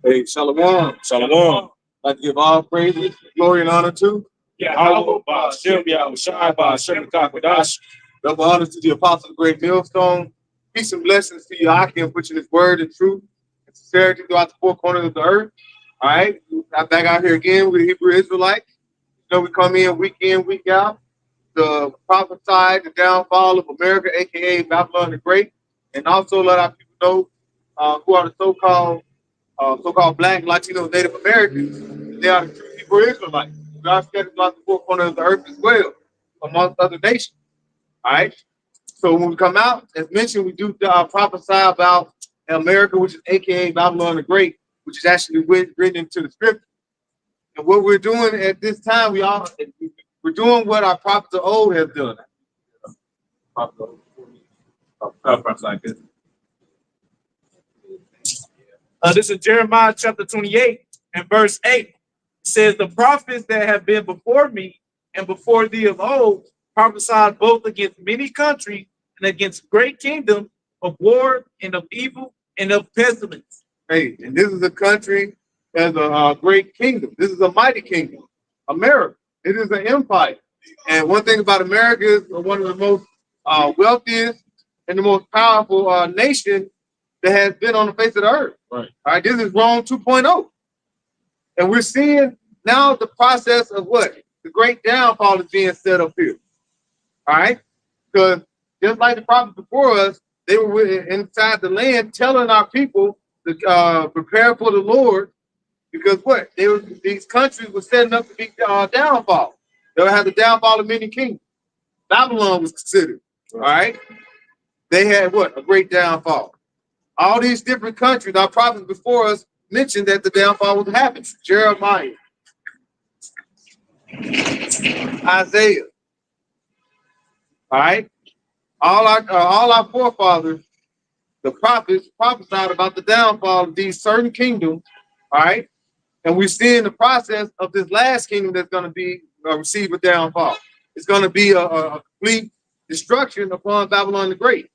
Hey, Shalom. Shalom. I'd like to give all praises, glory, and honor to Yahweh, Ba'ashem, Yahushai, Ba'ashem, Kakadash. double honor to the apostle of the great millstone. Peace and blessings to you. I can put you this word and truth and sincerity throughout the four corners of the earth. All right. I'm back out here again with the Hebrew Israelites. You know, we come in, week out, to prophesy the downfall of America, aka Babylon the Great, and also let our people know who are the so-called Black, Latino, Native Americans. They are the true Hebrew Israelites. God scattered throughout the four corners of the earth as well, amongst other nations. All right. So when we come out, as mentioned, we do prophesy about America, which is aka Babylon the Great, which is actually written into the scripture. And what we're doing at this time, we're doing what our prophets of old have done. This is Jeremiah chapter 28 and verse 8. It says, the prophets that have been before me and before thee of old prophesied both against many countries and against great kingdom of war and of evil and of pestilence. Hey, and this is a country as a great kingdom. This is a mighty kingdom, America. It is an empire. And one thing about America is one of the most wealthiest and the most powerful nation that has been on the face of the earth. Right. All right, this is Rome 2.0. And we're seeing now the process of what? The great downfall is being set up here. All right? Because just like the prophets before us, they were inside the land telling our people to prepare for the Lord, because what? These countries were setting up to be downfall. They would have the downfall of many kingdoms. Babylon was considered. All right? They had what? A great downfall. All these different countries, our prophets before us mentioned that the downfall would happen. Jeremiah, Isaiah. All right? All our forefathers, the prophets, prophesied about the downfall of these certain kingdoms. All right? And we're seeing the process of this last kingdom that's going to be receive a downfall. It's going to be a complete destruction upon Babylon the Great.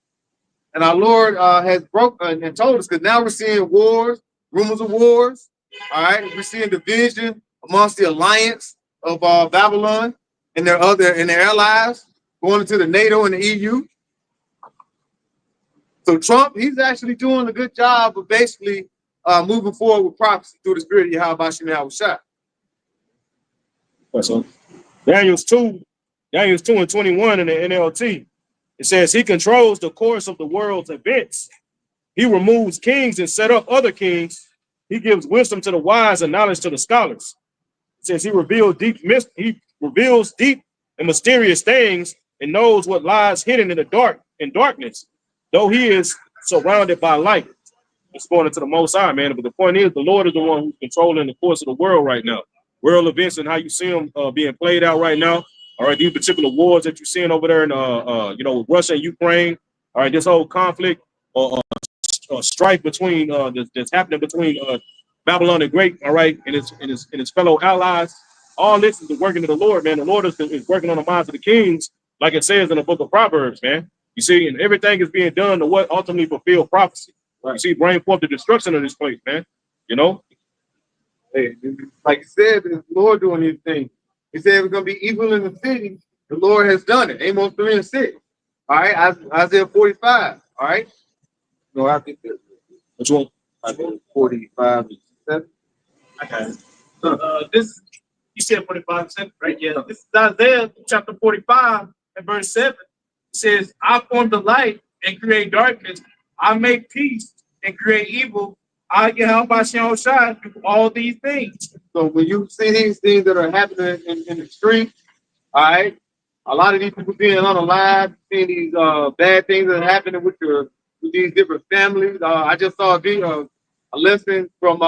And our Lord has broken and told us, because now we're seeing wars, rumors of wars. All right, we're seeing division amongst the alliance of Babylon and their allies going into the NATO and the EU. So Trump, he's actually doing a good job of basically moving forward with prophecy through the spirit of Yahweh Shem Yahushua. So Daniel's 2 and 21 in the NLT. It says he controls the course of the world's events. He removes kings and set up other kings. He gives wisdom to the wise and knowledge to the scholars. It says he reveals deep and mysterious things and knows what lies hidden in darkness, though he is surrounded by light. It's going into the Most High, man. But the point is, the Lord is the one who's controlling the course of the world right now. World events and how you see them being played out right now. All right, these particular wars that you're seeing over there in, with Russia and Ukraine. All right, this whole conflict or strife between that's happening between Babylon the Great, all right, and his fellow allies. All this is the working of the Lord, man. The Lord is working on the minds of the kings, like it says in the book of Proverbs, man. You see, and everything is being done to what ultimately fulfill prophecy. Right. You see, bring forth the destruction of this place, man. You know, hey, like you said, the Lord doing these things. He said it's going to be evil in the city. The Lord has done it. Amos 3 and 6. All right, Isaiah 45. All right. No, I think that. Which one? Isaiah 45 and 7. Okay. So this, you said 45 and 7, right? Yeah. This is Isaiah chapter 45 and verse 7. It says, I form the light and create darkness. I make peace and create evil. I get help by Shai do all these things. So when you see these things that are happening in the street, all right, a lot of these people being unalive, seeing these bad things that are happening with these different families. I just saw a lesson from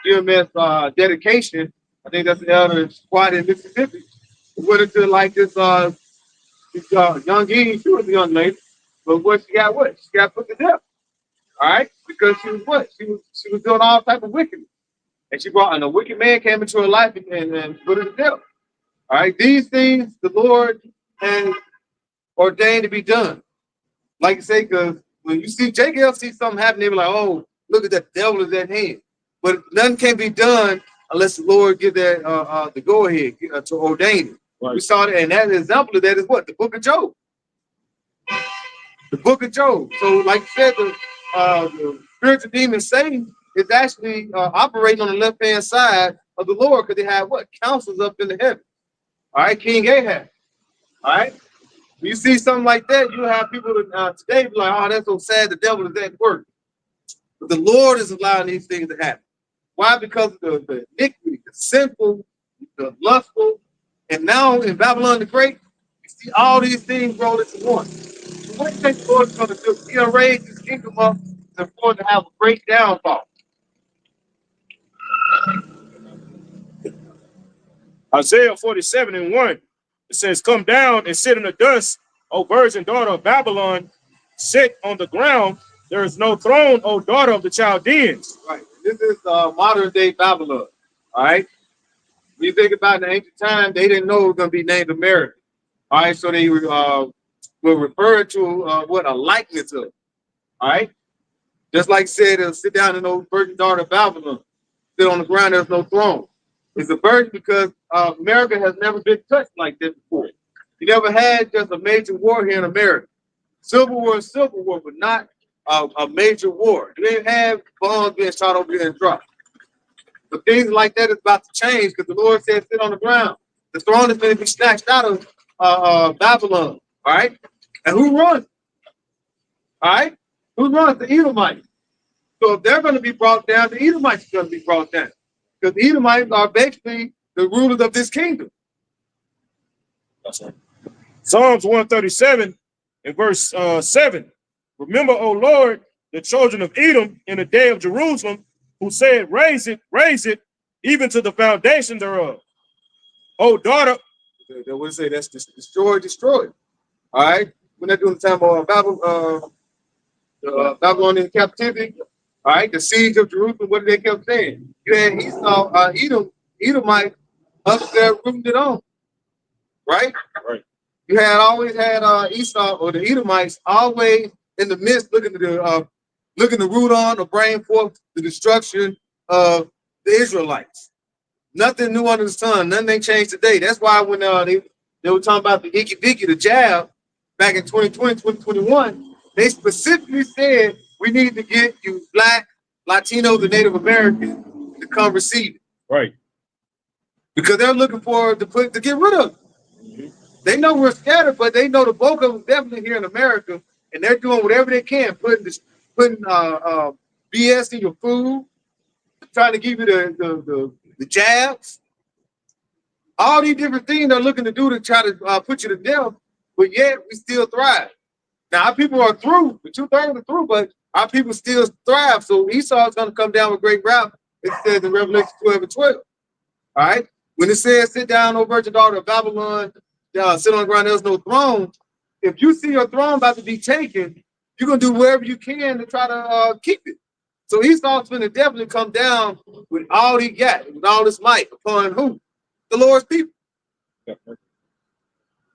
GMS dedication. I think that's the elder squad in Mississippi. Went into like this young lady, she was a young lady, but she got put to death. All right, because she was what? She was doing all type of wickedness. And a wicked man came into her life and put her to death. All right, these things the Lord has ordained to be done. Like you say, because when you see JKL see something happen, they be like, oh, look at that devil is at hand. but nothing can be done unless the Lord give that the go ahead to ordain it. Right. We saw that, and that example of that is what? The book of Job. The book of Job. So, like you said, the spiritual demon Satan is actually operating on the left hand side of the Lord because they have what? Councils up in the heaven. All right, King Ahab. All right. When you see something like that, you have people today be like, oh, that's so sad. The devil is at work. But the Lord is allowing these things to happen. Why? Because of the iniquity, the sinful, the lustful. And now in Babylon the Great, you see all these things roll into one. So what do you think the Lord is going to do? He's going to raise his kingdom up for to have a great downfall. Isaiah 47:1, it says, come down and sit in the dust, O virgin daughter of Babylon, sit on the ground. There is no throne, O daughter of the Chaldeans. Right. This is modern day Babylon. All right. When you think about in the ancient time, they didn't know it was going to be named America. All right. So they were referred to what a likeness of. All right. Just like said, sit down in those virgin daughter of Babylon, sit on the ground. There's no throne. It's a virgin because America has never been touched like this before. You never had just a major war here in America. Civil War is Civil War, but not a major war. You didn't have bombs being shot over here and dropped. But things like that is about to change because the Lord said, sit on the ground. The throne is going to be snatched out of Babylon. All right. And who runs? All right. Who runs? The Edomites. So if they're going to be brought down, the Edomites are going to be brought down. Because the Edomites are basically the rulers of this kingdom. That's right. Psalms 137 and verse 7. Remember, O Lord, the children of Edom in the day of Jerusalem, who said, raise it, even to the foundation thereof. O daughter. They would say that's destroy. All right. When they're doing the time of Babylonian captivity, all right, the siege of Jerusalem, what did they kept saying? You had Esau, Edomite up there rooting it on. Right? Right. You had always had Esau or the Edomites always in the midst looking to root on or bring forth the destruction of the Israelites. Nothing new under the sun. Nothing they changed today. That's why when they were talking about the Icky Vicky, the jab, back in 2020, 2021, they specifically said we need to get you Black, Latinos, and Native Americans to come receive it. Right. Because they're looking for to get rid of it. Mm-hmm. They know we're scattered, but they know the bulk of them definitely here in America, and they're doing whatever they can, putting BS in your food, trying to give you the jabs, all these different things they're looking to do to try to put you to death, but yet we still thrive. Now our people are through, the 2/3 are through, but our people still thrive. So Esau is going to come down with great wrath. It says in Revelation 12:12. All right, when it says, "Sit down, O virgin daughter of Babylon, sit on the ground. There's no throne." If you see your throne about to be taken, you're gonna do whatever you can to try to keep it. So Esau's going to definitely come down with all he got, with all his might upon who? The Lord's people.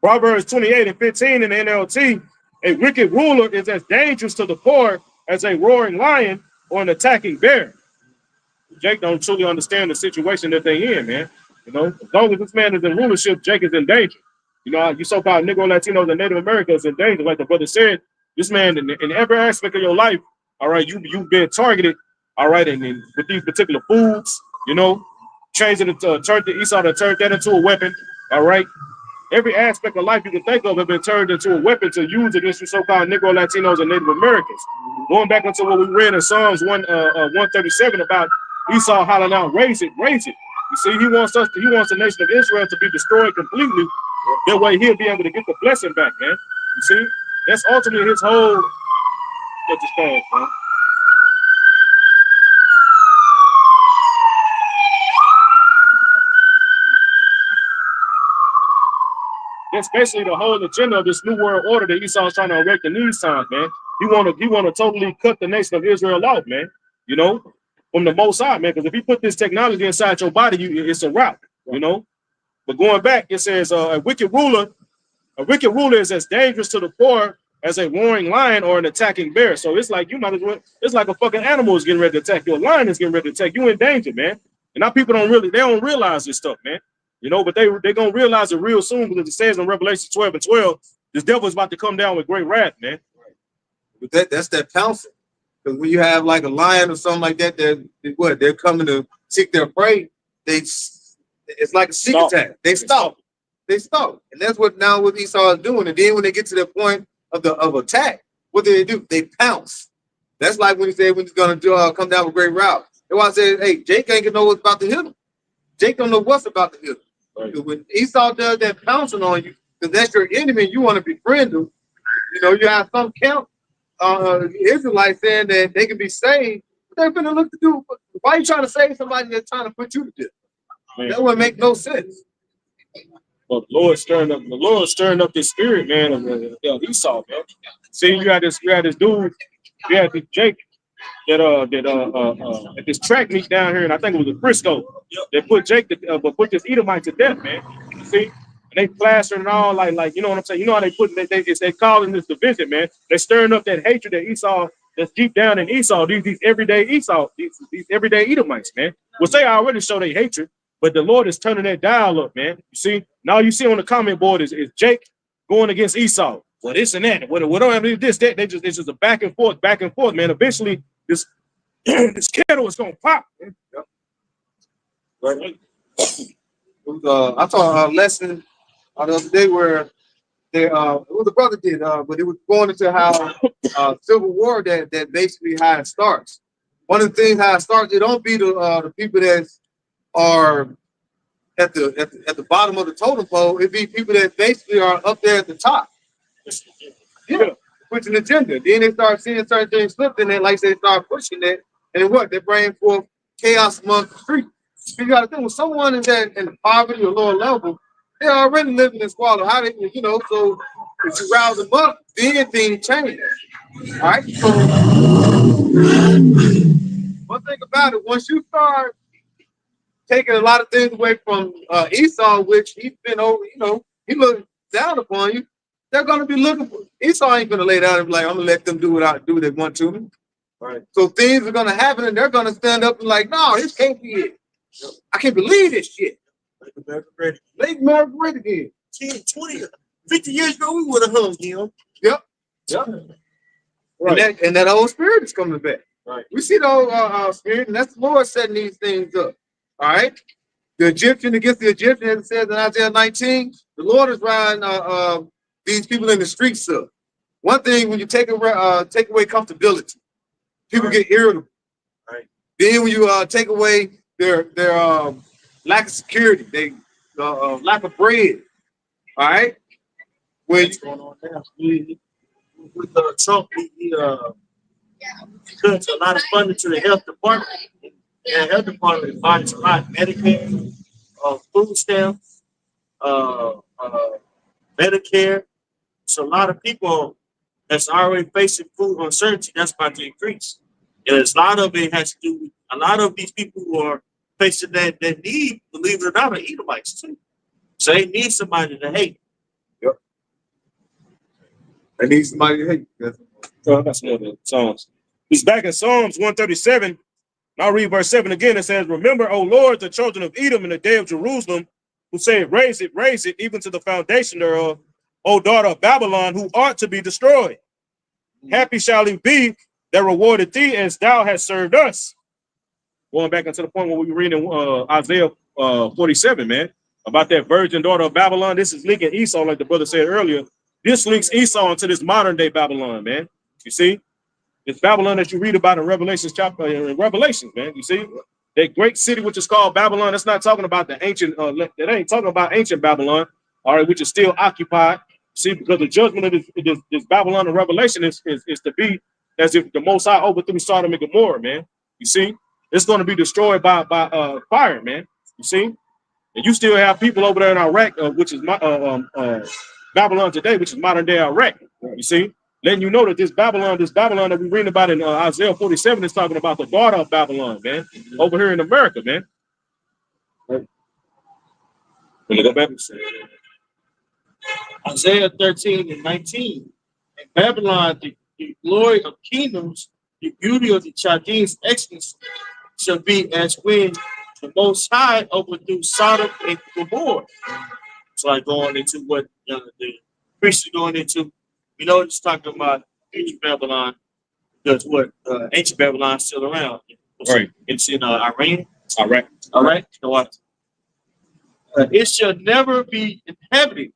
Proverbs 28:15 in the NLT. A wicked ruler is as dangerous to the poor as a roaring lion or an attacking bear. Jake don't truly understand the situation that they're in, man. You know, as long as this man is in rulership, Jake is in danger. You know, you so-called Negro, Latinos, and Native Americans in danger. Like the brother said, this man in every aspect of your life, all right, you've been targeted, all right, and with these particular foods, you know, changing it to turn the Esau to turn that into a weapon, all right. Every aspect of life you can think of have been turned into a weapon to use against you so-called Negro, Latinos, and Native Americans. Going back into what we read in Psalms 137 about Esau hollering out, raise it. You see, he wants the nation of Israel to be destroyed completely. That way he'll be able to get the blessing back, man. You see, that's ultimately his whole. Let this pass, man. That's basically the whole agenda of this new world order that Esau's trying to erect in these times, man. He want to totally cut the nation of Israel off, man. You know, from the Most High, man. Because if he put this technology inside your body, it's a route, you know. But going back, it says a wicked ruler is as dangerous to the poor as a roaring lion or an attacking bear. So it's like you might as well, it's like a fucking animal is getting ready to attack you. A lion is getting ready to attack you. In danger, man. And now people they don't realize this stuff, man. You know, but they're gonna realize it real soon because it says in Revelation 12:12, this devil is about to come down with great wrath, man. But that's that pouncing. Because when you have like a lion or something like that, they're coming to seek their prey. It's like a sneak attack. They stop. And that's what Esau is doing. And then when they get to the point of attack, what do? They pounce. That's like when he said when he's gonna come down with great route. That's why I said, hey, Jake ain't gonna know what's about to hit him. Jake don't know what's about to hit him. Right. When Esau does that pouncing on you, because that's your enemy, and you want to befriend him. You know, you have some count Israelites saying that they can be saved, but they're gonna look to do. Why are you trying to save somebody that's trying to put you to death? Man. That would make no sense. But the Lord stirring up this spirit, man, of Esau, man. See, you had this dude, you had this Jake that at this track meet down here, and I think it was in Frisco. They put Jake put this Edomite to death, man. See? And they plastering and all like you know what I'm saying? You know how they calling this division, man. They're stirring up that hatred that Esau that's deep down in Esau, these everyday Esau, these everyday Edomites, man. Well, they already show their hatred, but the Lord is turning that dial up, man. You see, now you see on the comment board is Jake going against Esau. Well, this and that, whatever this, that, it's just a back and forth, man. Eventually, this this kettle is gonna pop. Man. Right. I saw a lesson the other day where it was a brother did, but it was going into how civil war that basically how it starts. One of the things how it starts, it don't be the people that are at the bottom of the totem pole. It be people that basically are up there at the top. Yeah, pushing the agenda. Then they start seeing certain things slip, and then like they start pushing it, and then what? They bring forth chaos among the street. You got to think when someone is in poverty or lower level, they're already living in squalor. How they, so if you rouse them up, then things change. All right. So one thing about it, once you start taking a lot of things away from Esau, which he's been over, he looked down upon you. They're going to be looking for Esau. Ain't going to lay down and be like, I'm going to let them do what they want to me. Right. So things are going to happen, and they're going to stand up and like, no, this can't be it. I can't believe this shit. Make America great again. 10, 20, 50 years ago, we would have hung him. Yep. Right. And that old spirit is coming back. Right. We see the old spirit, and that's the Lord setting these things up. All right. The Egyptian against the Egyptian, as it says in Isaiah 19, the Lord is riding these people in the streets up. One thing, when you take away comfortability, people get irritable. Right. Then when you take away their lack of security, they lack of bread. All right. What's going on now? With Trump, he cuts a lot of funding to the health department. And the health department funds a lot: Medicare, food stamps, Medicare. So a lot of people that's already facing food uncertainty, that's about to increase. And a lot of it has to do with a lot of these people who are facing that need, believe it or not, are Edomites too. So they need somebody to hate. Yep. They need somebody to hate. That's one of the Psalms. He's back in Psalms 137. I'll read verse 7 again. It says, remember, O Lord, the children of Edom in the day of Jerusalem, who said, raise it, even to the foundation thereof, O daughter of Babylon, who ought to be destroyed. Happy shall he be that rewarded thee as thou hast served us. Going back into the point where we were reading Isaiah 47, man, about that virgin daughter of Babylon. This is linking Esau, like the brother said earlier. This links Esau into this modern day Babylon, man. You see? It's Babylon that you read about in Revelations chapter, in Revelations, man. You see? That great city which is called Babylon, that's not talking about the ancient, that ain't talking about ancient Babylon, all right, which is still occupied. See, because the judgment of this Babylon in Revelation is to be as if the Most High overthrew Sodom and Gomorrah, man. You see? It's going to be destroyed by fire, man. You see? And you still have people over there in Iraq, which is Babylon today, which is modern day Iraq. You see? Letting you know that this Babylon that we reading about in Isaiah 47 is talking about the daughter of Babylon, man, over here in America, man. Right. Let me go back and say Isaiah 13 and 19. And Babylon, the glory of kingdoms, the beauty of the Chaldeans' excellence shall be as when the Most High overthrew Sodom and Gomorrah. So I go on into what the priest is going into. We know it's talking about ancient Babylon, because what ancient Babylon is still around. Right. It's in Iran. All right. All right. So what? It shall never be inhabited,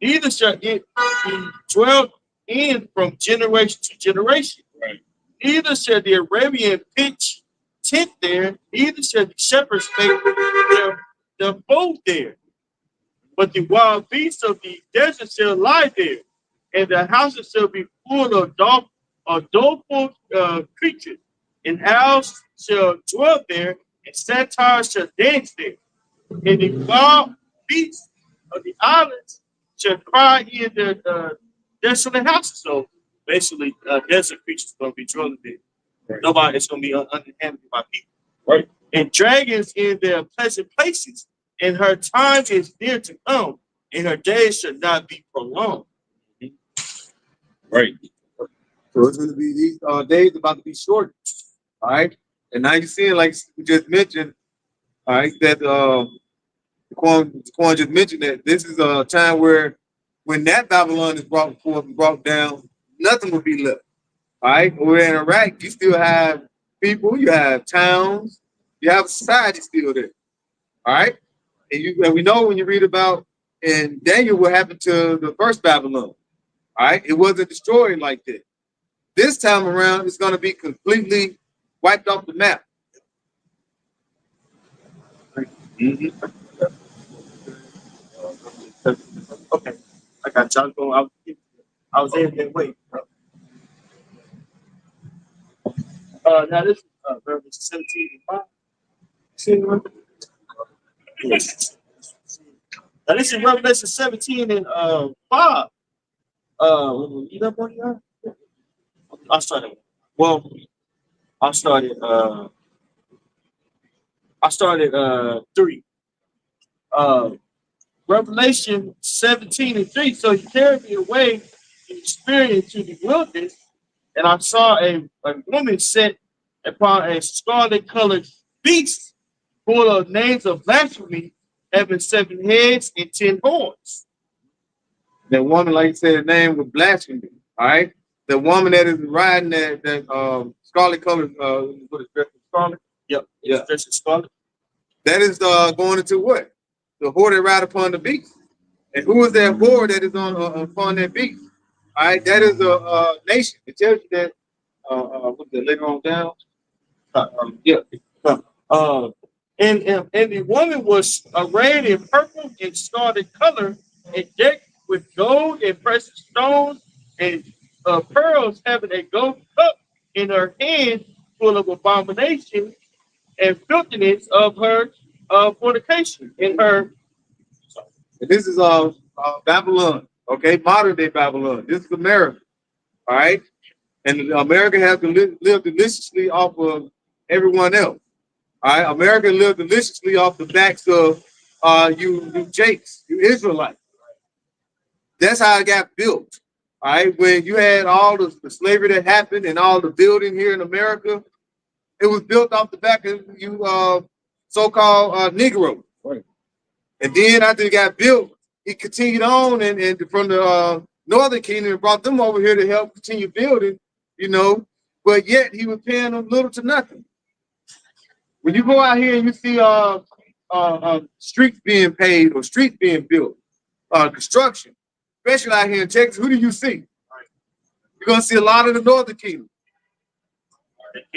neither shall it be dwelt in from generation to generation. Right. Neither shall the Arabian pitch tent there, neither shall the shepherds make their abode there. But the wild beasts of the desert shall lie there, and the houses shall be full of doleful creatures, and owls shall dwell there, and satyrs shall dance there. And the wild beasts of the islands shall cry in the desolate houses. So basically, desert creatures are going to be dwelling there. Right. Nobody is going to be uninhabited by people. Right. And dragons in their pleasant places, and her time is near to come, and her days should not be prolonged. Right. So it's going to be these days about to be shortened. All right. And now you're seeing, like we just mentioned, all right, that Quan just mentioned that this is a time where when that Babylon is brought forth and brought down, nothing will be left. All right. Where in Iraq, you still have people, you have towns, you have society still there. All right. And we know when you read about in Daniel what happened to the first Babylon. All right. It wasn't destroyed like that. This time around, it's going to be completely wiped off the map. Mm-hmm. Okay, I got y'all going. I was in there waiting. Now this is Revelation 17 and 5. See, yes. Now this is Revelation 17 and 5. When we read up on here, I started. Well, I started 3. Revelation 17 and 3. So he carried me away in the spirit into the wilderness, and I saw a woman set upon a scarlet colored beast full of names of blasphemy, having 7 heads and 10 horns. That woman, like you said, her name was blasphemy. All right. The woman that is riding that scarlet colored, what is dressed in scarlet? Yep. Yeah. Dressed in scarlet. That is going into what? The whore that ride upon the beast. And who is that whore that is on upon that beast? All right, that is a nation. It tells you that. What's that later on down? And the woman was arrayed in purple and scarlet color, and decked with gold and precious stones and pearls, having a gold cup in her hand full of abomination and filthiness of her fornication in her. And this is Babylon, okay, modern day Babylon. This is America, all right, and America has to live deliciously off of everyone else. All right, America lived deliciously off the backs of you Jakes, you Israelites. That's how it got built. All right, when you had all the slavery that happened and all the building here in America, it was built off the back of you so-called Negro. Right. And then after it got built, it continued on and from the Northern Kingdom and brought them over here to help continue building, you know, but yet he was paying them little to nothing. When you go out here and you see streets being paved or streets being built, construction, especially out here in Texas, who do you see? You're going to see a lot of the Northern Kingdom. Northern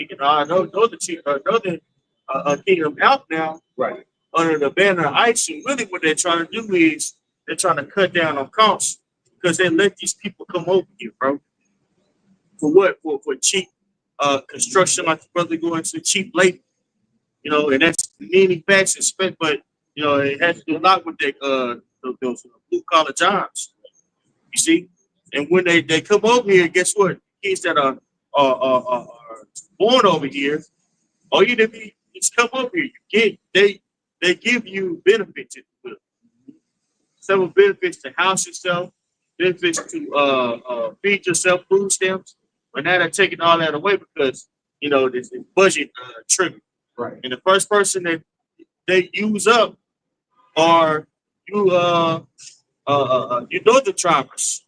Kingdom out now, Right. under the banner of ICE. Really, what they're trying to do is they're trying to cut down on costs because they let these people come over here, bro. For what? For cheap construction, like the brother going to cheap labor, you know, and that's manufacturing spent, but you know, it has to do a lot with those blue collar jobs. You see, and when they come over here, guess what? Kids that are born over here, all you need to be is come over here. You get they give you benefits, if you will. Several benefits to house yourself, benefits to feed yourself food stamps, but now they're taking all that away because this budget trigger. Right. And the first person that they use up are you the tribers,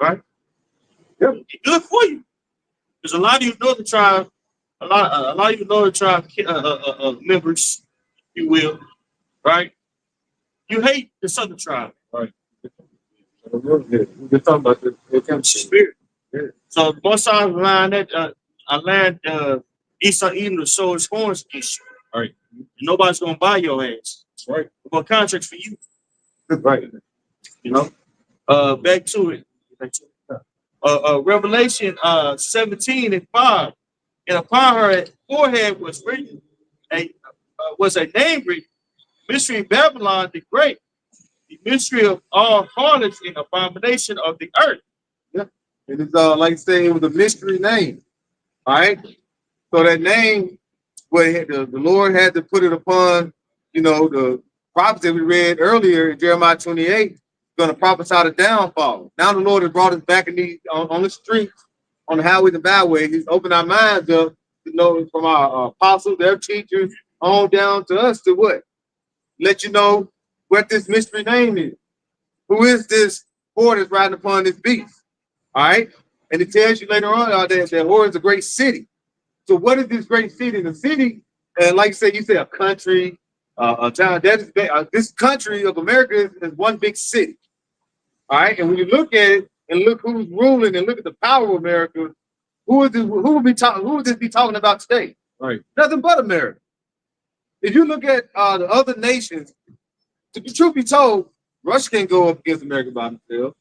right? Yep. It's good for you because a lot of you northern tribe, a lot of you northern tribe members, if you will, right? You hate the southern tribe. Right. We're talking about the Spirit. So once I line that, I land Esau Edom to sow his horns against you. All right. Nobody's gonna buy your ass. That's right. What contracts for you? Right. Back to it. Revelation 17:5. And upon her forehead was written was a name written, Mystery Babylon the Great, the mystery of all harlots and abomination of the earth. Yeah. And it's like I say, it was a mystery name. All right. So that name, the Lord had to put it upon, the prophets that we read earlier in Jeremiah 28, going to prophesy the downfall. Now the Lord has brought us back in on the streets, on the highways and byways. He's opened our minds up to know from our apostles, their teachers, on down to us to what? Let you know what this mystery name is. Who is this whore that's riding upon this beast? All right. And it tells you later on that whore is a great city. So what is this great city? The city, like you said, a country, a town. That is this country of America is one big city. All right. And when you look at it and look who's ruling and look at the power of America, who would this be talking about today? Right. Nothing but America. If you look at the other nations, to be truth be told, Russia can't go up against America by themselves.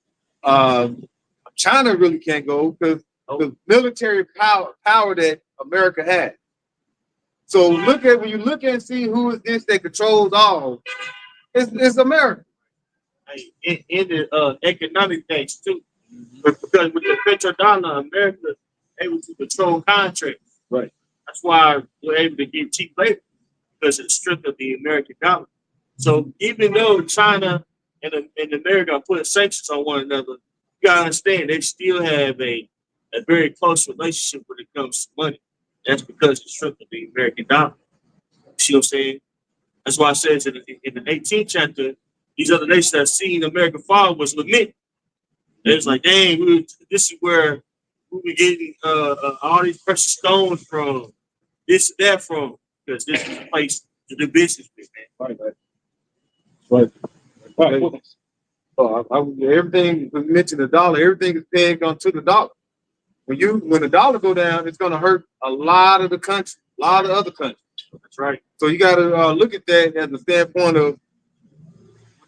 China really can't go because the military power that America has. So when you look and see who is this that controls all, it's America. In the economic things too, because with the petrodollar, America is able to control contracts. Right. That's why we're able to get cheap labor because of the strength of the American dollar. So even though China and America are putting sanctions on one another, you gotta understand they still have a very close relationship when it comes to money. That's because of the strength of the American dollar. See what I'm saying? That's why it says in the 18th chapter, these other nations that seen America fall was lament. It was like, dang, this is where we were getting all these precious stones from, this and that from, because this is a place to do business with, man. Right. So everything was mentioned the dollar. Everything is pegged onto the dollar. When the dollar go down, it's going to hurt a lot of the country, a lot of other countries. That's right. So you got to look at that as the standpoint of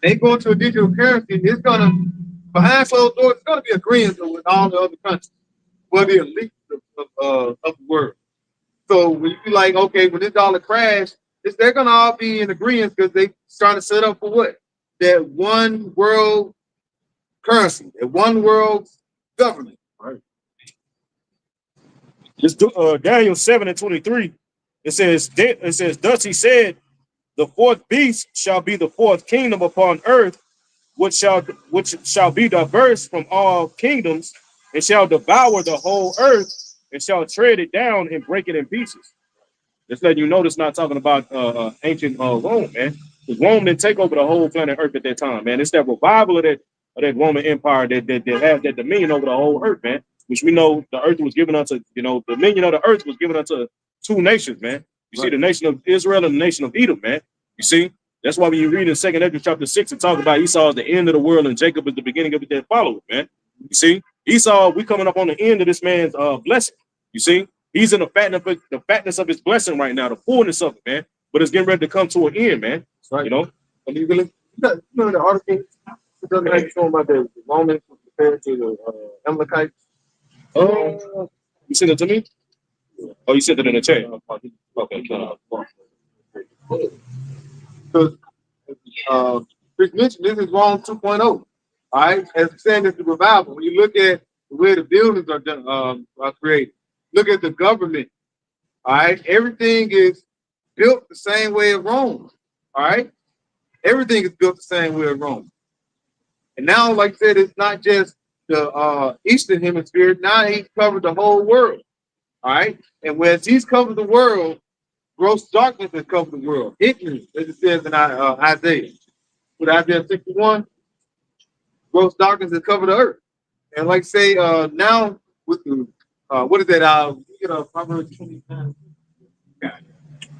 when they go into a digital currency, it's going to behind closed doors. It's going to be agreement with all the other countries, well, the elite of the world. So when you be like, okay, when this dollar crash, they're going to all be in agreement because they trying to set up for what? That one world currency, that one world government. Right. It's Daniel 7:23. It says, thus he said, the fourth beast shall be the fourth kingdom upon earth, which shall be diverse from all kingdoms, and shall devour the whole earth, and shall tread it down and break it in pieces. Just letting you know, it's not talking about ancient Rome, man. Because Rome didn't take over the whole planet Earth at that time, man. It's that revival of that Roman Empire that had that dominion over the whole earth, man. Which we know the earth was given unto, the dominion of the earth was given unto two nations, man. You see the nation of Israel and the nation of Edom, man. You see? That's why when you read in 2 Ezra chapter 6 and talk about Esau is the end of the world and Jacob is the beginning of it that follow, man. You see? Esau, we coming up on the end of this man's blessing. You see? He's in the fatness of his blessing right now, the fullness of it, man. But it's getting ready to come to an end, man. Right. You know? And you know the article it doesn't have show about the Romans compared to the Amalekites. You sent it to me? Oh, you sent it in the chat. Okay. Because Chris mentioned this is Rome 2.0. All right, as I'm saying, it's the revival. When you look at the way the buildings are done, are created, look at the government. All right, everything is built the same way of Rome. All right, everything is built the same way of Rome. And now, like I said, it's not just the Eastern Hemisphere. Now he's covered the whole world. All right. And whereas he's covered the world, gross darkness has covered the world. Ignorance, as it says in Isaiah. With Isaiah 61, gross darkness has covered the earth. And like say, now with the, what is that? You know, Proverbs 29.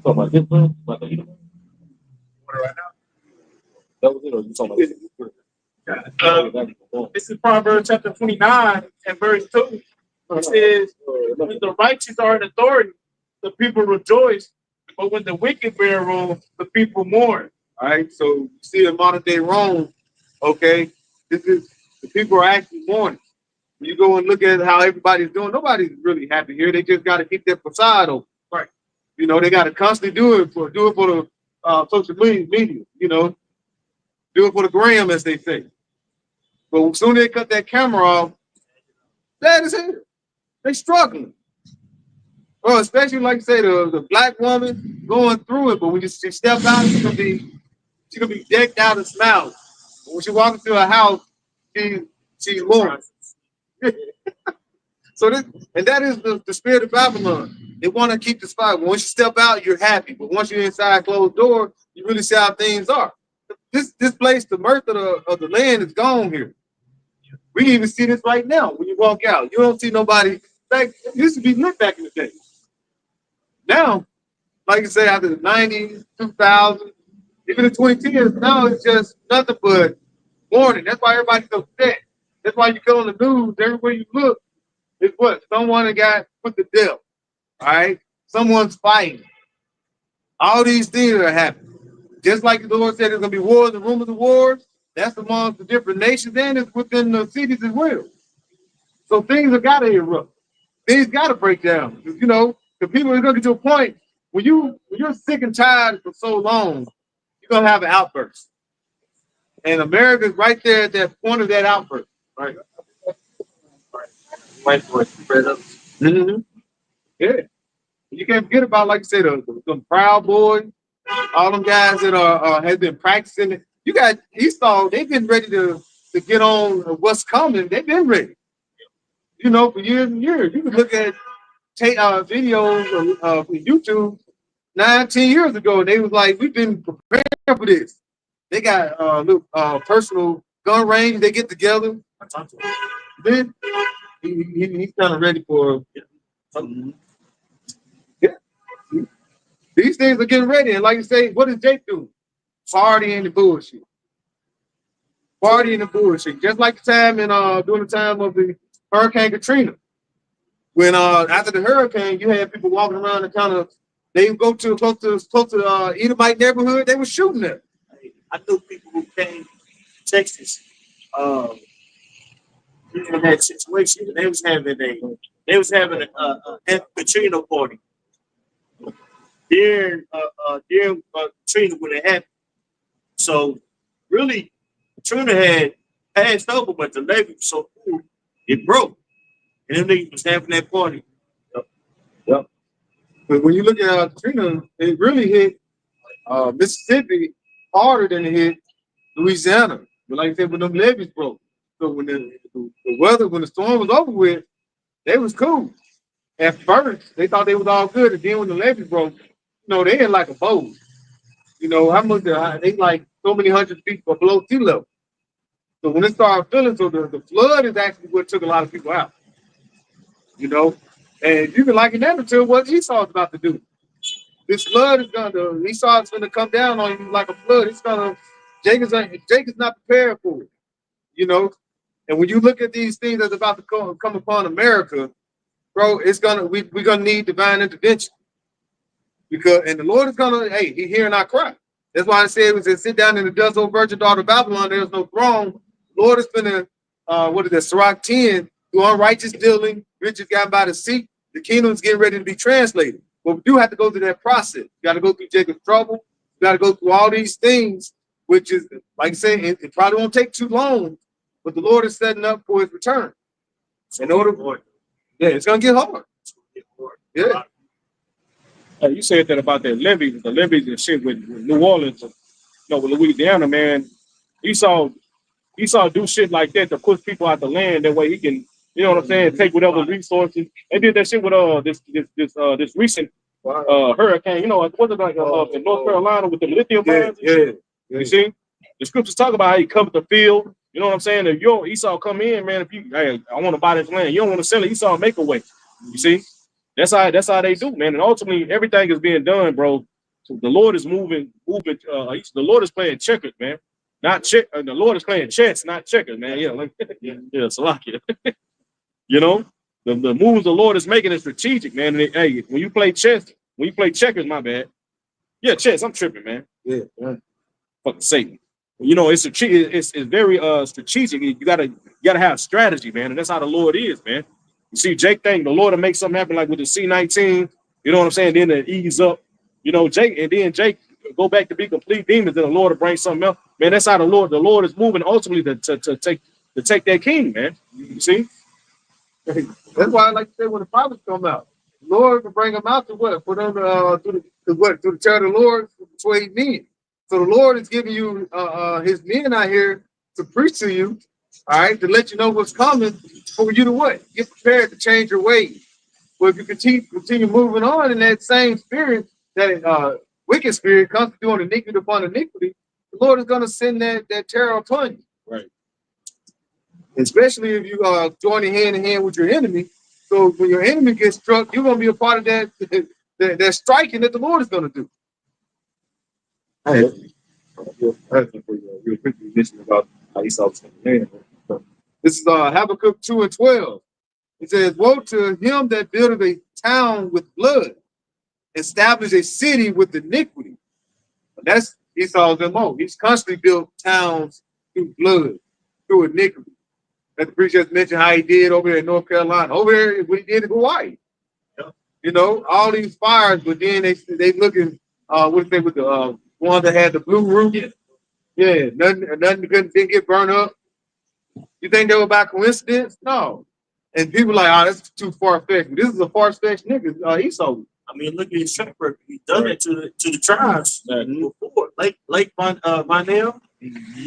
So about this one, about the Right now. that was it, or you talking about This is Proverbs chapter 29 and verse 2. It says, when the righteous are in authority, the people rejoice, but when the wicked bear rule, the people mourn. All right. So you see in modern day Rome, okay, this is the people are actually mourning. When you go and look at how everybody's doing, nobody's really happy here. They just got to keep their facade open. Right. You know, they got to constantly do it for the social media, you know, do it for the gram, as they say. But as soon as they cut that camera off, that is it. They struggling. Well, especially like I say, the black woman going through it, but when she steps out, she's gonna be decked out and smiling. But when she walks into a house, she's mourning. So that is the spirit of Babylon. They want to keep the spot. Once you step out, you're happy, but once you're inside closed door, you really see how things are. This place, the mirth of the land is gone here. We can even see this right now when you walk out. You don't see nobody. Like it used to be lit back in the day. Now, like I say, after the 90s, 2000s, even the 2010s, now it's just nothing but mourning. That's why everybody's upset. That's why you go on the news, everywhere you look, it's what? Someone got put to death. All right? Someone's fighting. All these things are happening. Just like the Lord said, there's going to be wars and rumors of wars. That's among the different nations and it's within the cities as well. So things have got to erupt. Things got to break down. You know, the people are going to get to a point when you're sick and tired for so long, you're going to have an outburst. And America's right there at that point of that outburst. Right. Mm-hmm. Yeah. You can't forget about, like I said, the Proud Boys, all them guys that have been practicing it. You got Esau, they've been ready to get on what's coming. They've been ready. You know, for years and years. You can look at videos of YouTube 9-10 years ago, and they was like, we've been preparing for this. They got little personal gun range, they get together. Then he's kind of ready for yeah. These things are getting ready. And like you say, what does Jake do? Partying the bullshit. Partying the bullshit. Just like the time during the time of the Hurricane Katrina. When after the hurricane, you had people walking around and kind of they would go to close to Edomite neighborhood, they were shooting them. I knew people who came to Texas in that situation. They was having a Katrina party during Katrina when it happened. So really, Katrina had passed over, but the levee was so cool, it broke. And them niggas was having that party. Yep. But when you look at Katrina, it really hit Mississippi harder than it hit Louisiana. But like I said, when them levees broke. So when when the storm was over with, they was cool. At first, they thought they was all good. And then when the levees broke, you know, they had like a boat. You know, how much they like so many hundred feet below sea level. So when it started filling, so the flood is actually what took a lot of people out. You know, and you can liken that to what Esau's about to do. This flood is Esau's gonna come down on you like a flood. Jacob's not prepared for it. You know, and when you look at these things that's about to come upon America, bro, we're gonna need divine intervention. And the Lord is He hearing our cry. That's why I said it was sit down in the dust, O virgin daughter of Babylon, there's no throne. The Lord is gonna Sirach 10, do unrighteous dealing, riches gotten by the sea, the kingdom's getting ready to be translated. But we do have to go through that process. You got to go through Jacob's trouble. You got to go through all these things, which is, like I said, it probably won't take too long, but the Lord is setting up for his return. It's going to get hard. Yeah. You said that about the levees and shit with New Orleans, with Louisiana, man. Esau Esau do shit like that to push people out the land. That way he can, you know what I'm saying, take whatever resources. They did that shit with this recent hurricane. You know, was it like in North Carolina with the lithium mines? Yeah. You see, the scriptures talk about how he covered the field. You know what I'm saying? If you Esau come in, man, if you, hey, I want to buy this land, you don't want to sell it. Esau make a way. You see, that's how they do, man. And ultimately, everything is being done, bro. So the Lord is moving. The Lord is playing checkers, man. Not check. The Lord is playing chess, not checkers, man. Yeah, like Salakia. You know, the moves the Lord is making is strategic, man. And hey, when you play checkers, my bad. Yeah, chess. I'm tripping, man. Yeah. Fucking Satan. You know, it's very strategic. You gotta have strategy, man, and that's how the Lord is, man. You see, Jake think the Lord will make something happen like with the C-19. You know what I'm saying? Then it ease up. You know, Jake go back to be complete demons, and the Lord will bring something else. Man, that's how the Lord is moving ultimately to take that king, man. You see? That's why I like to say when the prophets come out, the Lord will bring them out to what? For them to the terror of the Lord to persuade men. So the Lord is giving you his men out here to preach to you, all right, to let you know what's coming for you to what? Get prepared to change your ways. But if you continue moving on in that same spirit, that wicked spirit comes doing iniquity upon iniquity, the Lord is going to send that terror upon you. Right. Especially if you are joining hand in hand with your enemy. So when your enemy gets struck, you're going to be a part of that striking that the Lord is going to do. Real quick, you mentioned about how Esau was coming in. This is Habakkuk 2:12. It says, "Woe to him that buildeth a town with blood, establish a city with iniquity." But that's Esau's MO. He's constantly built towns through blood, through iniquity. That the preacher just mentioned how he did over there in North Carolina, over there what he did in Hawaii. Yeah. You know, all these fires, but then they looking what they with the one that had the blue roof. Yeah, nothing didn't get burned up. You think they were by coincidence? No. And people like, oh, that's too far-fetched. This is a far-fetched nigga. Esau. I mean, look at his track record. He's done it to the tribes before. Lake Monell,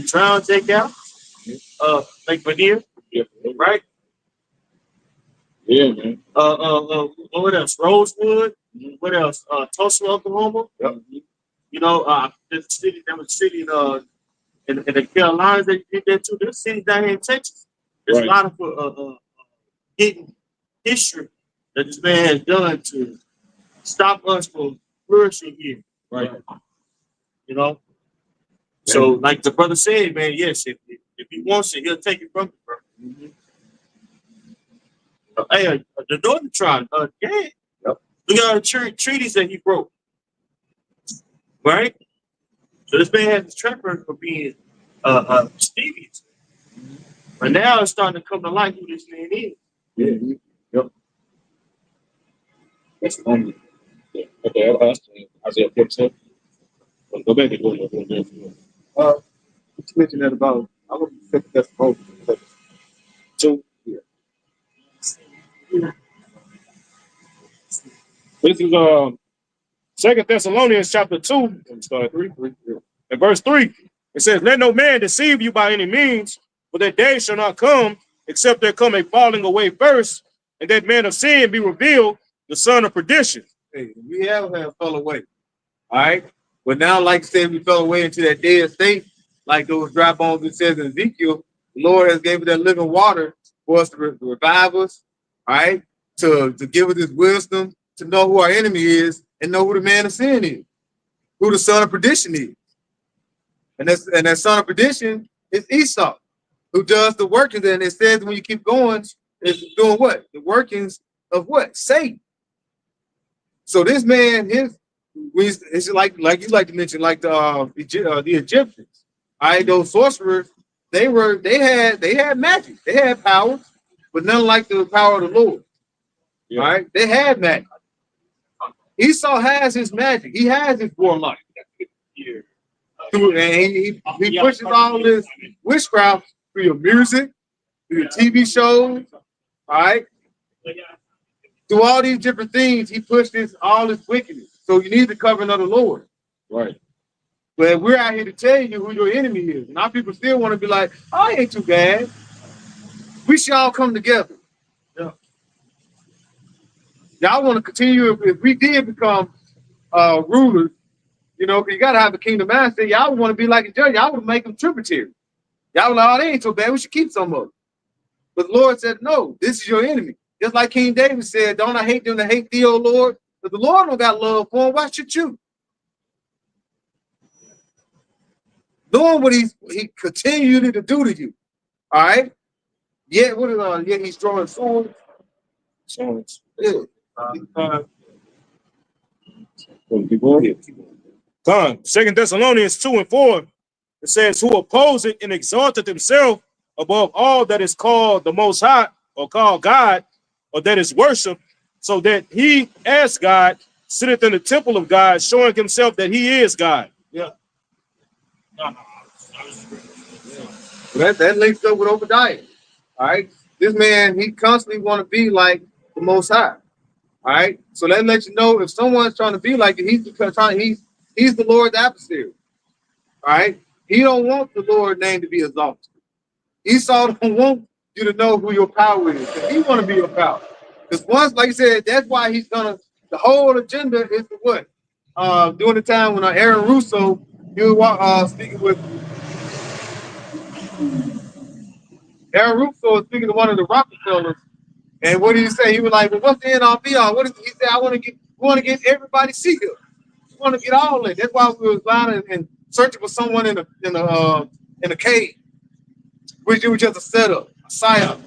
Drown Jake out, Lake Bonnier, right? Yeah, man. What else? Rosewood. What else? Tulsa, Oklahoma. Yep. You know, there's a city in the Carolinas that did that too. There's cities down here in Texas. There's a lot of hidden history that this man has done to stop us from flourishing here. Right. You know? So, like the brother said, man, yes, if he wants it, he'll take it from you, bro. Hey, the Northern Tribe, yeah. Yep. Look at all the treaties that he broke. Right? So this man has a track record for being mischievous. But now it's starting to come to light who this man is. Yeah. Yep. That's the only. Yeah. Okay, Isaiah 47. Go back and go. You mentioned that about, I'm going to take that from So, yeah. This is 2 Thessalonians chapter 2, start 3, and verse 3. It says, "Let no man deceive you by any means, for that day shall not come, except there come a falling away first, and that man of sin be revealed, the son of perdition." Hey, we have fell away. All right. But now, like I said, we fell away into that dead state, like those dry bones it says in Ezekiel. The Lord has given that living water for us to revive us, all right, to give us this wisdom, to know who our enemy is and know who the man of sin is, who the son of perdition is. And that son of perdition is Esau, who does the workings. And it says when you keep going, it's doing what? The workings of what? Satan. So this man, it's like you like to mention, like the Egyptians. All right, those sorcerers, they had magic, they had power, but none like the power of the Lord. Yeah. All right, they had magic. Esau has his magic, he has his warlock. Yeah. And he pushes all this witchcraft through your music, through your TV shows, all right. Through all these different things, he pushes all this wickedness. So you need the covering of the Lord. Right. But we're out here to tell you who your enemy is. And our people still want to be like, oh, it ain't too bad. We should all come together. Yeah. Y'all want to continue if we did become rulers, you know, because you got to have a kingdom mindset. Y'all would want to be like a judge. Y'all would make them tributary. Y'all would like, oh, they ain't so bad. We should keep some of it. But the Lord said, no, this is your enemy. Just like King David said, don't I hate them that hate thee, O Lord? If the Lord don't got love for them, why should you? Knowing what he continued to do to you. All right? Yet, yet he's drawing swords. Swords. Yeah. Keep going. Come, 2 Thessalonians 2:4. It says, who opposeth and exalteth himself above all that is called the Most High, or called God, or that is worship, so that he, as God, sitteth in the temple of God, showing himself that he is God. Yeah. That links up with Obadiah. All right. This man, he constantly want to be like the Most High. All right. So that lets you know if someone's trying to be like it, he's the Lord's adversary. All right. He don't want the Lord's name to be exalted. Esau don't want you to know who your power is. He want to be your power. Because once, like I said, that's why he's gonna. The whole agenda is to what? During the time when Aaron Russo, he was speaking with. Aaron Russo was speaking to one of the Rockefellers, and what did he say? He was like, "Well, what's the end all be all?" What is he said? We want to get everybody seated. We want to get all in. That's why we was lying and searching for someone in a cave, which was just a setup, a psyop.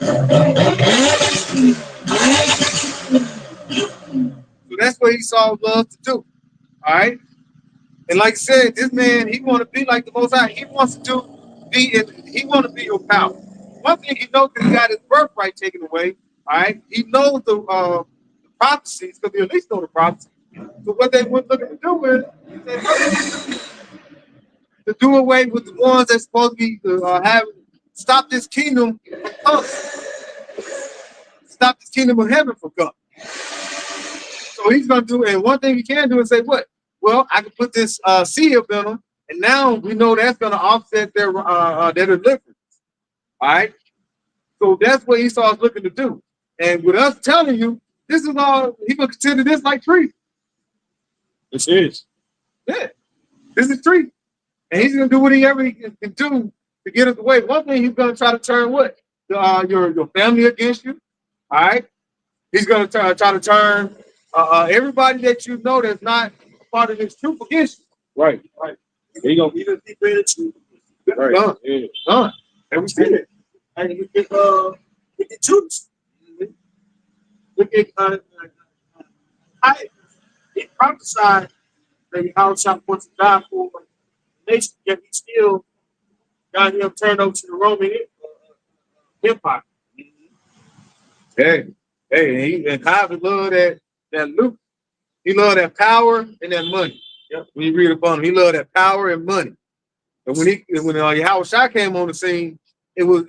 So that's what Esau loves to do. All right, and like I said, this man, he want to be like the Most High. He wants to be your power. One thing he knows, because he got his birthright taken away. All right, he knows the prophecies, because he at least know the prophecies. So what they were looking to do is to do away with the ones that's supposed to be stop this kingdom from coming. Stop this kingdom of heaven from coming. So he's going to do, and one thing he can do is say, what? Well, I can put this seed up in them, and now we know that's going to offset their deliverance. All right? So that's what Esau's looking to do. And with us telling you, this is all, he's going to consider this like treason. This is. Yeah. This is treason. And he's going to do whatever he can do to get us away. One thing, he's going to try to turn what? Your family against you. All right? He's going to try to turn everybody that you know that's not part of this truth against you. Right. There you go. Even if he created you. Right. Done. Yeah. Done. And we see it. And you get Judas. Look at he prophesied that Yahweh shall want to die for the nation, yet he still got him turned over to the Roman Empire. Hey, and Kyrie love that Luke. He loved that power and that money. Yep. When you read about him, he loved that power and money. And when Yahweh Shai came on the scene, it was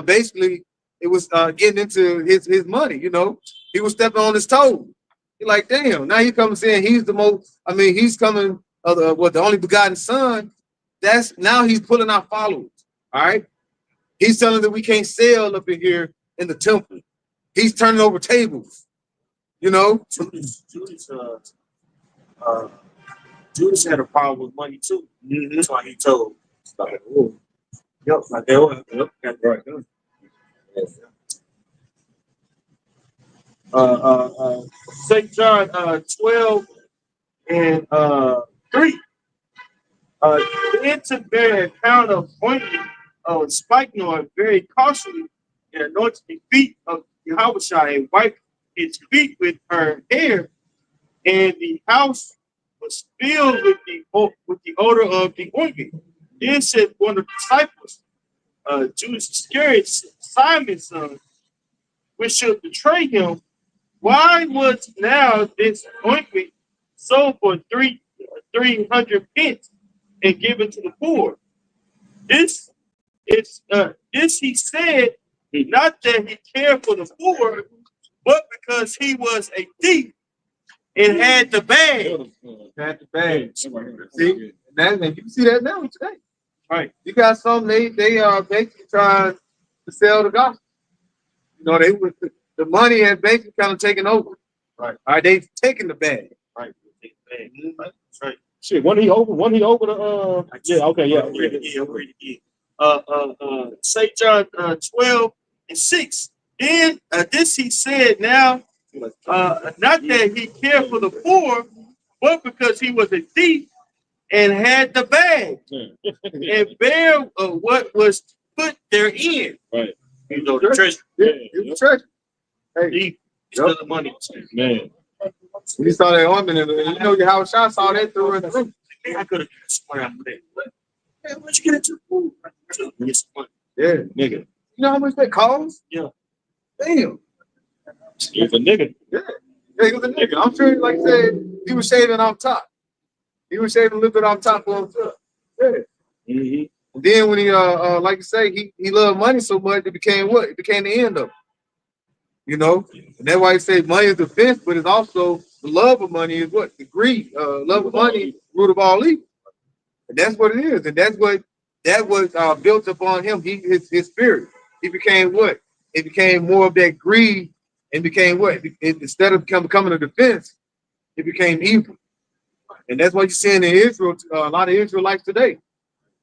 basically getting into his money. You know, he was stepping on his toes. He's like, damn. Now he comes saying he's the most. I mean, he's coming. The only begotten son. That's now he's pulling out followers. All right. He's telling that we can't sell up in here in the temple. He's turning over tables. You know, Judas had a problem with money too. Mm-hmm. That's why he told. Yep, like that. Yep, that's right. St. John 12 and 3. Then took their account of ointment of spikenard very cautiously and anointed the feet of Yahweh and wiped his feet with her hair, and the house was filled with the odor of the ointment. Then said one of the disciples, Judas Iscariot, Simon's son, which should betray him, why was now this ointment sold for 300 pence and given to the poor? This he said, not that he cared for the poor, but because he was a thief and had the bag. Had the bag. See, And you see that now today. Right. You got some they are basically trying to sell the gospel. You know, they with the money has basically kind of taken over. Right. All right, they've taken the bag. Right. That's right. Shit, when he over the yeah, okay, yeah. I'll read it again. St. John 12:6. Then this he said now, not that he cared for the poor, but because he was a thief and had the bag and bear what was put therein. Right. You know, the treasure. Yeah, it was treasure. Hey, Thief instead of the money. Man. when you saw that woman, and you know your house shot saw that through in the roof. Man, I could have got some money out of that. Man, where'd you get into the food? Get some money. Yeah, Nigga. you know how much that costs? Yeah. Damn. He's a nigga. Yeah, he was a nigga. I'm sure, like I said, he was shaving off top. He was shaving a little bit off top for himself. Yeah. Mm-hmm. And then when he like you say, he loved money so much, it became what? It became the end of it. You know? And that's why he say money is the fence, but it's also the love of money is what? The greed. Love of money, root of all evil. And that's what it is. And that was built upon him. His spirit. He became what? It became more of that greed and became what? Instead of becoming a defense, it became evil. And that's what you're seeing in Israel, a lot of Israelites today.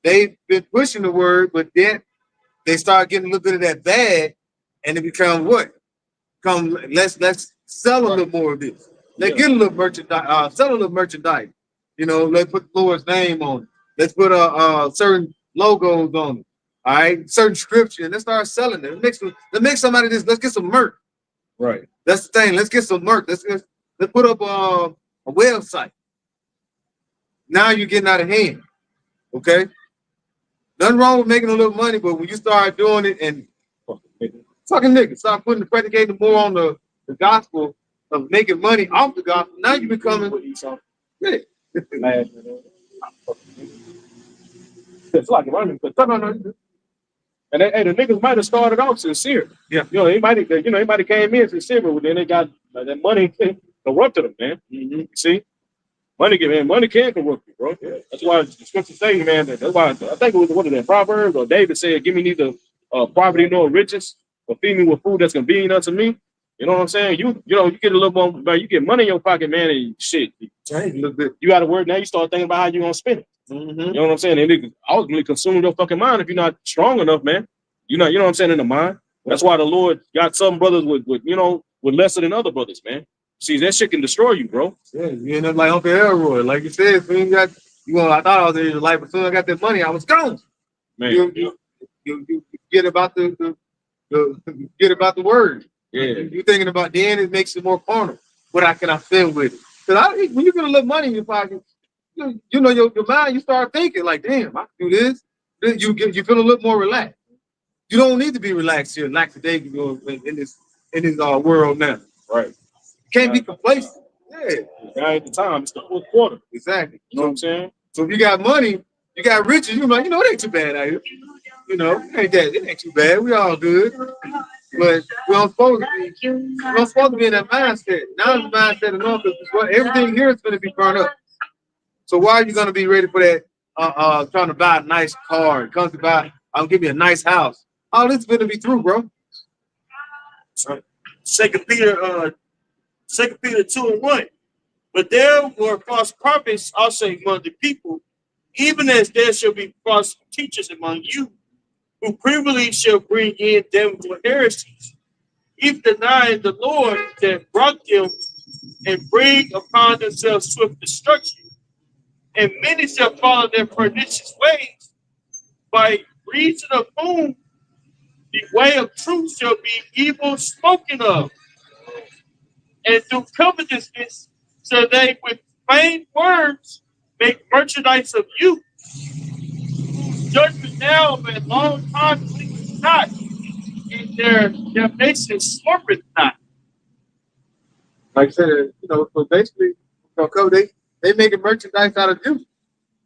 They've been pushing the word, but then they start getting a little bit of that bad, and it become what? Let's sell a little more of this. Let's get a little merchandise, sell a little merchandise. You know, let's put the Lord's name on it. Let's put certain logos on it. All right, certain scripture, and let's start selling it. Let's make some out of this. Let's get some merch. Right. That's the thing. Let's get some merch. Let's put up a website. Now you're getting out of hand. Okay. Nothing wrong with making a little money, but when you start doing it and fucking niggas start predicating more on the gospel of making money off the gospel, now you becoming yeah. It's like running, but no. And the niggas might have started off sincere. Yeah. You know, he might have came in sincere, but then they got that money corrupted them, man. Mm-hmm. See? Money can corrupt you, bro. Yeah. That's why the scripture say, man, that's why I think it was one of the Proverbs or David said, give me neither poverty nor riches, or feed me with food that's convenient unto me. You know what I'm saying? You get a little more, man, you get money in your pocket, man, and shit. Change a little bit. You got to work now, you start thinking about how you're gonna spend it. Mm-hmm. You know what I'm saying? And it ultimately consume your fucking mind if you're not strong enough, man. You know what I'm saying, in the mind. That's why the Lord got some brothers with lesser than other brothers, man. See, that shit can destroy you, bro. Yeah, you end up like Uncle Elroy. Like you said, I thought I was in your life, but as soon as I got that money, I was gone. Man, you get about the word. yeah. You're thinking about then it makes it more carnal. What can I feel with it? Because when you get a little money in your pocket, you know your mind, you start thinking like, damn, I can do this. Then you feel a little more relaxed. You don't need to be relaxed here, lackadaisical in this world now. Right. Can't be complacent. Yeah. Right at the time, it's the fourth quarter. Exactly. You know what I'm saying? So if you got money, you got riches, you're like, it ain't too bad out here. It ain't too bad. We all good. But we don't supposed to be in that mindset. Now the mindset enough because everything here is going to be burned up. So why are you going to be ready for that? Trying to buy a nice car, I'll give you a nice house. All this is going to be through, bro. Right. 2 Peter 2:1. But there were false prophets also among the people, even as there shall be false teachers among you, who privily shall bring in damnable heresies, if denying the Lord that brought them, and bring upon themselves swift destruction. And many shall follow their pernicious ways, by reason of whom the way of truth shall be evil spoken of. And through covetousness shall they with vain words make merchandise of you. Judgment now of a long time believeth not, and their damnation slumbereth not. Like I said, so basically, they making merchandise out of you.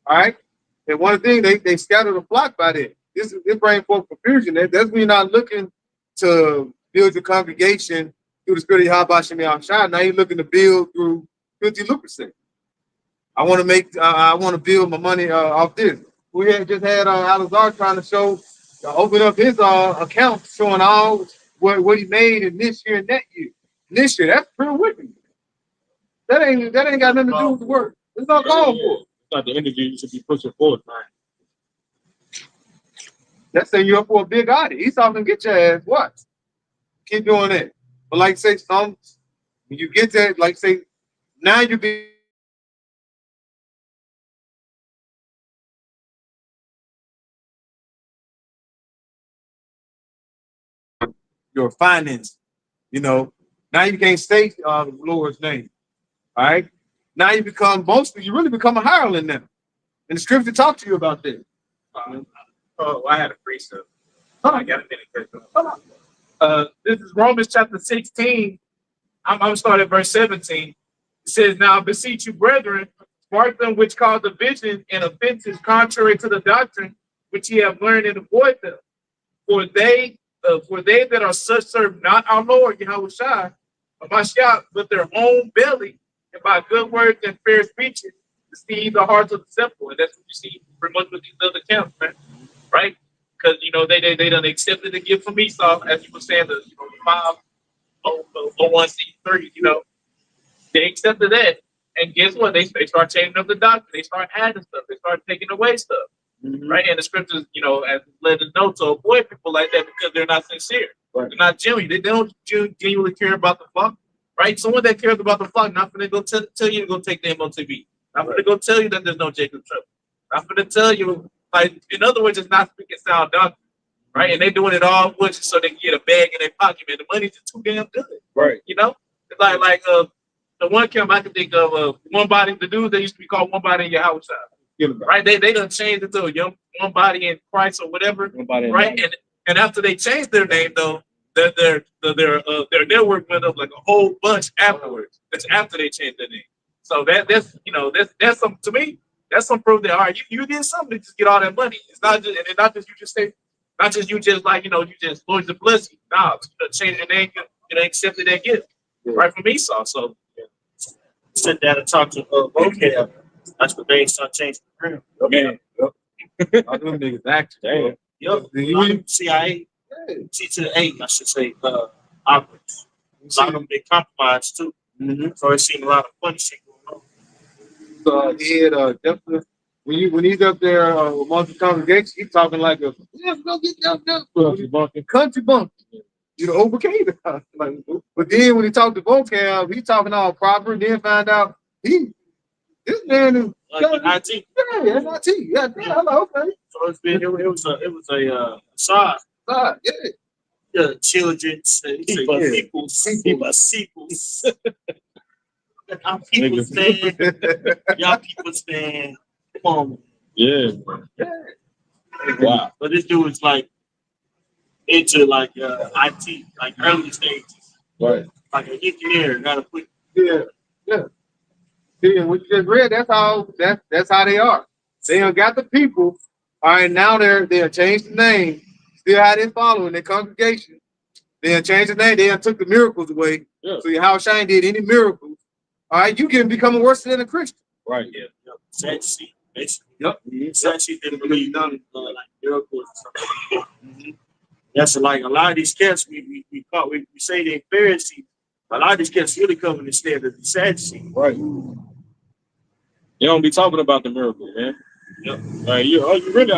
All right. And one thing they scatter the flock by that. This brings forth confusion. That's when you're not looking to build your congregation through the spirit of Yahweh Shem Yahshua. Now you're looking to build through 50 lucracy. I want to make. I want to build my money off this. We had just had Alazar trying to show, open up his account, showing all what he made in this year and that year. And this year, that's pure wicked. That ain't got nothing to do with the work. It's not called for. It's not the energy you should be pushing forward. That's saying you're up for a big audit. He's talking, get your ass what? Keep doing that. But like say some, when you get that, like say, now you be your finance, you know. Now you can't state the Lord's name. All right. Now you really become a hireling now. And the scripture talk to you about that. Oh, I had a precept. I got a minute. This is Romans chapter 16. I'm starting at verse 17. It says, now I beseech you, brethren, mark them which cause division and offenses contrary to the doctrine which ye have learned and avoid them. For they that are such serve not our Lord Yahushua, Mashiach, but their own belly, and by good words and fair speeches, deceive the hearts of the simple. And that's what you see pretty much with these other camps, man. Right? Because they done accepted the gift from Esau, as you were saying, the 501c3, they accepted that. And guess what? They start changing up the doctrine. They start adding stuff. They start taking away stuff. Mm-hmm. Right? And the scriptures, as let us know to avoid people like that because they're not sincere. Right. They're not genuine. They don't genuinely care about the flock. Right? Someone that cares about the flock, not going to go tell you to go take the MOTB. Not going to go tell you that there's no Jacob trouble. Not going to tell you, like, in other words, it's not speaking sound doctrine. Right? And they're doing it all just so they can get a bag in their pocket, man. The money's just too damn good. Right. It's like the one camp I can think of, one body, the dudes that used to be called one body in your house. Right? They done changed it to one body in Christ or whatever. Right? And after they changed their name though, their network went up like a whole bunch afterwards. That's after they changed their name. So that's some, to me, that's some proof that all right, you did something to just get all that money. It's not just you just say, not just you just like you just Lord the blessing. Nah, change your name, accepted that gift. Right from Esau. So sit down and talk to vocab. That's what they start changing the ground. Okay. Yep. All them niggas acting. Yep. CIA. C to the 8, I should say, operates. A lot of them, they compromise too. Mm-hmm. So I've seen a lot of funny shit going on. So he had definitely when he's up there amongst the congregation, he's talking like a go get that country bumpkin. Overcame it. But then when he talked to vocab, he talking all proper. Then find out this man is IT. Yeah, it's IT. Yeah, I'm like, okay. So it was a side. Yeah, children, peoples. Our people stand. Y'all people stand. Come on. Yeah. Wow. But this dude is like into like IT, like early stages. Right. Like an engineer, gotta put. Yeah. See, what you just read, that's how they are. They done got the people. All right, now they'll change the name. Still had it following their congregation. They'll change the name. They done took the miracles away. Yeah. So Yahushua ain't did any miracles. All right, you can become worse than a Christian. Right. Yeah. Sadducee, basically. Yep. Sadducee didn't believe none like miracles or something. Mm-hmm. That's like a lot of these cats we say they're Pharisees. A lot of these cats really coming instead of the Sadducee. Right. You don't be talking about the miracle, man. Yep. Like you really.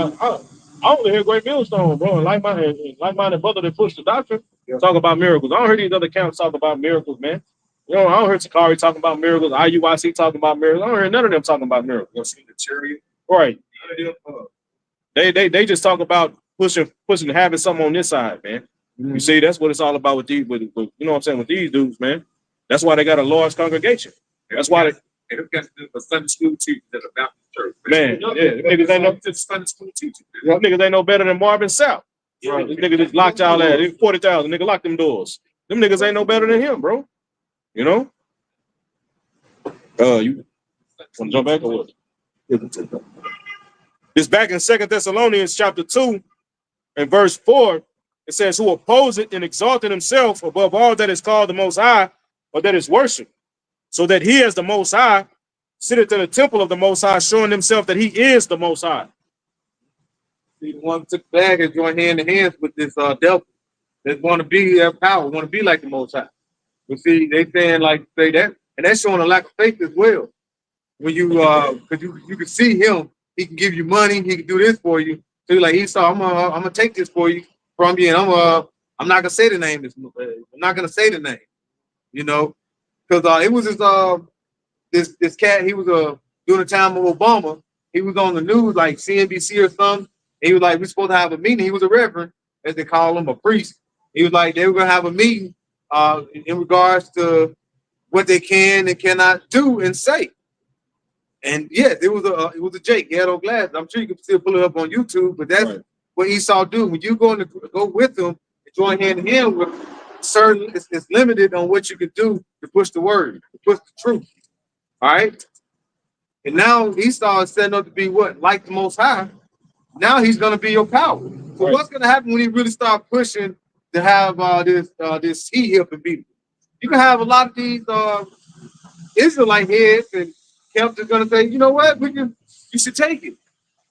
I only hear Great Millstone, bro, and like-minded brother that push the doctrine talk about miracles. I don't hear these other accounts talk about miracles, man. I don't hear Sakari talking about miracles. IUIC talking about miracles. I don't hear none of them talking about miracles. The chariot, right? They just talk about pushing, having something on this side, man. Mm-hmm. You see, that's what it's all about with these, with you know what I'm saying, with these dudes, man. That's why they got a large congregation. That's why they got a Sunday school teacher at a Baptist church. Man, niggas ain't no Sunday school teacher. Niggas ain't no better than Marvin South. Right. This nigga just locked y'all at 40,000. Nigga locked them doors. Them niggas ain't no better than him, bro. You know? You want to jump back or what? It's back in 2 Thessalonians chapter 2 and verse 4. It says, who opposeth and exalted himself above all that is called the Most High, or that is worship, so that he as the Most High sitteth in the temple of the Most High, showing himself that he is the Most High. See, the one who took the bag and joined hand in hands with this devil that want to be their power, want to be like the Most High. But see, they saying like say that, and that's showing a lack of faith as well. When you because you can see him, he can give you money, he can do this for you. So you're like Esau, I'm gonna take this for you from you, and I'm not gonna say the name. I'm not gonna say the name, you know, because it was this cat. He was during the time of Obama. He was on the news like CNBC or something. He was like, we're supposed to have a meeting. He was a reverend, as they call him, a priest. He was like, they were gonna have a meeting in regards to what they can and cannot do and say. And yes, it was a Jake. He had on glasses. I'm sure you can still pull it up on YouTube, but that's what Esau do. When you go with him and join hand in hand with certain, it's limited on what you can do to push the word, to push the truth. All right. And now Esau is setting up to be what? Like the Most High. Now he's gonna be your power. So what's gonna happen when he really start pushing to have this heat up and people? You can have a lot of these Israelite heads and camps are gonna say, you know what, you should take it.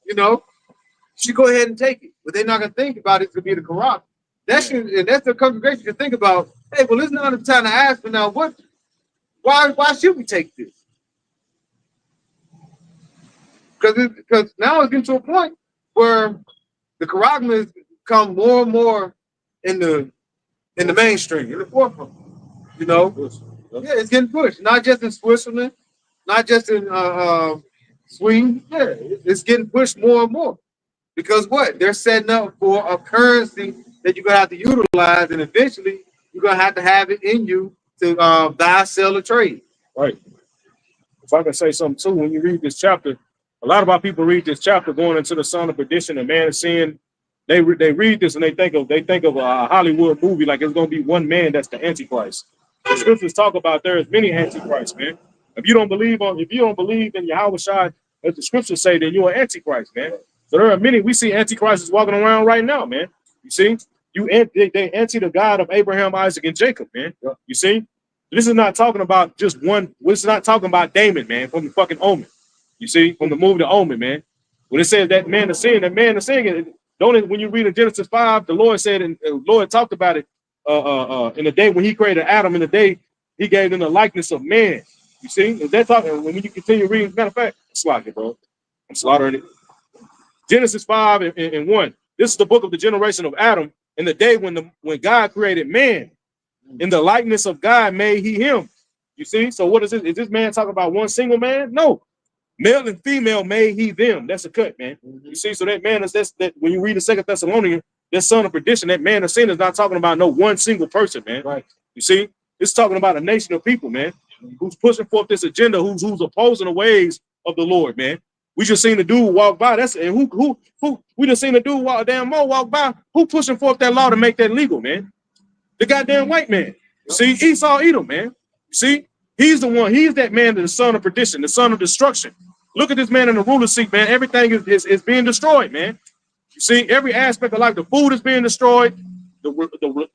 You know, you should go ahead and take it. But they're not gonna think about it to be the Quran. That's the congregation to think about, hey, well, it's not the time to ask for now why should we take this? Because now it's getting to a point where the Quran has come more and more in the mainstream, in the forefront. You know, yeah, it's getting pushed. Not just in Switzerland, not just in Sweden. Yeah, it's getting pushed more and more. Because what? They're setting up for a currency that you're gonna have to utilize, and eventually you're gonna have it in you to buy, sell, or trade. Right. If I can say something too, when you read this chapter, a lot of our people read this chapter going into the son of perdition and man of sin. They read this and they think of a Hollywood movie like it's gonna be one man that's the Antichrist. The scriptures talk about there is many Antichrists, man. If you don't believe in Yahweh Shai, as the scriptures say, then you're an Antichrist, man. So there are many. We see Antichrists walking around right now, man. You see, they anti the God of Abraham, Isaac, and Jacob, man. You see, this is not talking about just one. This is not talking about Damon, man, from the fucking Omen. You see, from the movie The Omen, man. When it says that man of sin, don't when you read in Genesis 5, the Lord said, and the Lord talked about it in the day when he created Adam, in the day he gave them the likeness of man. You see, is that talking when you continue reading? Matter of fact, slaughter it, bro. I'm slaughtering it. Genesis 5 and 1. This is the book of the generation of Adam. In the day when God created man, in the likeness of God made he him. You see, so what is this? Is this man talking about one single man? No. Male and female made he them. That's a cut, man. You see, so that man is that when you read the 2 Thessalonians, that son of perdition, that man of sin is not talking about no one single person, man. Right. You see, it's talking about a nation of people, man, who's pushing forth this agenda, who's opposing the ways of the Lord, man. We just seen the dude walk by. Who we just seen the dude walk by. Who pushing forth that law to make that legal, man? The goddamn white man. See, Esau Edom, man. See, he's the one. He's that man, the son of perdition, the son of destruction. Look at this man in the ruler seat, man. Everything is being destroyed, man. You see, every aspect of life, the food is being destroyed, the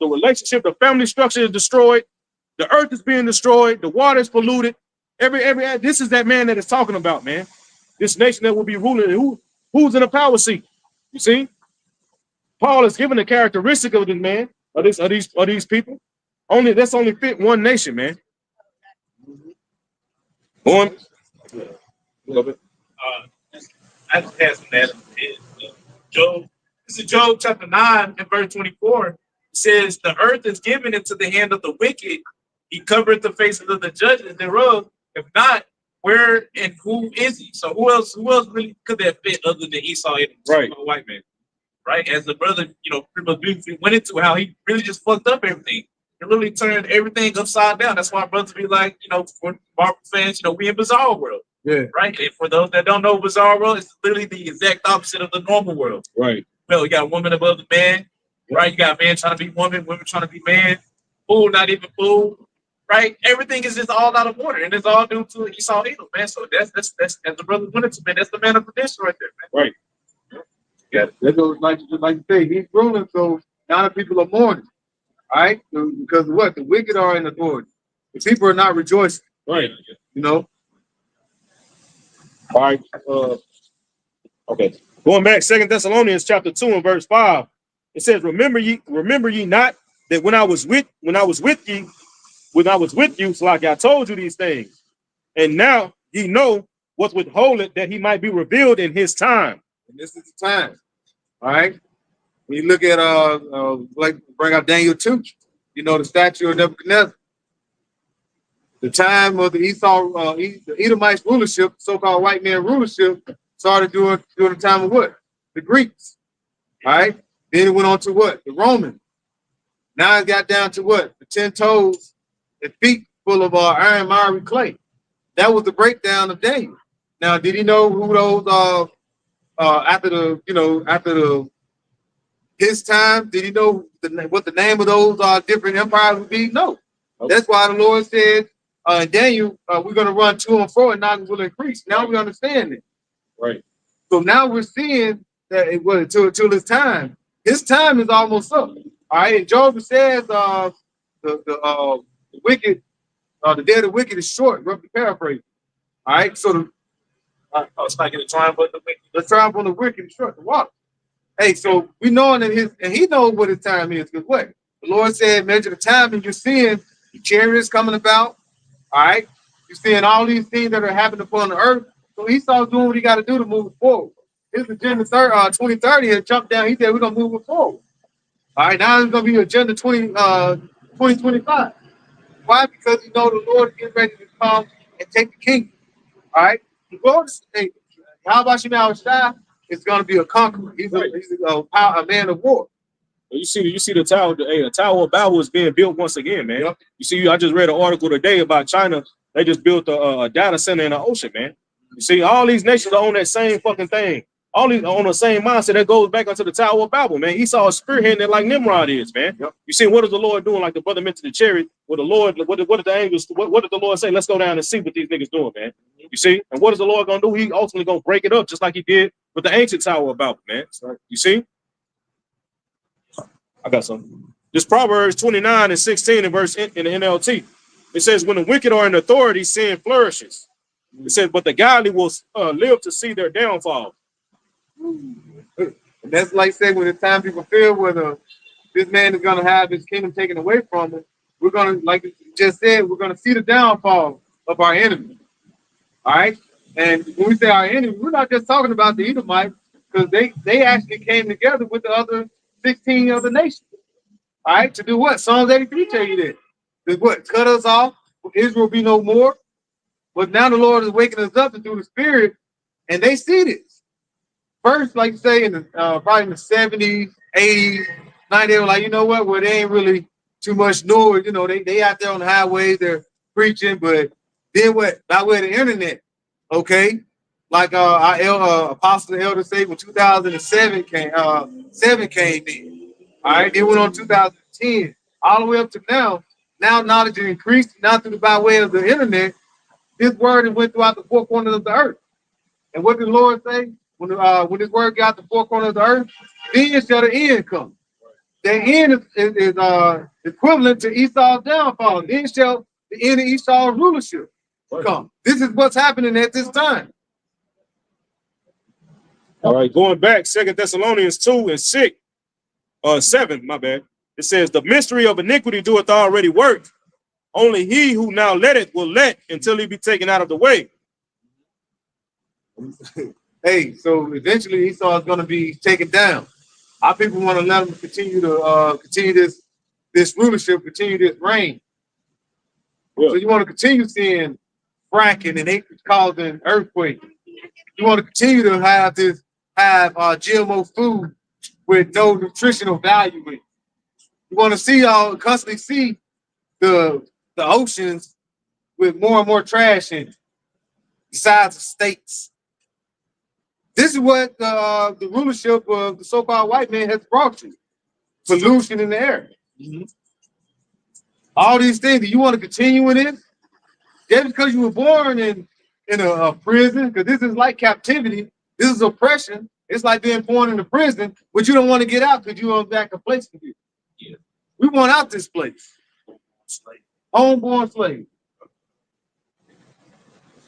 relationship, the family structure is destroyed, the earth is being destroyed, the water is polluted. This is that man that is talking about, man. This nation that will be ruling. Who's in the power seat? You see, Paul is given the characteristic of this man, of these people. That's only fit one nation, man. Go on. I just had some that. Job. This is Job chapter 9 and verse 24. It says, "The earth is given into the hand of the wicked. He covereth the faces of the judges thereof. If not, where and who is he?" So who else really could that fit other than Esau, right? A white man, right? As the brother, pretty much beautifully went into how he really just fucked up everything. It literally turned everything upside down. That's why brothers be like, for Marvel fans, we in Bizarre World. Yeah. Right. And for those that don't know Bizarre World, it's literally the exact opposite of the normal world. Right. Well, you got a woman above the man, right? You got man trying to be woman trying to be man, fool not even fool, right? Everything is just all out of order, and it's all due to Esau Edom, man. So that's as the brother went into, man. That's the man of perdition right there, man. Right. Yeah. That goes like you say, he's ruling, so now the people are mourning. All right, because what? The wicked are in authority. The people are not rejoicing. Right. All right. Okay. Going back, 2 Thessalonians chapter 2 and verse 5. It says, remember ye not that when I was with you, so like I told you these things, and now ye know what's withholding, that he might be revealed in his time. And this is the time. All right. When you look at like bring out Daniel 2, you know, the statue of Nebuchadnezzar. The time of the the Edomites rulership, so-called white man rulership, started during the time of what? The Greeks. All right. Then it went on to what? The Romans. Now it got down to what? The 10 toes and feet full of iron, miry clay. That was the breakdown of Daniel. Now, did he know who those after his time? Did he know what the name of those different empires would be? No. Okay. That's why the Lord said, Daniel, we're going to run to and fro and not will increase. Now we understand it. Right. So now we're seeing that it was till his time. His time is almost up. All right. And Job says the wicked, the day of the wicked is short, roughly paraphrase. All right. So it's like the triumph of the wicked. the triumph on the wicked is short to walk. Hey, so we know that he knows what his time is. Because what? The Lord said, measure the time, and you're seeing the chariots coming about. All right. You're seeing all these things that are happening upon the earth. So Esau's doing what he got to do to move it forward. His agenda 2030 had jumped down. He said, we're going to move it forward. All right. Now it's going to be agenda 2025. Why? Because you know the Lord is getting ready to come and take the kingdom. All right. The Lord is saying, how about you now, Shai? It's going to be a conqueror. He's a man of war. You see the tower. The Tower of Babel is being built once again, man. Yep. You see, I just read an article today about China. They just built a data center in the ocean, man. You see, all these nations are on that same fucking thing. All these are on the same mindset that goes back onto the Tower of Babel, man. Esau is spearheading it like Nimrod is, man. Yep. You see, what is the Lord doing? Like the brother mentioned the chariot. What the Lord, what did the angels? What did the Lord say? Let's go down and see what these niggas doing, man. You see, and what is the Lord gonna do? He ultimately gonna break it up, just like he did with the ancient Tower of Babel, man. You see. I got something. This Proverbs 29 and 16 in verse in the NLT. It says, when the wicked are in authority, sin flourishes. It says, but the godly will live to see their downfall. And that's like saying when the time people feel whether this man is going to have his kingdom taken away from him, we're going to, like you just said, we're going to see the downfall of our enemy. All right. And when we say our enemy, we're not just talking about the Edomites, because they actually came together with the other 16 other nations. All right, to do what? Psalms 83 tell you that. To what? Cut us off. Israel be no more. But now the Lord is waking us up to do the Spirit, and they see this. First, like you say, in the probably in the 70s, 80s, 90s, they were like, you know what? Well, they ain't really too much noise. You know, they out there on the highways, they're preaching, but then what? By way of the internet, okay? Like our apostle and elder say when 2007 came in. All right, it went on 2010, all the way up to now. Now knowledge has increased, now through by way of the internet. This word went throughout the four corners of the earth. And what did the Lord say? When this word got the four corners of the earth, then shall the end come. The end is equivalent to Esau's downfall. Then shall the end of Esau's rulership come. This is what's happening at this time. All right, going back, 2 Thessalonians 2 and 7, my bad. It says, the mystery of iniquity doeth already work. Only he who now letteth will let until he be taken out of the way. Hey, so eventually Esau is going to be taken down. Our people want to let him continue this rulership, continue this reign. Yeah. So you want to continue seeing fracking and they causing earthquakes. You want to continue to have GMO food with no nutritional value in it. You want to see constantly see the oceans with more and more trash in it, the size of states. This is what the rulership of the so-called white man has brought you. Pollution in the air. Mm-hmm. All these things. Do you want to continue in it? Just because you were born in a prison, because this is like captivity. This is oppression. It's like being born in a prison, but you don't want to get out because you want back a place to be. Yeah. We want out this place. Homeborn slave.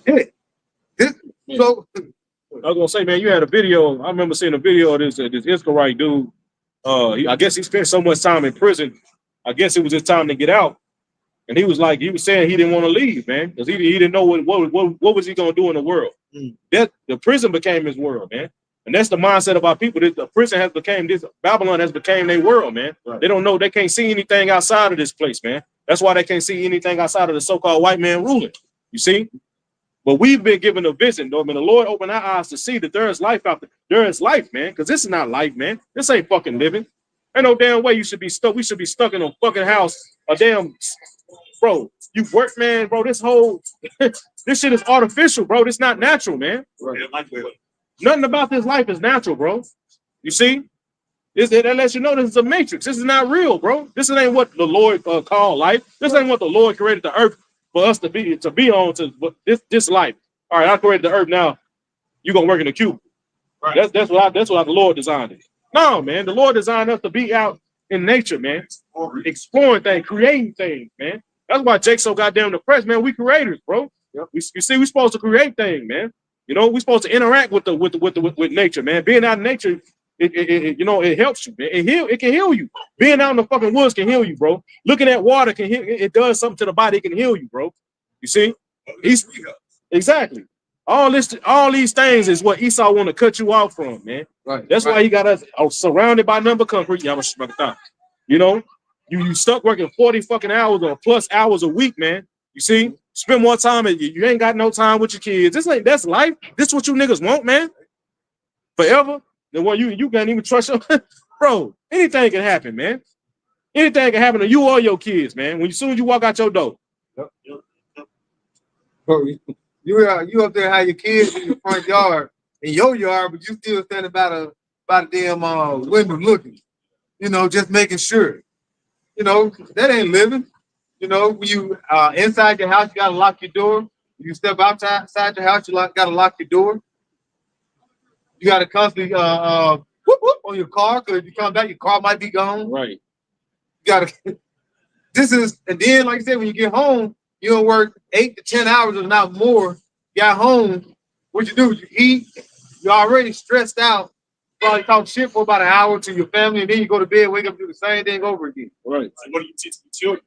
Yeah. So I was gonna say, man, you had a video. I remember seeing a video of this Israelite dude. I guess he spent so much time in prison. I guess it was his time to get out. And he was saying he didn't want to leave, man, because he didn't know what was he gonna do in the world. That the prison became his world, man. And that's the mindset of our people. The prison has became this. Babylon has became their world, man. Right. They don't know. They can't see anything outside of this place, man. That's why they can't see anything outside of the so-called white man ruling. You see? But we've been given a vision, though. I mean, the Lord opened our eyes to see that there is life out there. There is life, man, because this is not life, man. This ain't fucking living. Ain't no damn way you should be stuck. We should be stuck in a fucking house. A damn, bro. You work, man, bro. This whole this shit is artificial, bro. This not natural, man. Right. Nothing about this life is natural, bro. You see? That lets you know this is a matrix. This is not real, bro. This ain't what the Lord called life. This ain't what the Lord created the earth for us to be on to this life. All right, I created the earth. Now you're gonna work in the cube. Right. That's what the Lord designed it. No, man, the Lord designed us to be out in nature, man, exploring things, creating things, man. That's why Jake's so goddamn depressed, man. We creators, bro. Yep. You see, we're supposed to create things, man. You know, we're supposed to interact with nature, man. Being out in nature, it helps you, man. It can heal you. Being out in the fucking woods can heal you, bro. Looking at water can heal. It does something to the body. It can heal you, bro. You see? Exactly. All these things is what Esau want to cut you off from, man. Right. That's why he got us surrounded by number concrete. You know, you stuck working 40 fucking hours or plus hours a week, man. You see? Spend more time and you ain't got no time with your kids. That's life. This is what you niggas want, man. Forever. Then when you can't even trust your bro. Anything can happen, man. Anything can happen to you or your kids, man. As soon as you walk out your door. Bro, you up there have your kids in your front yard, in your yard, but you still standing by the damn window looking. You know, just making sure. You know, that ain't living. You know, when you inside your house, you gotta lock your door. When you step outside your house, you gotta lock your door. You gotta constantly whoop whoop on your car, because if you come back, your car might be gone. Right. You gotta and then like I said, when you get home, you don't work 8 to 10 hours or not more. Got home, what you do? You eat, you're already stressed out. Probably talk shit for about an hour to your family, and then you go to bed, wake up, do the same thing over again. Right. What do you teach the children?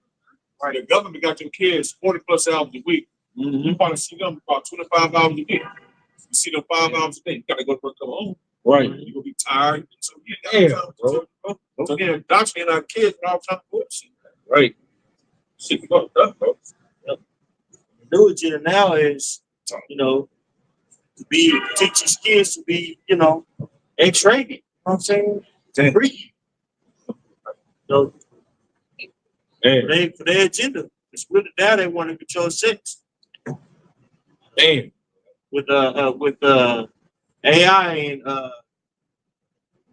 Right. The government got your kids 40 plus hours a week. You probably see them about 25 hours a day. You see them 5 hours a day. You gotta go to work, come home. Right. You're gonna be tired. So bro. So again, indoctrinating our kids all the time. Bullshit. Right. Shit, bro. The new agenda now is, you know, to teach these kids to be, you know, X-rated. You know what I'm saying? Free. So, for their agenda, it's really now they want to control sex. Damn. With AI and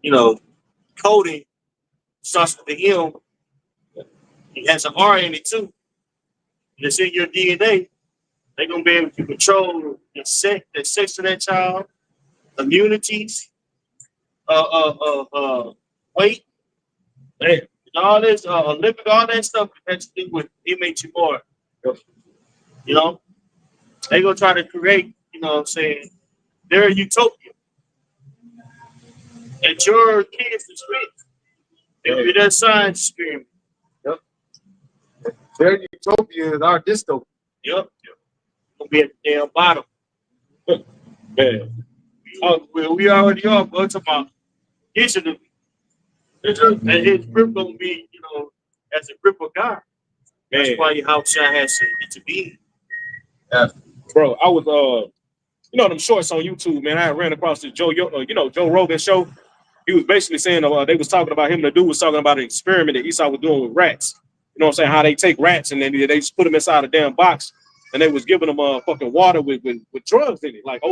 you know, coding starts with the M. It has an R in it too. And it's in your DNA. They're gonna be able to control the sex of that child, immunities, weight, and all this, Olympic, all that stuff has to do with MHMR. You know, they're gonna try to create, you know what I'm saying, their utopia. At your kids' expense. It'll be their science experiment. Yep. Their utopia is our dystopia. Yep. Gonna be at the damn bottom. Man. We already are, but it's about Israel. And his grip gonna be, you know, as a grip of God. That's why your house has to intervene. Yeah. Bro, I was you know them shorts on YouTube, man. I ran across the Joe Rogan show. He was basically saying they was talking about him. The dude was talking about an experiment that Esau was doing with rats. You know what I'm saying? How they take rats and then they just put them inside a damn box, and they was giving them fucking water with drugs in it, like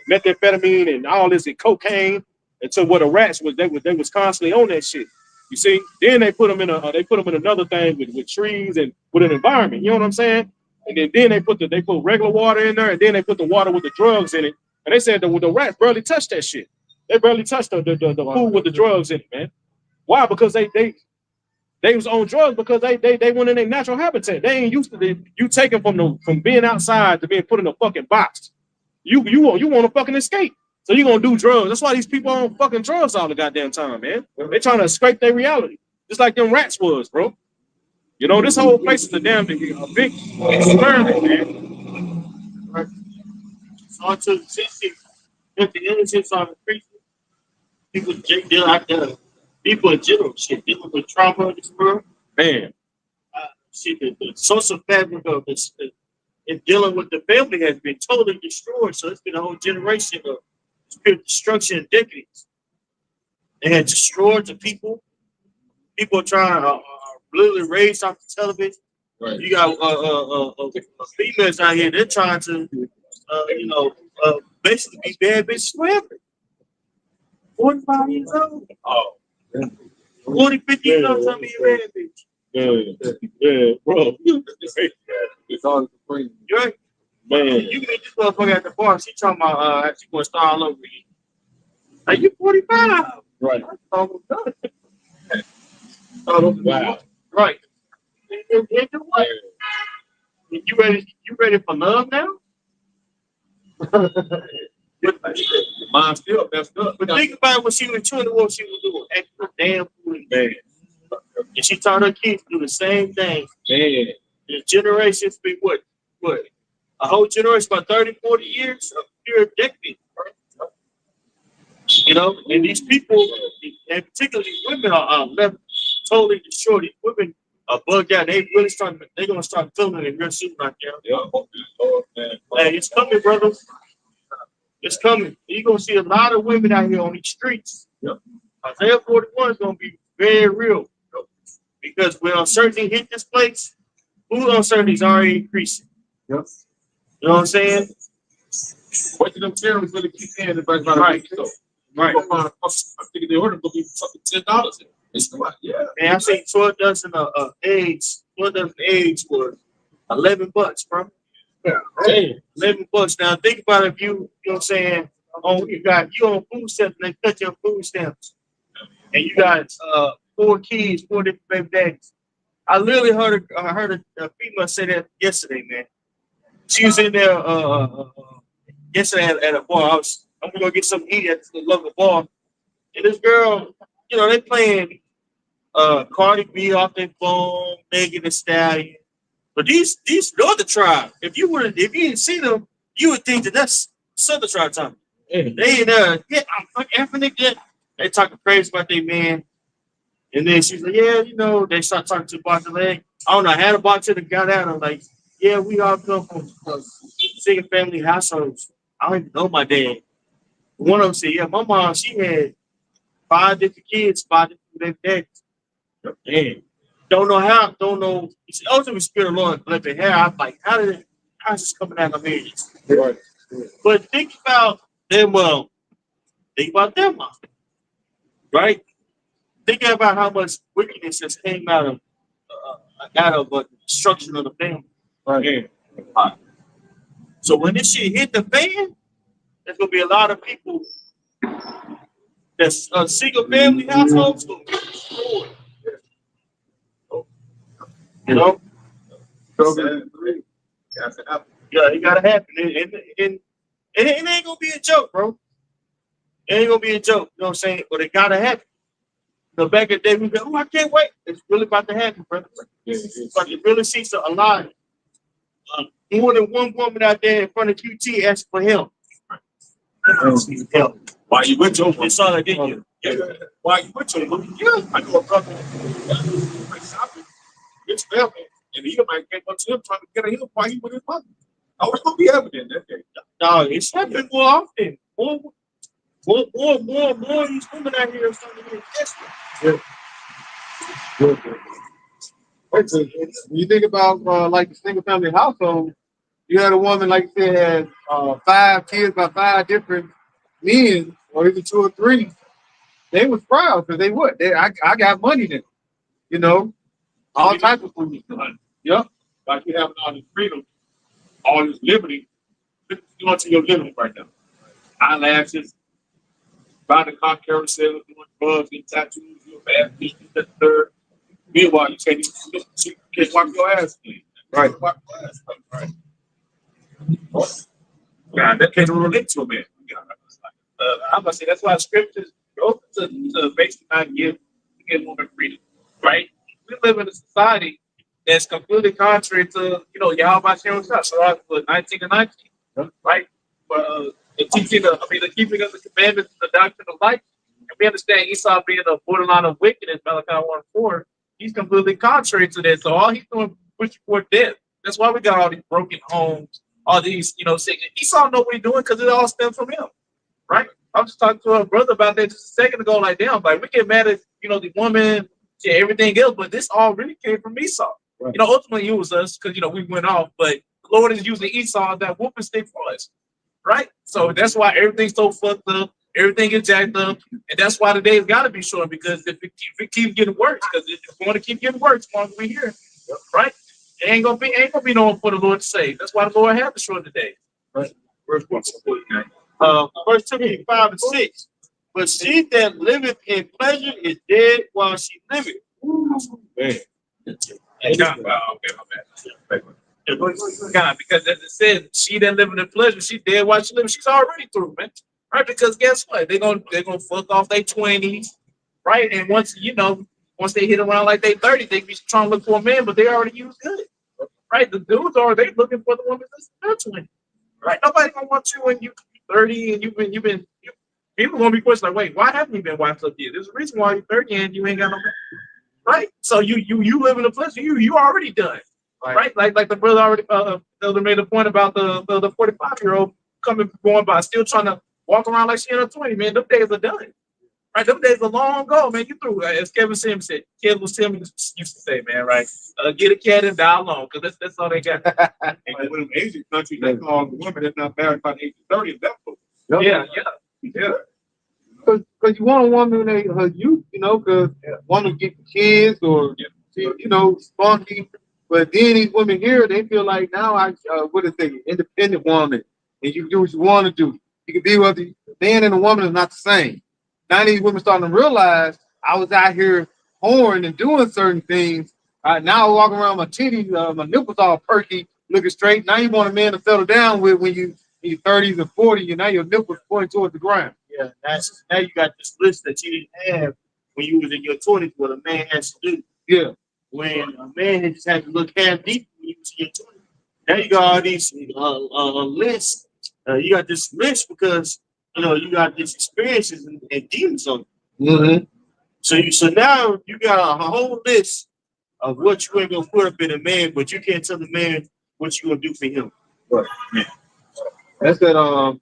methamphetamine and all this and cocaine. And so what the rats was, they was constantly on that shit. You see? Then they put them in another thing with trees and with an environment. You know what I'm saying? And then they put regular water in there, and then they put the water with the drugs in it. And they said the rats barely touched that shit. They barely touched the food with the drugs in it, man. Why? Because they was on drugs because they went in their natural habitat. They ain't used to you taking from being outside to being put in a fucking box. You want to fucking escape. So you're gonna do drugs. That's why these people are on fucking drugs all the goddamn time, man. They're trying to escape their reality. Just like them rats was, bro. You know, this whole place is a big experiment, man. Right. So until if the innocence are increasing, people deal out there, people in general, shit, dealing with trauma in this world. Man, See, the social fabric of this in dealing with the family has been totally destroyed. So it's been a whole generation of spirit destruction and decadence. They had destroyed the people. People are trying to literally raise off the television. right. You got females out here. They're trying to, basically be bad bitches forever. 45 years old. Oh, 40, 50 years old, tell me you're bad bitch. yeah, bro. It's all the free. You right? Man, You can meet this motherfucker at the bar. She talking about she gonna start all over again. Like you 45. right. Almost done. Wow. Right. And what? You ready for love now? Mine's still messed up. But think about what she was doing, what she was doing. Extra damn food. Man, And she taught her kids to do the same thing. man. The generations been what? A whole generation, about 30, 40 years of pure decadence. You know, and these people, and particularly women, are left totally destroyed. These women are bugged out. They're gonna start filming it real soon right there. Yeah, Lord, man. Hey, it's coming, brother. It's coming. You're gonna see a lot of women out here on these streets. Yep. Isaiah 41 is gonna be very real. Because when uncertainty hit this place, food uncertainty is already increasing. Yep. You know what I'm saying? Wait till them terrorists really kick in and bring Right. Right. I think they ordered to be something $10. It's what? Yeah. And I seen 12 dozen eggs. 12 dozen eggs was $11, bro. Yeah. Damn. $11. Now think about if you know what I'm saying, you on food stamps and they cut your food stamps. And you got 4 kids, 4 different baby daddies. I literally heard a female say that yesterday, man. She was in there yesterday at a bar. I'm gonna go get something to eat at the local bar. And this girl, you know, they playing Cardi B off their phone, Megan Thee Stallion. But these Northern tribe, if you didn't see them, you would think that that's Southern tribe time. Yeah. They in there, yeah, I'm fucking ethnic. They talking crazy about their man. And then she's like, yeah, you know, they start talking to the leg. I don't know, I had a bartender got out. I'm like, yeah, we all come from single family households. I don't even know my dad. One of them said, yeah, my mom, she had 5 different kids, 5 different daddies. Man, don't know. He said, ultimately, Spirit of the Lord left the hair. I'm like, how's this coming out of my marriage? Right. But think about their mom. Think about their mom. Right? Think about how much wickedness has came out of the destruction of the family. Right. So when this shit hit the fan, there's gonna be a lot of people that's single family households gonna be destroyed. You know? Yeah, it gotta happen. And it ain't gonna be a joke, bro. It ain't gonna be a joke. You know what I'm saying? But it gotta happen. You know, back in the day, we go, oh, I can't wait. It's really about to happen, brother. But you really see a lot. More than one woman out there in front of QT asking for help. Help. Why you with your woman? That's all I did here. Yeah. Why you with your woman? Yeah. I know a brother. It's family. And he might get up to him trying to get a help while he with his mother. I was gonna be evident that day. No, it's happening more often. More these women out here are starting to get desperate. When you think about like the single family household, you had a woman like you said had 5 kids by 5 different men, or even 2 or 3. They was proud because I got money then, you know, all types of food. Yep. Like you having all this freedom, all this liberty. Look what you're doing to your living right now. Eyelashes, buying the car carousel, doing drugs, getting tattoos, you're a bad bitch, this, that, the third. Meanwhile, you can't wipe your ass clean. Right. Wipe your ass clean, right? God, that can't relate to a man. I'm gonna say that's why scriptures go to basically not give women freedom, right? We live in a society that's completely contrary to Yahweh Shem Shah, so 19 and 19, right? But the the keeping of the commandments, the doctrine of life, and we understand Esau being a borderline of wickedness, Malachi 1:4. He's completely contrary to that. So all he's doing is pushing for death. That's why we got all these broken homes, all these, sick. Esau know what he's doing because it all stems from him, right? I was just talking to a brother about that just a second ago. Like, damn, like we get mad at the woman, everything else, but this all really came from Esau. Right. Ultimately it was us because we went off, but the Lord is using Esau as that whooping stick for us, right? So that's why everything's so fucked up, everything is jacked up, and that's why the day's got to be short because if it keeps getting worse, because it's going to keep getting worse as long as we're here, right? It ain't gonna be no one for the Lord to save. That's why the Lord had to shorten the day. Right. Verse 149. First Timothy 5 and 6. But she that liveth in pleasure is dead while she liveth. Man. God, because as it said, she that liveth in pleasure, she dead while she living. She's already through, man. Right? Because guess what? They're gonna fuck off their 20s, right? And once they hit around like they 30, they be trying to look for a man, but they already used good. Right? The dudes they looking for the woman that's 20. Right? Nobody gonna want you when you 30 and you've been people gonna be questioning like, wait, why haven't you been wiped up yet? There's a reason why you're 30 and you ain't got no man. Right? So you live in a place you already done. Right? Like the brother already made a point about the 45-year-old going by still trying to walk around like she in her 20, man. Them days are done. Right? Them days are long ago, man. You through. As Kevin Sims said, Kevin Sims used to say, man, right? Get a cat and die alone, because that's all they got. And one of them Asian countries, they call the women that's not married by the age of 30 leftovers. Yeah. Because you want a woman in her youth, because want to get kids or, spunky. But then these women here, they feel like now what is it, independent woman, and you can do what you want to do. You can be with the man and the woman is not the same. Now these women starting to realize I was out here whoring and doing certain things. Now I walk around my titties, my nipples all perky, looking straight. Now you want a man to settle down with when you in your 30s and 40s, and now your nipples pointing towards the ground. Yeah, now you got this list that you didn't have when you was in your 20s, what a man has to do. Yeah. When a man just had to look half deep when you was in your 20s. Now you got all these lists. You got this list because you got these experiences and demons on you. Mm-hmm. So now you got a whole list of what you ain't gonna put up in a man, but you can't tell the man what you gonna do for him. Right. Yeah. That's that all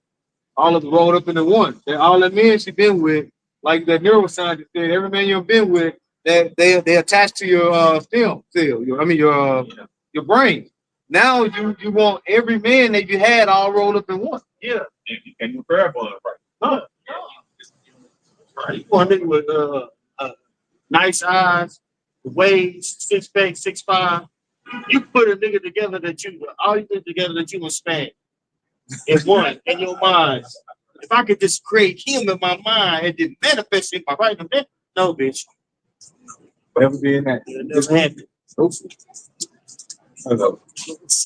of them rolled up into one. That all the men she been with, like that neuroscientist said, every man you've been with, that they attached to your stem cell, your brain. Now you want every man that you had all rolled up in one. Yeah. And you're variable, right? Right. You want a nigga with nice eyes, waist, 6'8", 6'5". You put a nigga together that you gonna span in one in your mind. If I could just create him in my mind and then manifest it by writing him, no, bitch. Never been that. It doesn't happen.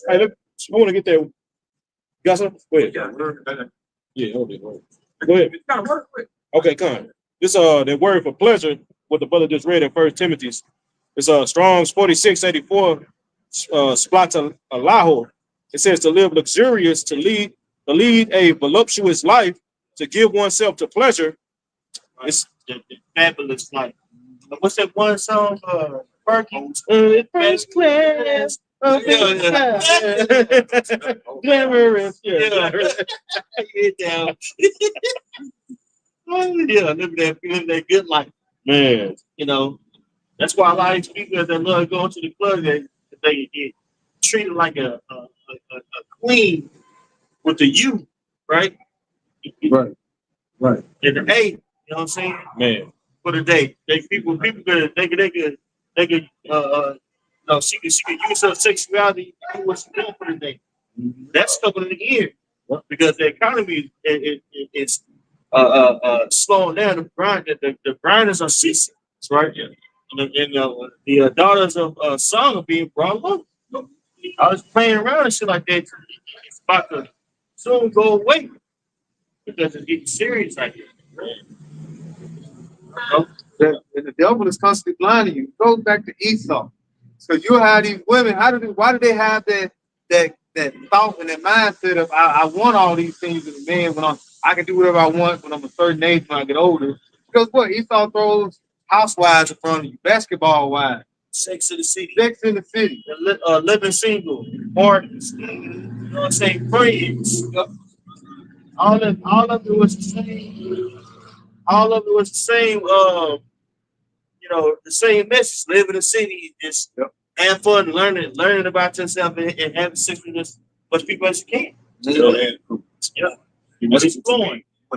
Hey, I want to get there. You got something? Go ahead. Yeah, hold it. Go ahead. Okay, come. This the word for pleasure, what the brother just read in 1 Timothy's. It's Strong's 4684 splata alaho. It says to live luxurious, to lead a voluptuous life, to give oneself to pleasure. It's the fabulous life. What's that one song? Perkins. First class. Glamorous. Yeah, living that good life. Man. That's why a lot of these people that love going to the club, they get treated like a queen with the U, right? Right. And the A, you know what I'm saying? Man. For the day. People could she could use her sexuality to do what she doing for the day. That's coming in the ear because the economy is slowing down. The grinders are ceasing, right? Yeah. And the daughters of Song are being brought up. I was playing around and shit like that. It's soon go away because it's getting serious right here. And the devil is constantly blinding you. It goes back to Esau. So you have these women. Why do they have that thought and that mindset of I want all these things as a man when I can do whatever I want when I'm a certain age when I get older? Because what Esau throws housewives in front of you, basketball wives, Sex in the City, sex in the city, living single, parties, you know what I'm saying, friends. All of it was the same. All of it was the same. You know, the same message. Live in the city, just have fun, learning about yourself, and having sex with as much people as you can. Yeah, When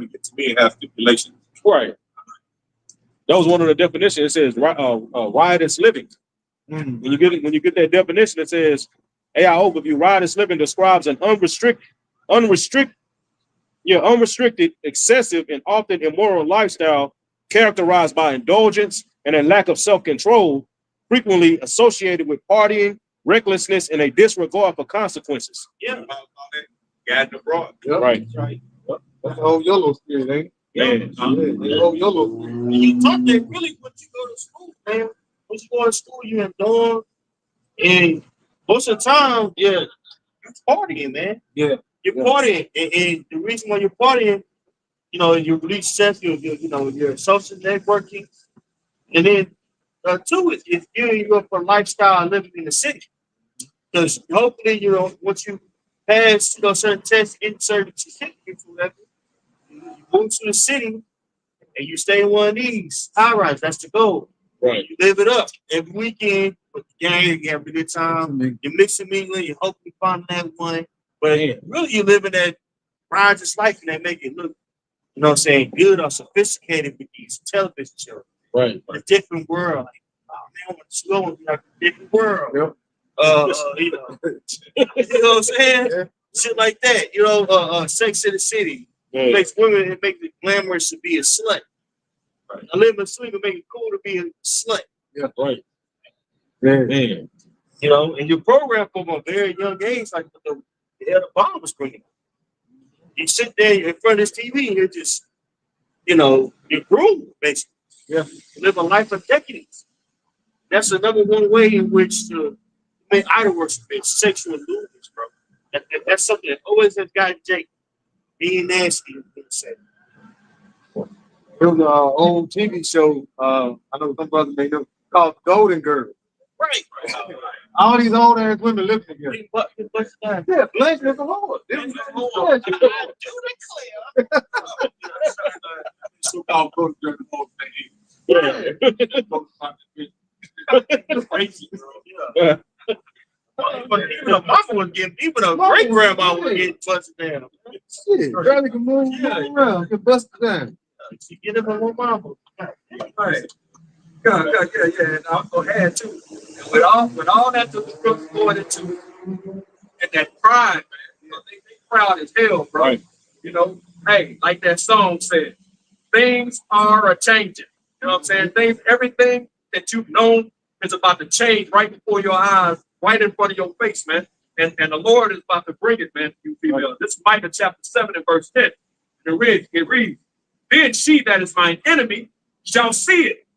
it gets to me, it has stipulations. Right. That was one of the definitions. It says riotous living. When you get that definition, it says AI overview. Riotous living describes an unrestricted, excessive, and often immoral lifestyle characterized by indulgence and a lack of self-control, frequently associated with partying, recklessness, and a disregard for consequences. Yeah. Got the broad. Right. That's the whole YOLO spirit, ain't it? The whole YOLO spirit. And you talk that really when you go to school, man. When you go to school, you're in dorm, and most of the time, you're partying, man. Yeah. You're partying, and the reason why you're partying, you know, you release sex, you're social networking, and then two is gearing you up for lifestyle living in the city. Because hopefully, once you pass, certain tests, get certain certificates, whatever, you move to the city and you stay in one of these high rise. That's the goal. Right. You live it up every weekend with the gang, you have a good time. You're mixing mingling, you hope you find that one. But really, you're living that righteous life and they make it look, you know what I'm saying, good or sophisticated with these television shows. Right. A different world. Like, oh man, I want to go in a different world. Yep. You know what I'm saying? Yeah. Shit like that. Sex in the City. It makes women, it makes it glamorous to be a slut. Right. I live in swing to make it cool to be a slut. Yeah, right. Man. You know, and you're programmed from a very young age, like the head of Obama was bringing. You sit there in front of this TV and you're just, you're groomed, basically. Yeah. You live a life of decades. That's another one way in which the idol worship is sexual illusions, bro. That's something that always has gotten Jake being nasty. There was an old TV show, I know some brothers may know, called Golden Girl. Right. All these old ass women live together. Yeah, Yeah, bless the Lord. I do declare. So-called Golden Girl, the whole thing. It's crazy, bro. Yeah. But even a mama was getting, even a great grandma was getting busted down. Shit, Granny can move around, get busted down. She get it from her mama. Right. Yeah. And I'll go ahead too. And with all that the scripture going into, and that pride, man, they proud as hell, bro. Right. Hey, like that song said, things are a changing. You know what I'm saying? Everything that you've known is about to change right before your eyes, right in front of your face, man. And the Lord is about to bring it, man, you female. This is Micah chapter 7 and verse 10. It reads, then she that is mine enemy shall see it,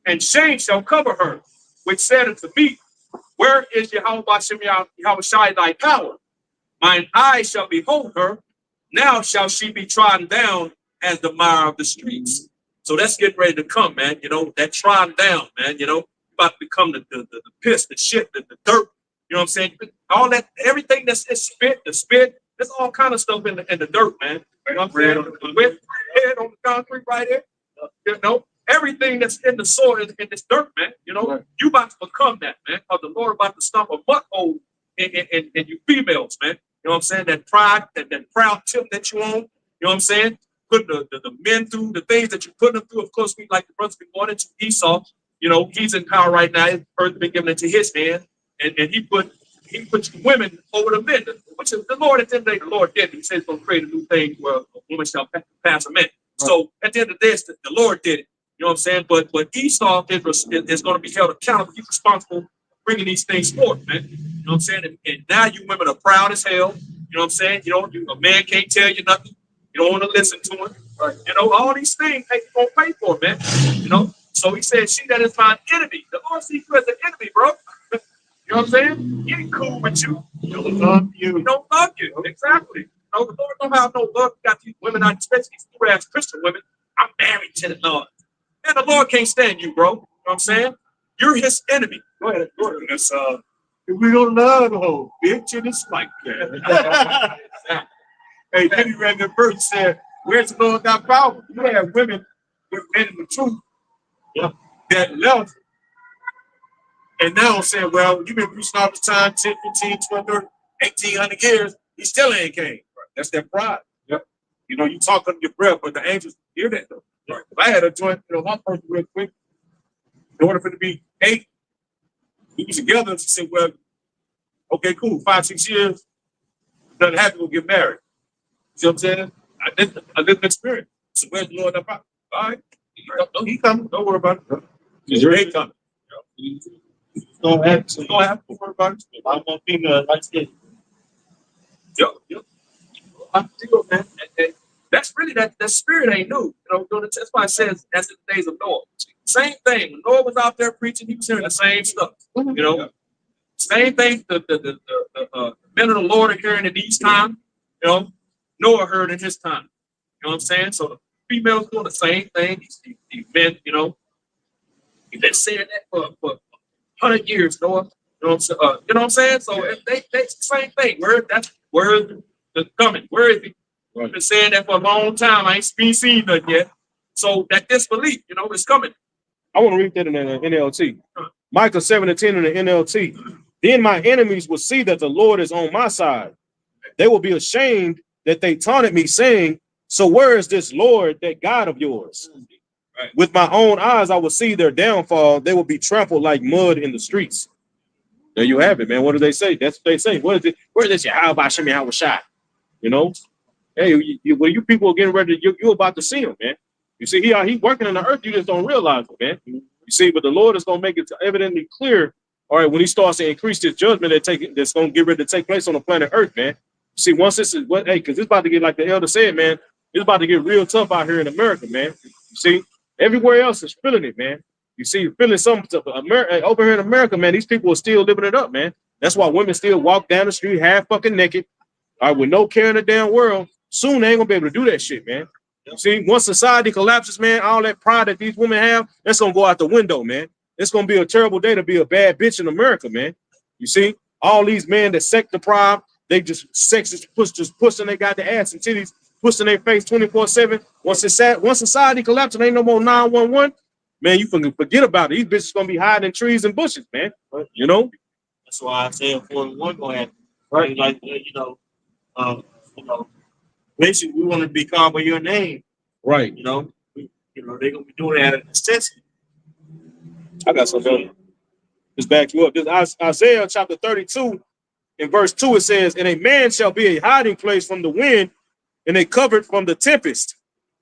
and shame shall cover her, which said unto me, where is Yahushua thy power? Mine eyes shall behold her, now shall she be trodden down as the mire of the streets. So that's getting ready to come, man. That trodden down, man, about to become the piss, the shit, the dirt. You know what I'm saying? All that, everything that's spit, there's all kind of stuff in the dirt, man. You know what I'm saying? With head on the concrete right here. Everything that's in the soil is in this dirt, man. Right. You about to become that, man. Because the Lord about to stomp a butt hole in you females, man. You know what I'm saying? That pride, that proud tip that you own. You know what I'm saying? Putting the men through the things that you put them through. Of course, we like the brothers been going into Esau. He's in power right now. His earth been given into his hand, and he put women over the men, which is the Lord. At the end of the day, the Lord did. He says, "Going to create a new thing where a woman shall pass a man." Right. So at the end of the day, the Lord did it. You know what I'm saying? But Esau is going to be held accountable. He's responsible for bringing these things forth, man. You know what I'm saying? And now you women are proud as hell. You know what I'm saying? A man can't tell you nothing. You don't want to listen to him. Right. All these things, hey, you gonna pay for, man. So he said, she that is my enemy. The Lord sees you as an enemy, bro. You know what I'm saying? He ain't cool with you. He don't love you. He don't love you. Exactly. The Lord don't have no love. You got these women, especially these two-ass Christian women. I'm married to the Lord. And the Lord can't stand you, bro. You know what I'm saying? You're his enemy. Go ahead. That's, we don't love the whole bitch, and it's like that. Hey, then he read the verse said, where's the Lord got power? You have women with men in the truth that love and now saying, well, you've been preaching all the time, 10, 15, 12, 30, 1800 years, he still ain't came. That's their pride. Yep. You talk under your breath, but the angels hear that though. Right. If I had a joint, one person real quick, in order for it to be 8, we was together, she said, well, okay, cool, 5, 6 years, nothing happened, we'll get married. You see what I'm saying? I didn't experience. So where's the Lord about? All right. He coming. Don't worry about it. He's ready coming. Don't have to worry about it. I'm gonna be like this. Yep. I'm still, man. And that's really that spirit ain't new. That's why it says that's in the days of Noah. Same thing. When Noah was out there preaching, he was hearing the same stuff. Same thing. The men of the Lord are hearing in these times. Noah heard in his time. You know what I'm saying? So the females doing the same thing. These men, he's been saying that for 100 years, Noah. You know what I'm saying? So they the same thing. Where is the coming? Where is he? Right. Been saying that for a long time. I ain't seen nothing yet. So that disbelief, it's coming. I want to read that in the NLT. Micah 7:10 in the NLT. Then my enemies will see that the Lord is on my side. They will be ashamed that they taunted me, saying, so where is this Lord, that God of yours? Right. With my own eyes, I will see their downfall. They will be trampled like mud in the streets. There you have it, man. What do they say? That's what they say. What is it? Where is this? How about Shemi? How was shot? Hey, when you people are getting ready, you're about to see him, man. You see, he working on the earth. You just don't realize it, man. You see, but the Lord is going to make it evidently clear. All right, when he starts to increase this judgment that's going to get ready to take place on the planet Earth, man. See, once this is because it's about to get, like the elder said, man, it's about to get real tough out here in America, man. You see, everywhere else is feeling it, man. You see, you're feeling something over here in America, man. These people are still living it up, man. That's why women still walk down the street half fucking naked, all right, with no care in the damn world. Soon they ain't gonna be able to do that shit, man. You see, once society collapses, man, all that pride that these women have, that's gonna go out the window, man. It's gonna be a terrible day to be a bad bitch in America, man. You see, all these men that sex deprived, they just pushing they got the ass and titties, pushing their face 24/7. Once society collapses, ain't no more 911. Man, you can forget about it. These bitches gonna be hiding in trees and bushes, man. That's why I say 41 gonna happen. Right? Like basically we want to be called by your name. Right. They're gonna be doing that at necessity. I got something. Just back you up. This Isaiah chapter 32 in verse 2, it says, and a man shall be a hiding place from the wind and a covert from the tempest.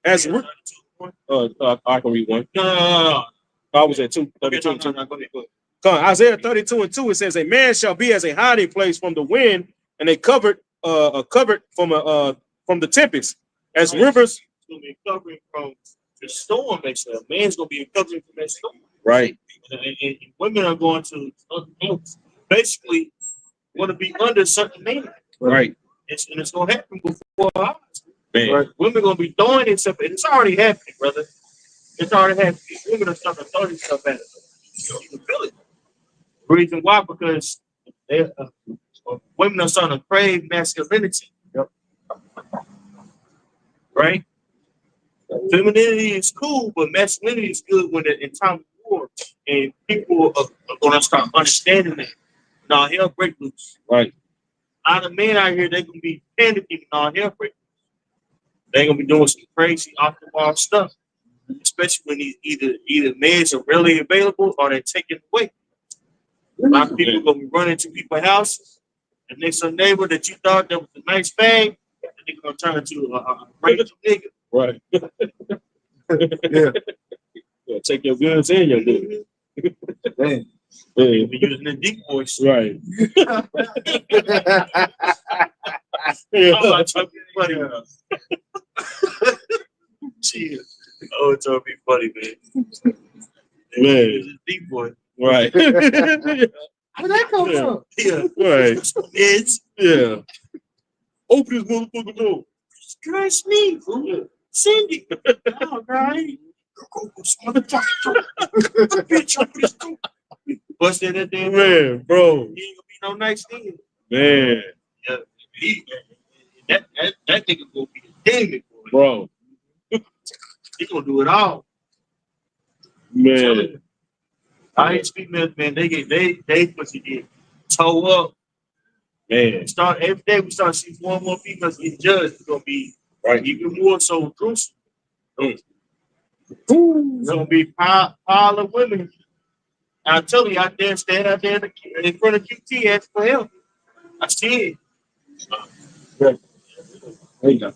I can read one. No. I was at 2:32. Isaiah 32:2, it says, a man shall be as a hiding place from the wind and a covert from the tempest. As rivers. It's gonna be covering from the storm, basically. A man's gonna be covering from that storm. Right. And women are going to basically want to be under certain men. Right. And it's going to happen before our eyes. Right. Women are going to be throwing itself. It's already happening, brother. It's already happening. Women are starting to throw themselves at us. You can feel it. The reason why? Because women are starting to crave masculinity. Yep. Right? Femininity is cool, but masculinity is good when in time of war, and people are going to start understanding that. Now, hell break loose. Right. A lot of men out here, they're going to be panicking on hell break loose. They're going to be doing some crazy off the wall stuff, especially when either meds are really available or they're taken away. A lot of people are going to be running to people's houses, and next to a neighbor that you thought that was a nice bag, and they're going to turn into a regular nigga. Right. Yeah, take your goods and your goods. Man. You're using the deep voice. Right. Yeah. I'm not trying to be funny. Chill. Oh, it's trying to be funny, man. Man. He's a deep boy. Right. Where that come Yeah. from? Yeah. Right. It's Yeah. Open this motherfucker door. Christ me. Cindy. All right. Busted that damn Man, bro. He ain't gonna be no nice nigga. Man, Yeah. That nigga gonna be a demon, boy. bro. He gonna do it all. Man. I hate females, man. They pussy get toe up. Man. Start every day. We start seeing more and more females get judged. It's gonna be Right. even more so gruesome. Mm. It's gonna be pile of women. I tell you, out there, stand out there in front of QT, ask for help. I see it. There you go.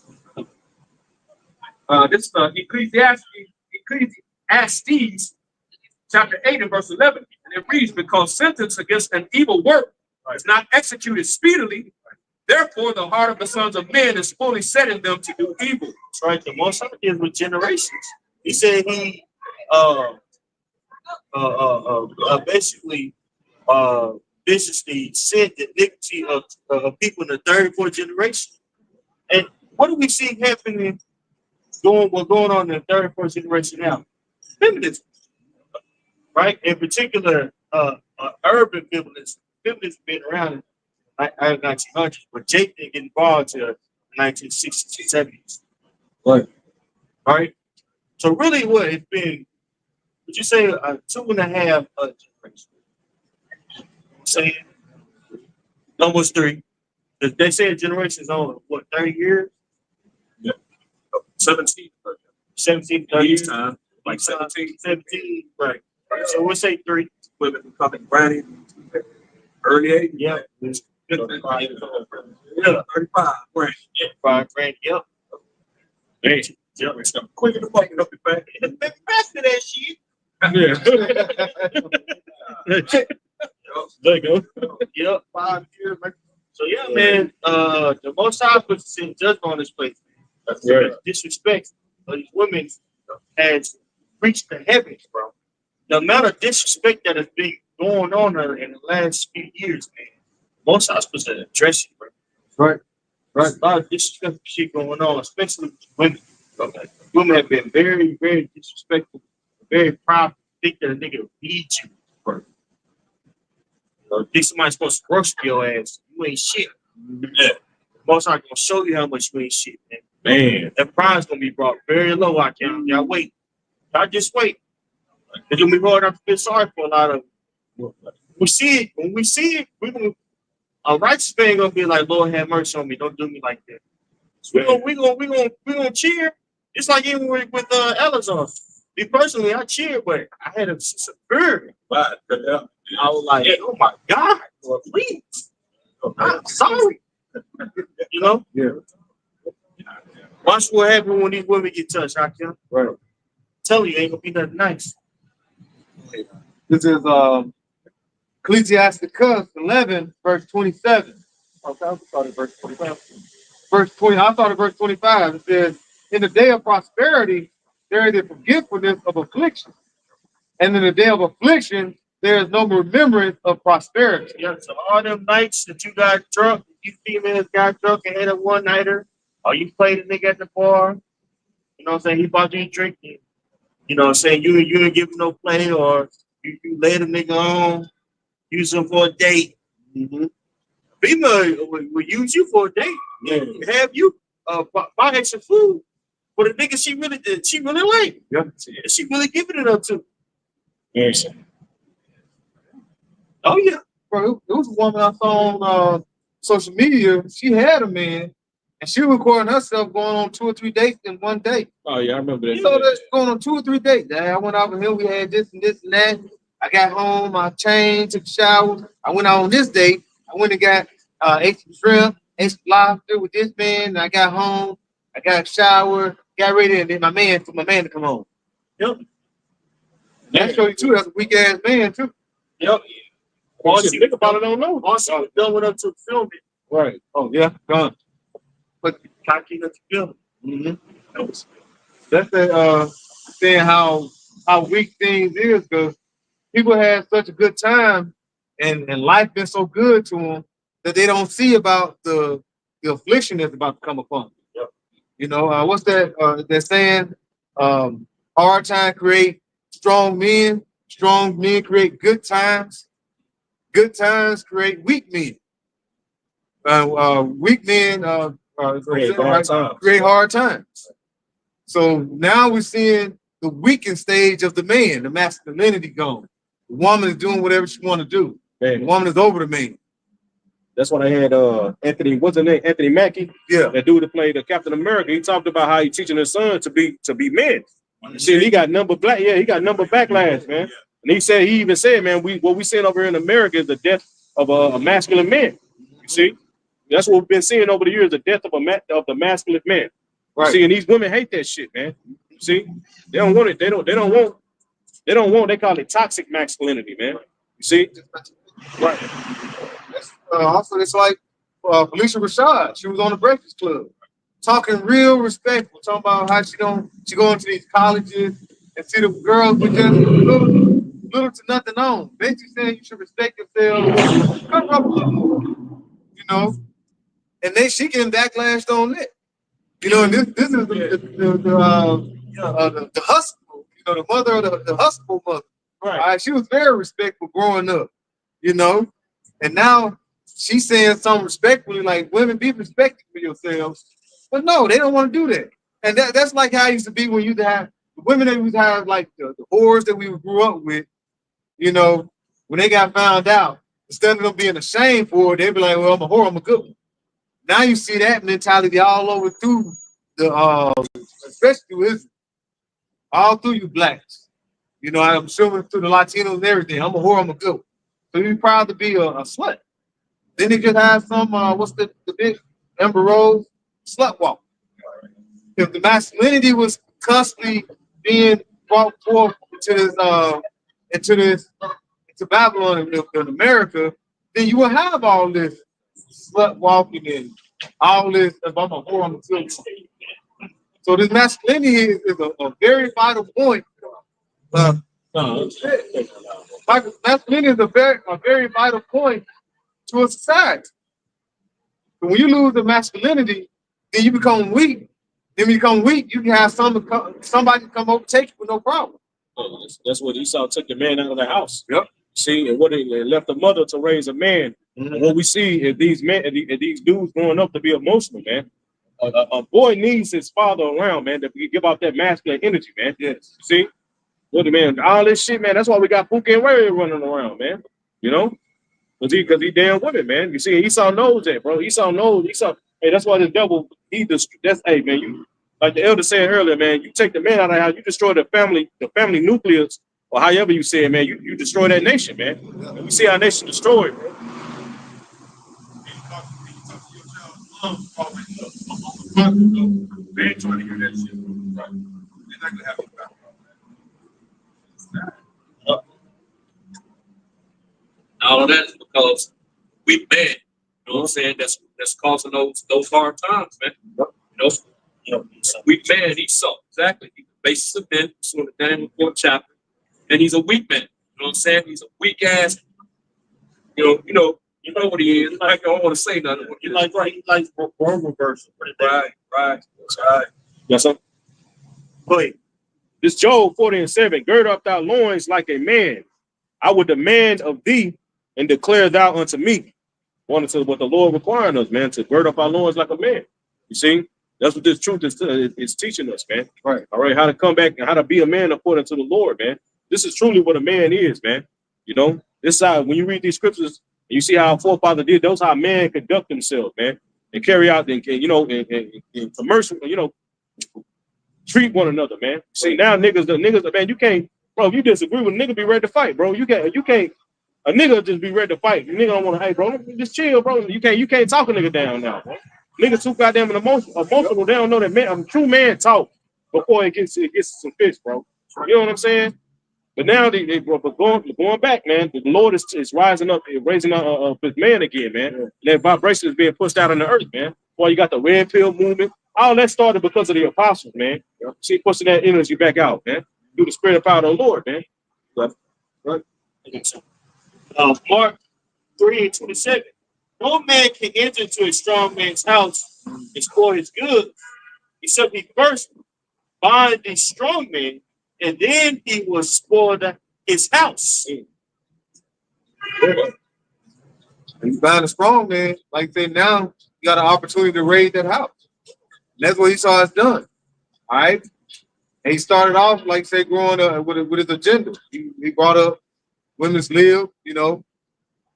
This is Ecclesiastes chapter 8 and verse 11. And it reads, because sentence against an evil work is not executed speedily, therefore the heart of the sons of men is fully set in them to do evil. That's right. The most of it is with generations. He said he basically viciously said the iniquity of people in the third and fourth generation. And what do we see happening? What's going on in the third and fourth generation now? Feminism, right? In particular, urban feminism. Feminism been around in the 1900s, but Jake didn't get involved to the 1960s and 70s. Right? So really, what it's been? Would you say 2.5 generations? Saying almost 3. They say a generation is only what 30 years. 17. 17, 30 years. Time, like 17. 17, right. So we'll say 3. Women becoming granny early 80s. Yeah. Yeah, 35. Right. 5 grand. Yep. Man. Yep. Quick in the bucket up your back. Back to that shit. Yeah. There you go. Yep. 5 years. So yeah, man. The Most High puts in judgment on this place. That's right. Disrespect of these women has reached the heavens, bro. The amount of disrespect that has been going on in the last few years, man. Most High to address it, bro. Right. There's a lot of disrespectful shit going on, especially with women. Okay. Women have been very, very disrespectful, very proud to think that a nigga will need you, bro. Think somebody's supposed to worship your ass. You ain't shit. Yeah. Most High gonna show you how much you ain't shit, man. Man. That prize gonna be brought very low out there. Y'all wait. Y'all just wait. It's gonna be hard enough to feel sorry for a lot of them. We see it. When we see it, we're gonna a righteous man gonna be like, Lord have mercy on me. Don't do me like that. So we gonna cheer. It's like even with Elazar. Me personally, I cheered, but I had a severe. I was like, oh my God, Lord, please. I'm sorry. You know? Yeah. Watch what happens when these women get touched, Hakim. Right. Tell you, ain't gonna be nothing nice. This is Ecclesiastes 11, verse 27. Okay, I started verse 25. Verse 20, I started verse 25. It says, in the day of prosperity, there is a forgetfulness of affliction. And in the day of affliction, there is no remembrance of prosperity. Yeah, so all them nights that you got drunk, you females got drunk and had a one-nighter, or you played a nigga at the bar, you know what I'm saying? He bought you a drink, you know what I'm saying? You didn't give him no play, or you let a nigga on, use him for a date. Mm-hmm. Female will use you for a date. Yeah. Have you buy her some food for the nigga she really like. Yeah. She really giving it up to. Yes. Oh yeah. Bro, it was a woman I saw on social media. She had a man, and she was recording herself going on 2 or 3 dates in one day. Oh yeah, I remember that. So that's going on 2 or 3 dates. I went out with him. We had this and this and that. I got home. I changed, took a shower. I went out on this date. I went and got ate some shrimp, ate some lobster with this man. And I got home. I got a shower, got ready, and then my man to come home. Yep. That show you too. That's a weak ass man too. Yep. Once you think about it, I don't know. Once I was done with her to film it. Right. Oh yeah, gone. But Cocky that you feel. mhm. That was That's the saying how weak things is because people had such a good time and life been so good to them that they don't see about the affliction that's about to come upon them. Yep. You know, what's that? They're saying hard time create strong men create good times create weak men. Weak men Create hard times. create hard times. So now we're seeing the weakened stage of the man, the masculinity gone. The woman is doing whatever she want to do. The Man, woman is over the man. that's what I had Anthony, what's his name? Anthony Mackie, Yeah. that dude that played the Captain America. He talked about how he teaching his son to be men. See, he got number backlash, man. And he said, he even said, man, what we seeing over here in America is the death of a masculine man. You see, that's what we've been seeing over the years, the death of the masculine man. You Right. see, and these women hate that shit, man. You see, they don't want it. They don't want. They call it toxic masculinity, man. You see, Right. Also, it's like Felicia Rashad. She was on the Breakfast Club, talking real respectful, talking about how she going to these colleges and see the girls with just little to nothing on. Basically saying you should respect yourself, cover up a little more, you know. And then she getting backlashed on it, you know. And this is the hustle, you know, the mother of the hustle mother. right. All right, she was very respectful growing up, you know, and now she's saying something respectfully, like women be respected for yourselves, but no, they don't want to do that. And that's like how it used to be when you used to have the women that we used to have, like the whores that we grew up with, you know, when they got found out, instead of them being ashamed for it, they'd be like, well, I'm a whore, I'm a good one. Now you see that mentality all over through the especially through Israel, all through you blacks. You know, I'm assuming through the Latinos and everything. I'm a whore, I'm a good one. So you're proud to be a slut. Then they just have some, what's the big Amber Rose slut walk. If the masculinity was constantly being brought forth into Babylon in America, then you will have all this slut walking and all this. If I'm a whore, I'm a good one. So this masculinity is a very vital point. Masculinity is a very vital point to a society. But when you lose the masculinity, then you become weak. Then when you become weak, you can have somebody come overtake you with no problem. that's what Esau took the man out of the house. Yep. See, and what they left the mother to raise a man. And what we see is these men, these dudes growing up to be emotional, man. A boy needs his father around, man, to give out that masculine energy, man. Yes. See, what the man, all this shit, man. That's why we got Pookie and Ray running around, man. You know, because he damn women, man. You see, Esau knows that, bro. Esau knows. Hey, that's why the devil. That's hey, man. You like the elder said earlier, man. You take the man out of the house, you destroy the family nucleus, or however you say it, man. You destroy that nation, man. And we see our nation destroyed, bro. They ain't trying to hear that shit. Right. They're not gonna have you back. All of that is because we men, you know what I'm saying, that's causing those hard times, man. You know, weak man, Esau, exactly. He's the basis of men, so the Daniel 4th chapter, and he's a weak man. You know what I'm saying? He's a weak ass. You know what he is. I don't want to say nothing. He like role reversal. Right. Yes, sir. But This Job 40:7, gird up thy loins like a man. I will demand of thee and declare thou unto me. Wanted to what the Lord requiring us, man, to gird up our loins like a man. You see, that's what this truth is teaching us, man. Right. All right, how to come back and how to be a man according to the Lord, man. This is truly what a man is, man. You know, this side when you read these scriptures and you see how our forefather did, those how men conduct themselves, man, and carry out and in commercial, treat one another, man. See now niggas, man, you can't, bro. If you disagree with a nigga, be ready to fight, bro. You can't. A nigga just be ready to fight. A nigga don't want to, hey, bro, just chill, bro. You can't talk a nigga down now, bro. Niggas too goddamn emotional. They don't know that man. A true man talk before it gets some fish, bro. You know what I'm saying? But now but going back, man, the Lord is rising up, raising up his man again, man. And that vibration is being pushed out on the earth, man. Well, you got the red pill movement. All that started because of the apostles, man. See, pushing that energy back out, man. Through the spirit and power of the Lord, man. Right. Mark 3:27. No man can enter into a strong man's house and spoil his goods, except he first bind the strong man, and then he will spoil his house. And you find a strong man, like I say now, you got an opportunity to raid that house. And that's what Esau has done. All right. And he started off, like say, growing up with his agenda. He brought up women's live, you know,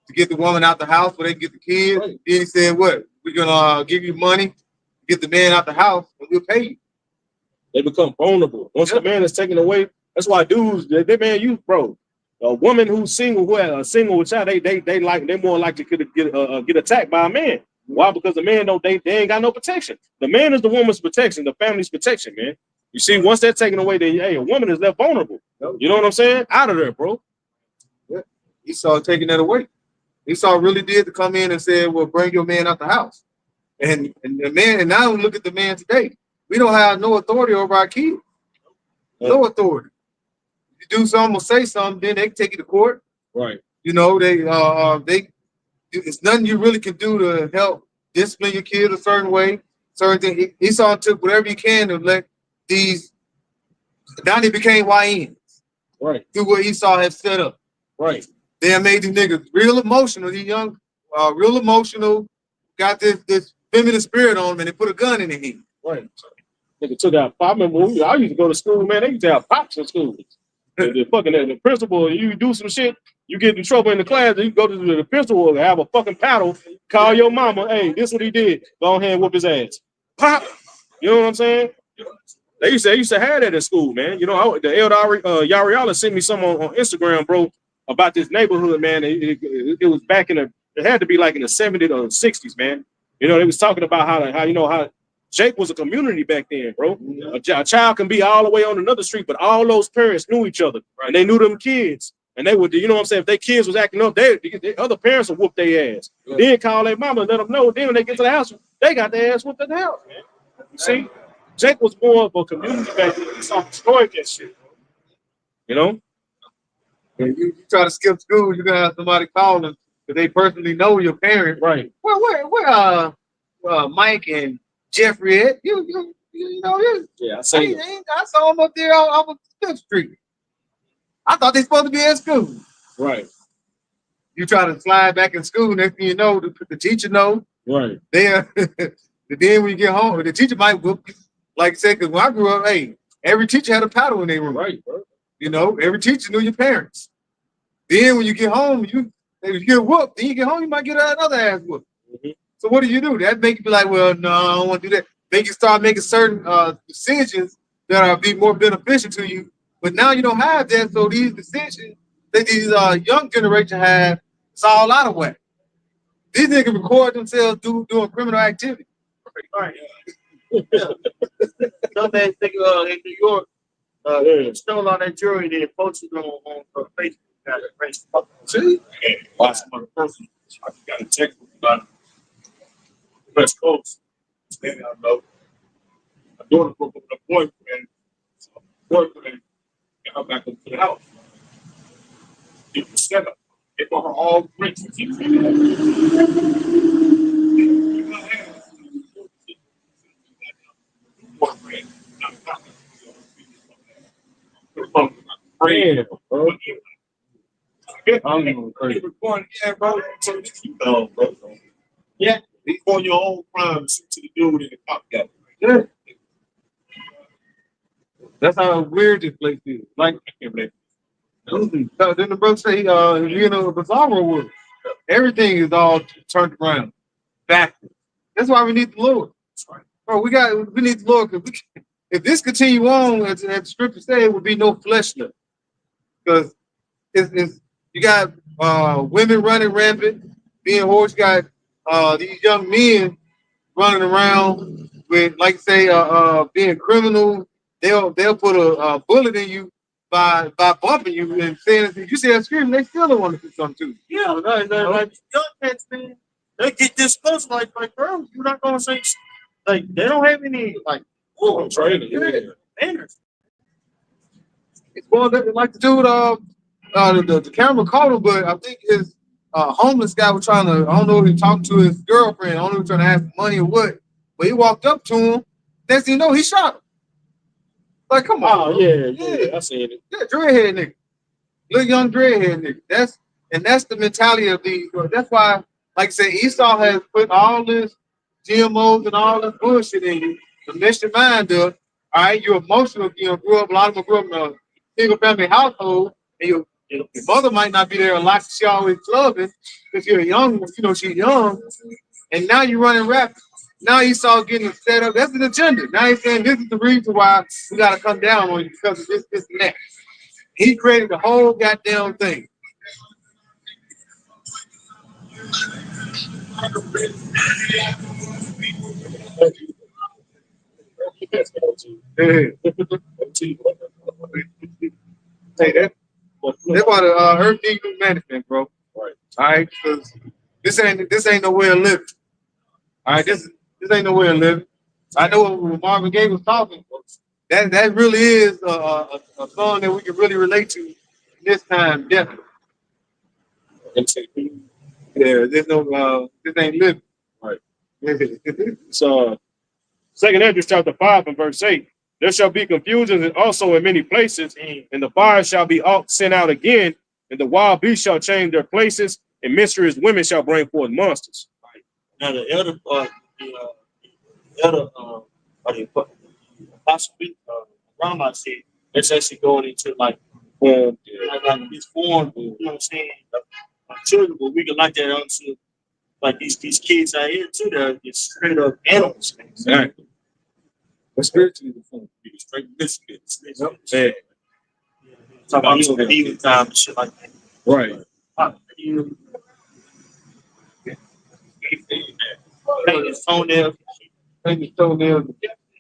to get the woman out the house where they can get the kids. Right. Then he said, what? We're gonna give you money, get the man out the house, and we'll pay you. They become vulnerable. Once the man is taken away, that's why dudes, they man, you bro. A woman who's single, who has a single child, they're more likely to get attacked by a man. Why? Because the man they ain't got no protection. The man is the woman's protection, the family's protection, man. You see, once they're taken away, then hey, a woman is left vulnerable. You know what I'm saying? Out of there, bro. Yeah. Esau taking that away. Esau really did to come in and say, well, bring your man out the house. And the man, and now look at the man today. We don't have no authority over our kids. No authority. You do something or say something, then they can take you to court. Right. You know, it's nothing you really can do to help discipline your kids a certain way. Certain thing. Esau took whatever he can to let these. Now they became YNs. Right. Through what Esau has set up. Right. They have made these niggas real emotional. These young, real emotional. Got this feminine spirit on them, and they put a gun in their hand. Right. Nigga took out. I remember I used to go to school, man. They used to have pops in school. The principal, you do some shit, you get in trouble in the class, and you go to the principal and have a fucking paddle, call your mama, hey, this what he did. Go ahead and whoop his ass. Pop. You know what I'm saying? They used to have that in school, man. You know, the Elder Yariala sent me some on Instagram, bro, about this neighborhood, man. It was back it had to be like in the 70s or 60s, man. You know, they was talking about how Jake was a community back then, bro. A child can be all the way on another street, but all those parents knew each other, and they knew them kids. And they would, you know what I'm saying? If their kids was acting up, they other parents would whoop their ass. Yeah. Then call their mama and let them know. Then when they get to the house, they got their ass whooped in the house, man. You see? Jake was more of a community back then. He saw destroying that shit. You know? If you try to skip school, you're gonna have somebody calling because they personally know your parent. Right. Well, where Mike and Jeffrey at? You know, yeah, I saw them up there on Fifth Street. I thought they supposed to be at school. Right. You try to slide back in school, next thing you know, the teacher know. Right. Then when you get home, the teacher might whoop you. Like I said, because when I grew up, hey, every teacher had a paddle in their room. Right, bro. You know, every teacher knew your parents. Then when you get home, if you get whooped, then you get home, you might get another ass whooped. Mm-hmm. So what do? That make you be like, well, no, I don't want to do that. Make you start making certain decisions that are be more beneficial to you. But now you don't have that, so these decisions that these young generation have, it's all out of whack. These niggas record themselves doing criminal activity. Right. Some man think in New York, stole all that jewelry and then posted on Facebook. Got it, Facebook. See? Watch my person. I got a text about West Coast. Standing out low. My daughter broke up with a boyfriend. So boyfriend got her back into the house. It was set up. They bought her all bricks. Boyfriend. Man, bro. I'm recording, yeah, bro. Bro. Yeah, you on your own crime to the dude in the cop got. Yeah. That's how weird this place is. Like, then the brother say, you know, Bizarro was. Everything is all turned around, backwards. That's why we need the Lord. That's right. Bro, we need the Lord because if this continue on, as the scripture say, it would be no flesh left. Because you got women running rampant, being whores. You got these young men running around with, like say, being criminals. They'll put a bullet in you by bumping you and saying if you see that scream, they still don't want to do something to you. Yeah, like young cats, man. they get this close, like, bro, you're not gonna say, like, they don't have any, like, training. manners. Well, like the dude, the camera caught him, but I think his homeless guy was trying to, I don't know if he talked to his girlfriend, I don't know if he was trying to ask for money or what, but he walked up to him. Next thing you know, he shot him. Like, come on. Oh, yeah, I seen it. Yeah, dreadhead nigga. Little young dreadhead nigga. That's the mentality of these. That's why, like I said, Esau has put all this GMOs and all this bullshit in you to mess your mind up. All right, you're emotional. You know, a lot of them grew up in a single family household, and your mother might not be there a lot. She always clubbing because you're young. You know, she's young, and now you're running rap. Now Esau getting set up. That's an agenda. Now he's saying this is the reason why we got to come down on you because of this, and that. He created the whole goddamn thing. Hey, that's why the Earth needs new management, bro. Right. All right, because this ain't no way of living. All right, this ain't no way of living. I know when Marvin Gaye was talking, that really is a song that we can really relate to in this time, definitely. Yeah, there's no this ain't living. Right. So, 2 Ezra chapter 5 and verse 8. There shall be confusion also in many places, and the fire shall be sent out again, and the wild beasts shall change their places, and mysterious women shall bring forth monsters. Right. Now the elder, possibly, Rama said, it's actually going into like this form, you know what I'm saying, children, but we can like that onto like these kids out here too, they're just straight up animals. Exactly. But spiritually, the form. Straight misfits. Yep. Yeah. Talk about even medieval time and shit like that. Right. Paint his toenails.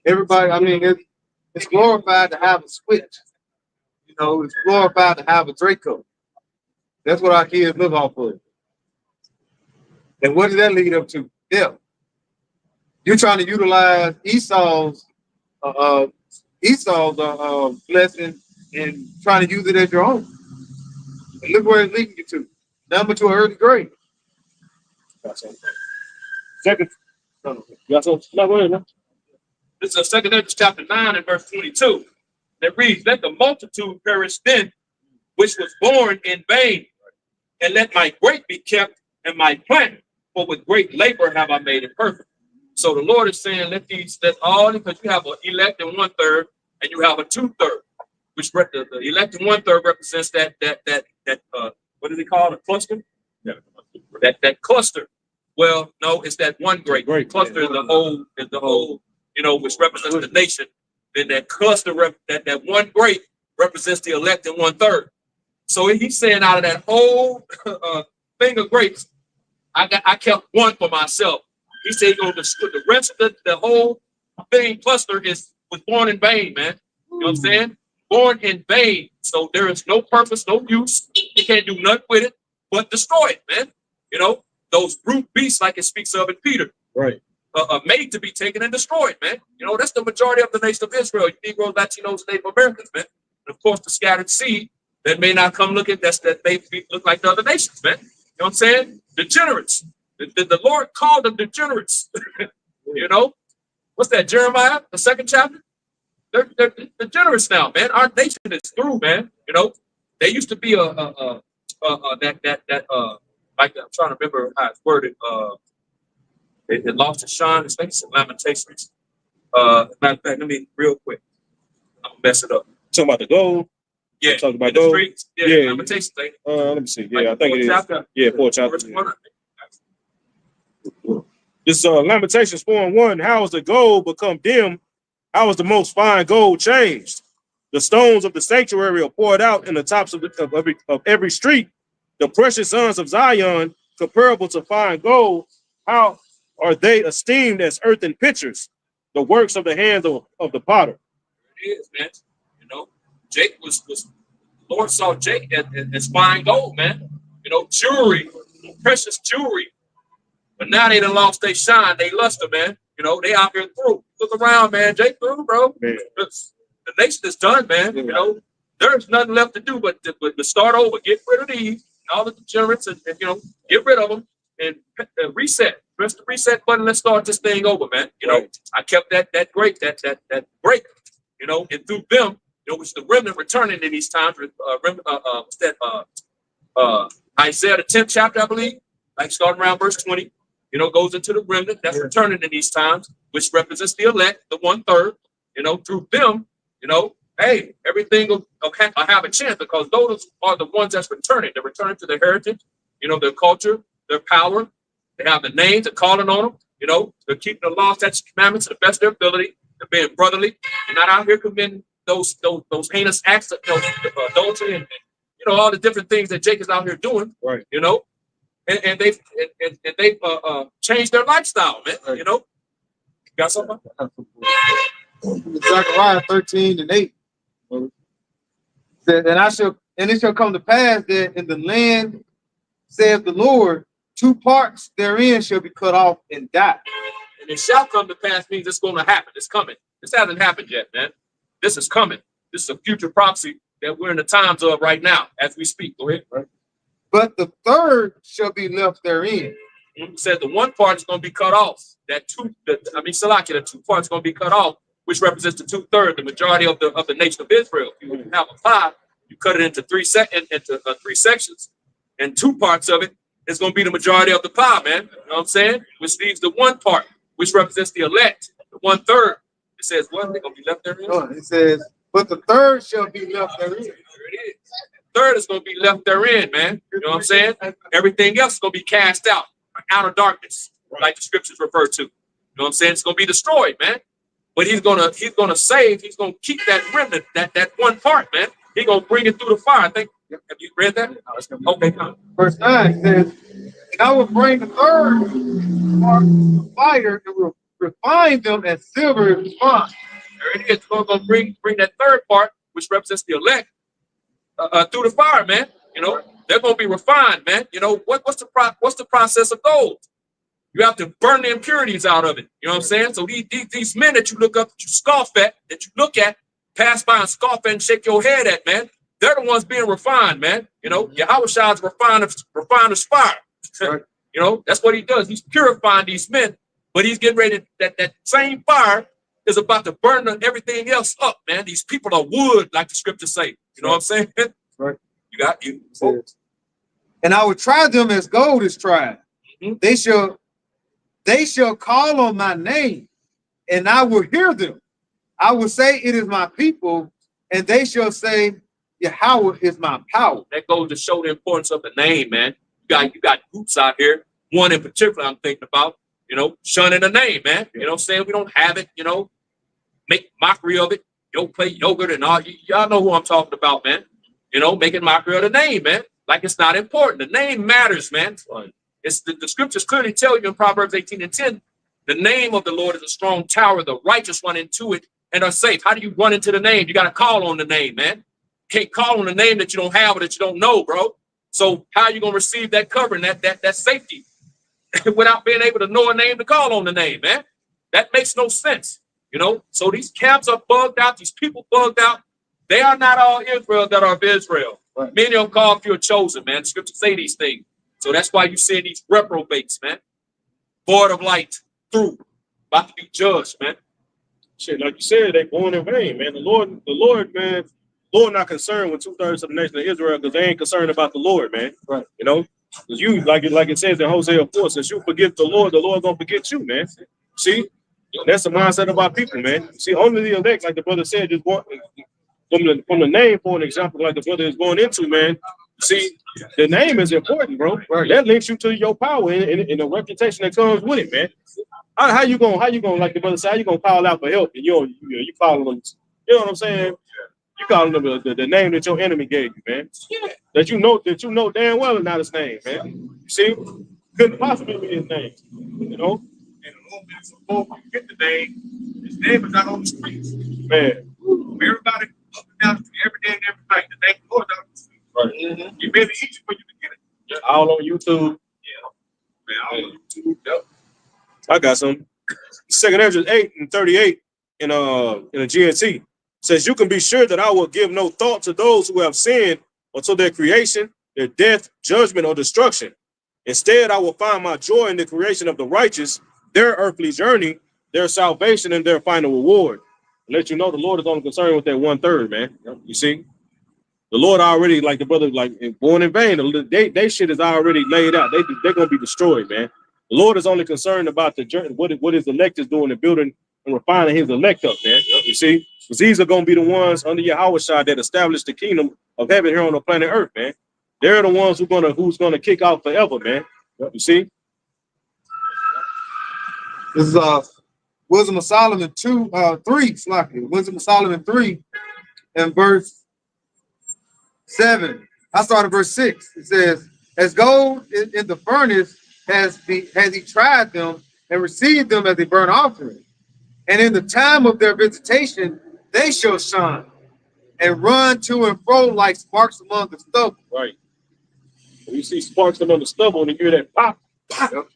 Everybody, I mean, it's glorified to have a switch. You know, it's glorified to have a Draco. That's what our kids look off of. And what does that lead up to? Yeah. You're trying to utilize Esau's blessing and trying to use it as your own. And look where it's leading you to. Number to an early grave. Second. You got some? No, go ahead, man. This is 2 Ezra chapter 9 and verse 22. That reads, let the multitude perish then, which was born in vain, and let my grape be kept and my plant, for with great labor have I made it perfect. So the Lord is saying, let all, because you have an elect in 1/3 and you have a 2/3, which the elect in 1/3 represents that what do they call it, a cluster? Yeah. That cluster. Well, no, it's that one grape. Cluster is the whole, you know, which represents the nation. Then that cluster, that one grape represents the elect in 1/3. So he's saying out of that whole thing of grapes, I kept one for myself. He said, the rest of the whole thing cluster was born in vain, man. You know what I'm saying? Born in vain. So there is no purpose, no use. You can't do nothing with it but destroy it, man. You know, those brute beasts, like it speaks of in Peter, right? Are made to be taken and destroyed, man. You know, that's the majority of the nation of Israel. Negroes, Latinos, Native Americans, man. And of course, the scattered seed that may not come looking, that they look like the other nations, man. You know what I'm saying? Degenerates. The Lord called them degenerates. You know, what's that? Jeremiah, the 2nd chapter. They're degenerates now, man. Our nation is through, man. You know, they used to be like I'm trying to remember how it's worded. It lost its shine. It's like Lamentations. Matter of fact, let me real quick. I'm gonna mess it up. Talking about the gold. Yeah, talking about the gold. streets. Yeah. Lamentations. Let me see. Yeah, Like I think it is. chapter. Yeah, 4th chapter. This Lamentations 4:1. How is the gold become dim? How is the most fine gold changed? The stones of the sanctuary are poured out in the tops of every street. The precious sons of Zion, comparable to fine gold, how are they esteemed as earthen pitchers, the works of the hands of the potter? It is, man. You know, Jake was Lord saw Jake as fine gold, man. You know, jewelry, precious jewelry. But now they done lost their shine, they luster, man. You know, they out here through. Look around, man. Jay through, bro. Man. The nation is done, man. You know, there's nothing left to do but to start over, get rid of these, all the degenerates, and you know, get rid of them and reset. Press the reset button. Let's start this thing over, man. You know, I kept that break, you know, and through them, you know, which the remnant returning in these times. Isaiah the 10th chapter, I believe, like starting around verse 20. You know, goes into the remnant that's returning in these times, which represents the elect, the 1/3. You know, through them, you know, hey, everything will have a chance because those are the ones that's returning. They're returning to their heritage, you know, their culture, their power. They have the names, they're calling on them. You know, they're keeping the law, statutes, commandments to the best of their ability. They're being brotherly. They're not out here committing those heinous acts of adultery and you know all the different things that Jake is out here doing. Right. You know. And they've changed their lifestyle, man. You know, got something? Zechariah 13:8 says, and it shall come to pass that in the land, saith the Lord, 2 parts therein shall be cut off and die. And it shall come to pass means it's going to happen. It's coming. This hasn't happened yet, man. This is coming. This is a future prophecy that we're in the times of right now as we speak. Go ahead. Right. But the third shall be left therein. It said the 1 part is going to be cut off. The 2 parts going to be cut off, which represents the 2/3, the majority of the nation of Israel. If you have a pie, you cut it into three sections, and 2 parts of it is going to be the majority of the pie, man. You know what I'm saying? Which leaves the 1 part, which represents the elect, the 1/3. It says what? They're going to be left therein. It says, but the third shall be left therein. There it is. Third is going to be left therein, man. You know what I'm saying? Everything else is going to be cast out of darkness, like the scriptures refer to. You know what I'm saying? It's going to be destroyed, man. But he's gonna save. He's gonna keep that remnant, that 1 part, man. He's gonna bring it through the fire. I think. Have you read that? Okay. Verse 9 says, and I will bring the third part of the fire and will refine them as silver is refined. There it is. We're gonna bring that 3rd part, which represents the elect, through the fire, man. You know, they're gonna be refined, man. You know what's the process of gold? You have to burn the impurities out of it. You know what I'm saying? So these men that you look up, that you scoff at, that you look at, pass by and scoff at and shake your head at, man. They're the ones being refined, man. You know, Yahweh Shai is refiner's fire. Right. You know, that's what he does. He's purifying these men, but he's getting ready. That same fire is about to burn everything else up, man. These people are wood, like the scriptures say. You know what I'm saying? Right. You got you. And I will try them as gold is tried. Mm-hmm. They shall call on my name, and I will hear them. I will say, it is my people, and they shall say, Yahweh is my power. That goes to show the importance of the name, man. You got groups out here. One in particular I'm thinking about, you know, shunning the name, man. You know what I'm saying? We don't have it, you know, make mockery of it. You know, play yogurt and all. Y'all know who I'm talking about, man. You know, making mockery of the name, man. Like it's not important. The name matters, man. It's the scriptures clearly tell you in Proverbs 18:10, the name of the Lord is a strong tower. The righteous run into it and are safe. How do you run into the name? You got to call on the name, man. You can't call on the name that you don't have or that you don't know, bro. So how are you going to receive that covering, that safety without being able to know a name to call on the name, man? That makes no sense, you know? So these camps are bugged out. These people bugged out. They are not all Israel that are of Israel. Right. Many of them called if you're chosen, man. The scriptures say these things. So that's why you see these reprobates, man. Void of light, through, about to be judged, man. Shit, like you said, they born in vain, man. The Lord, man, Lord not concerned with 2/3 of the nation of Israel because they ain't concerned about the Lord, man. Right. You know, because you, like it says in Hosea 4, since you forget the Lord gonna forget you, man. See, that's the mindset of our people, man. See, only the elect, like the brother said, just want from the name, for an example, like the brother is going into, man. See, the name is important, bro. Right. That links you to your power and the reputation that comes with it, man. How you gonna, like the brother said, how you gonna call out for help and you calling them, you know what I'm saying? You calling them the name that your enemy gave you, man. Yeah. That you know damn well is not his name, man. You see, couldn't possibly be his name, you know. And a little bit before we get the name, his name is not on the streets, man. Everybody up and down every day and every night. The name of the Lord out on the streets. Right. Mm-hmm. It may be easy for you to get it. All on YouTube. Yeah. Man, all on YouTube. Yep. I got some. 2 Ezra 8:38 in the GNT says, "You can be sure that I will give no thought to those who have sinned or to their creation, their death, judgment, or destruction. Instead, I will find my joy in the creation of the righteous, their earthly journey, their salvation, and their final reward." Let you know the Lord is only concerned with that 1/3, man. You see, the Lord already, like the brother, like born in vain. They shit is already laid out. They're gonna be destroyed, man. The Lord is only concerned about the journey, what his elect is doing, and building and refining his elect up, man. You see, because these are gonna be the ones under Yahweh Shai that establish the kingdom of heaven here on the planet Earth, man. They're the ones who's gonna kick out forever, man. You see. This is Wisdom of Solomon 3, slightly. Wisdom of Solomon 3 and verse 7. I started verse 6. It says, "As gold in the furnace has he tried them and received them as a burnt offering. And in the time of their visitation, they shall shine and run to and fro like sparks among the stubble." Right. When you see sparks among the stubble and you hear that pop, pop,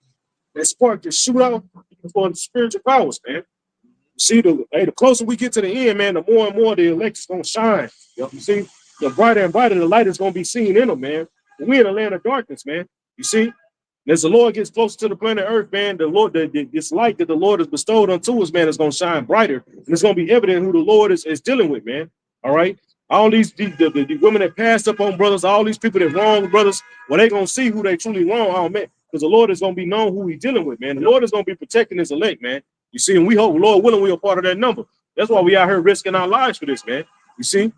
that spark just shoot out for the spiritual powers, man. You see, the closer we get to the end, man, the more and more the elect is gonna shine. You see, the brighter and brighter the light is gonna be seen in them, man. We're in a land of darkness, man. You see, and as the Lord gets closer to the planet Earth, man, the Lord, this light that the Lord has bestowed unto us, man, is gonna shine brighter, and it's gonna be evident who the Lord is dealing with, man. All right. All the women that passed up on brothers, all these people that wrong brothers, well, they gonna see who they truly wrong, oh man, because the Lord is gonna be known who he's dealing with, man. The Lord is gonna be protecting his elect, man. You see, and we hope, Lord willing, we are part of that number. That's why we out here risking our lives for this, man. You see,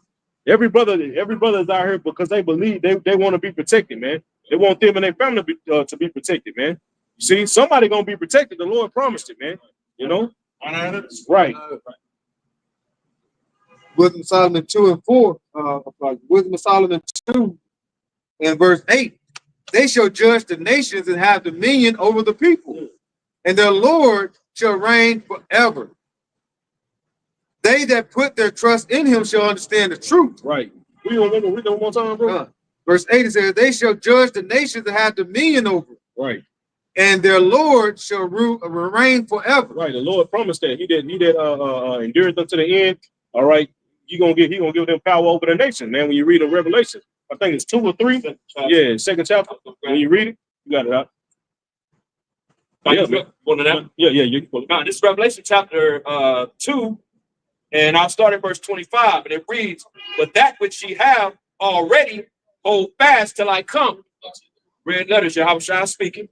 every brother is out here because they believe they want to be protected, man. They want them and their family to be protected, man. You see, somebody gonna be protected. The Lord promised it, man. You know, right. Wisdom of Solomon 2 and 4. Wisdom of Solomon 2 and verse 8. "They shall judge the nations and have dominion over the people, and their Lord shall reign forever. They that put their trust in him shall understand the truth." Right. We don't remember. Read that one more time, bro. Verse 8, it says, "They shall judge the nations and have dominion over it, Right. and their Lord shall reign forever." Right. The Lord promised that. He did endure it up to the end. All right. He gonna give them power over the nation, man. When you read the Revelation, I think it's 2 or 3. Yeah, 2nd chapter. When you read it, you got it out. Yeah, You can pull it. this is Revelation chapter 2, and I'll start at verse 25, and it reads, "But that which ye have already hold fast till I come." Red letters, Yahweh Shai speaking.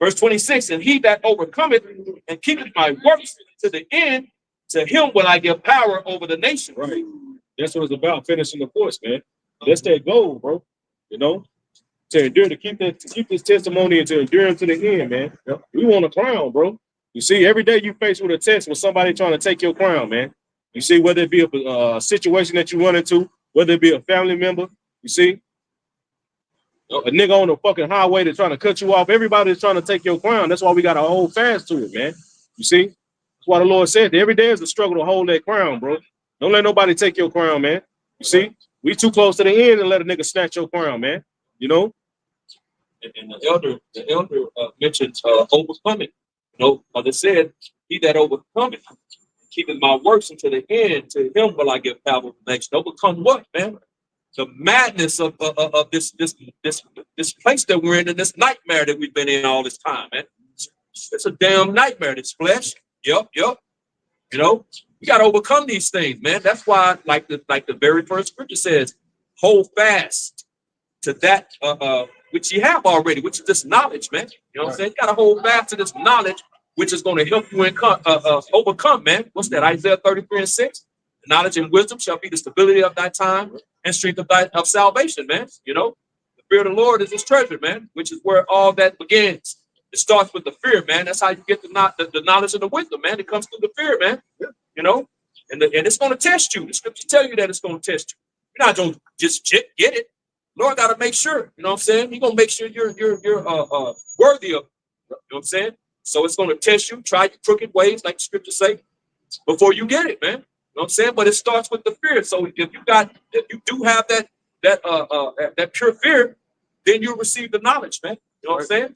Verse 26, "And he that overcometh and keepeth my works to the end, to him will I give power over the nation." Right. That's what it's about, finishing the course, man. That's that goal, bro. You know, to endure, to keep this testimony and to endure to the end, man. Yep. We want a crown, bro. You see, every day you face with a test with somebody trying to take your crown, man. You see, whether it be a situation that you run into, whether it be a family member, you see, a nigga on the fucking highway that's trying to cut you off. Everybody's trying to take your crown. That's why we got to hold fast to it, man. You see, that's why the Lord said every day is a struggle to hold that crown, bro. Don't let nobody take your crown, man. You see, we too close to the end and let a nigga snatch your crown, man. You know. And the elder mentions overcoming. You know, as it said, "He that overcometh, keeping my works unto the end, to him will I give power over the nation." Overcome what, man? The madness of this place that we're in, and this nightmare that we've been in all this time, man. It's a damn nightmare, this flesh. Yep. You know, we got to overcome these things, man. That's why, like the very first scripture says, hold fast to that which you have already, which is this knowledge, man. You know what I'm saying? You got to hold fast to this knowledge, which is going to help you overcome, man. What's that? Isaiah 33:6. "Knowledge and wisdom shall be the stability of thy time and strength of salvation," man. You know, the fear of the Lord is his treasure, man, which is where all that begins. It starts with the fear, man. That's how you get the knowledge and the wisdom, man. It comes through the fear, man. You know, and it's going to test you. The scriptures tell you that it's going to test you. You're not going to just get it. Lord got to make sure. You know what I'm saying? He's going to make sure you're worthy of it. You know what I'm saying? So it's going to test you, try your crooked ways, like the scriptures say, before you get it, man. You know what I'm saying? But it starts with the fear. So if you do have that pure fear, then you'll receive the knowledge, man. You know what I'm saying?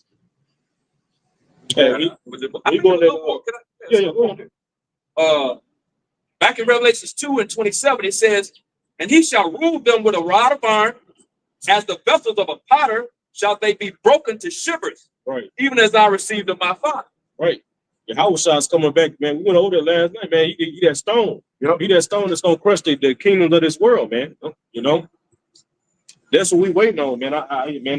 Yeah, we going to, yeah, go on. Back in Revelations 2 and 27, it says, and he shall rule them with a rod of iron, as the vessels of a potter shall they be broken to shivers, Right, even as I received of my Father. right. The house shot's coming back, man. We went over there last night, man. He that stone. Yep. He that stone that's gonna crush the kingdoms of this world, man. You know, that's what we waiting on, man.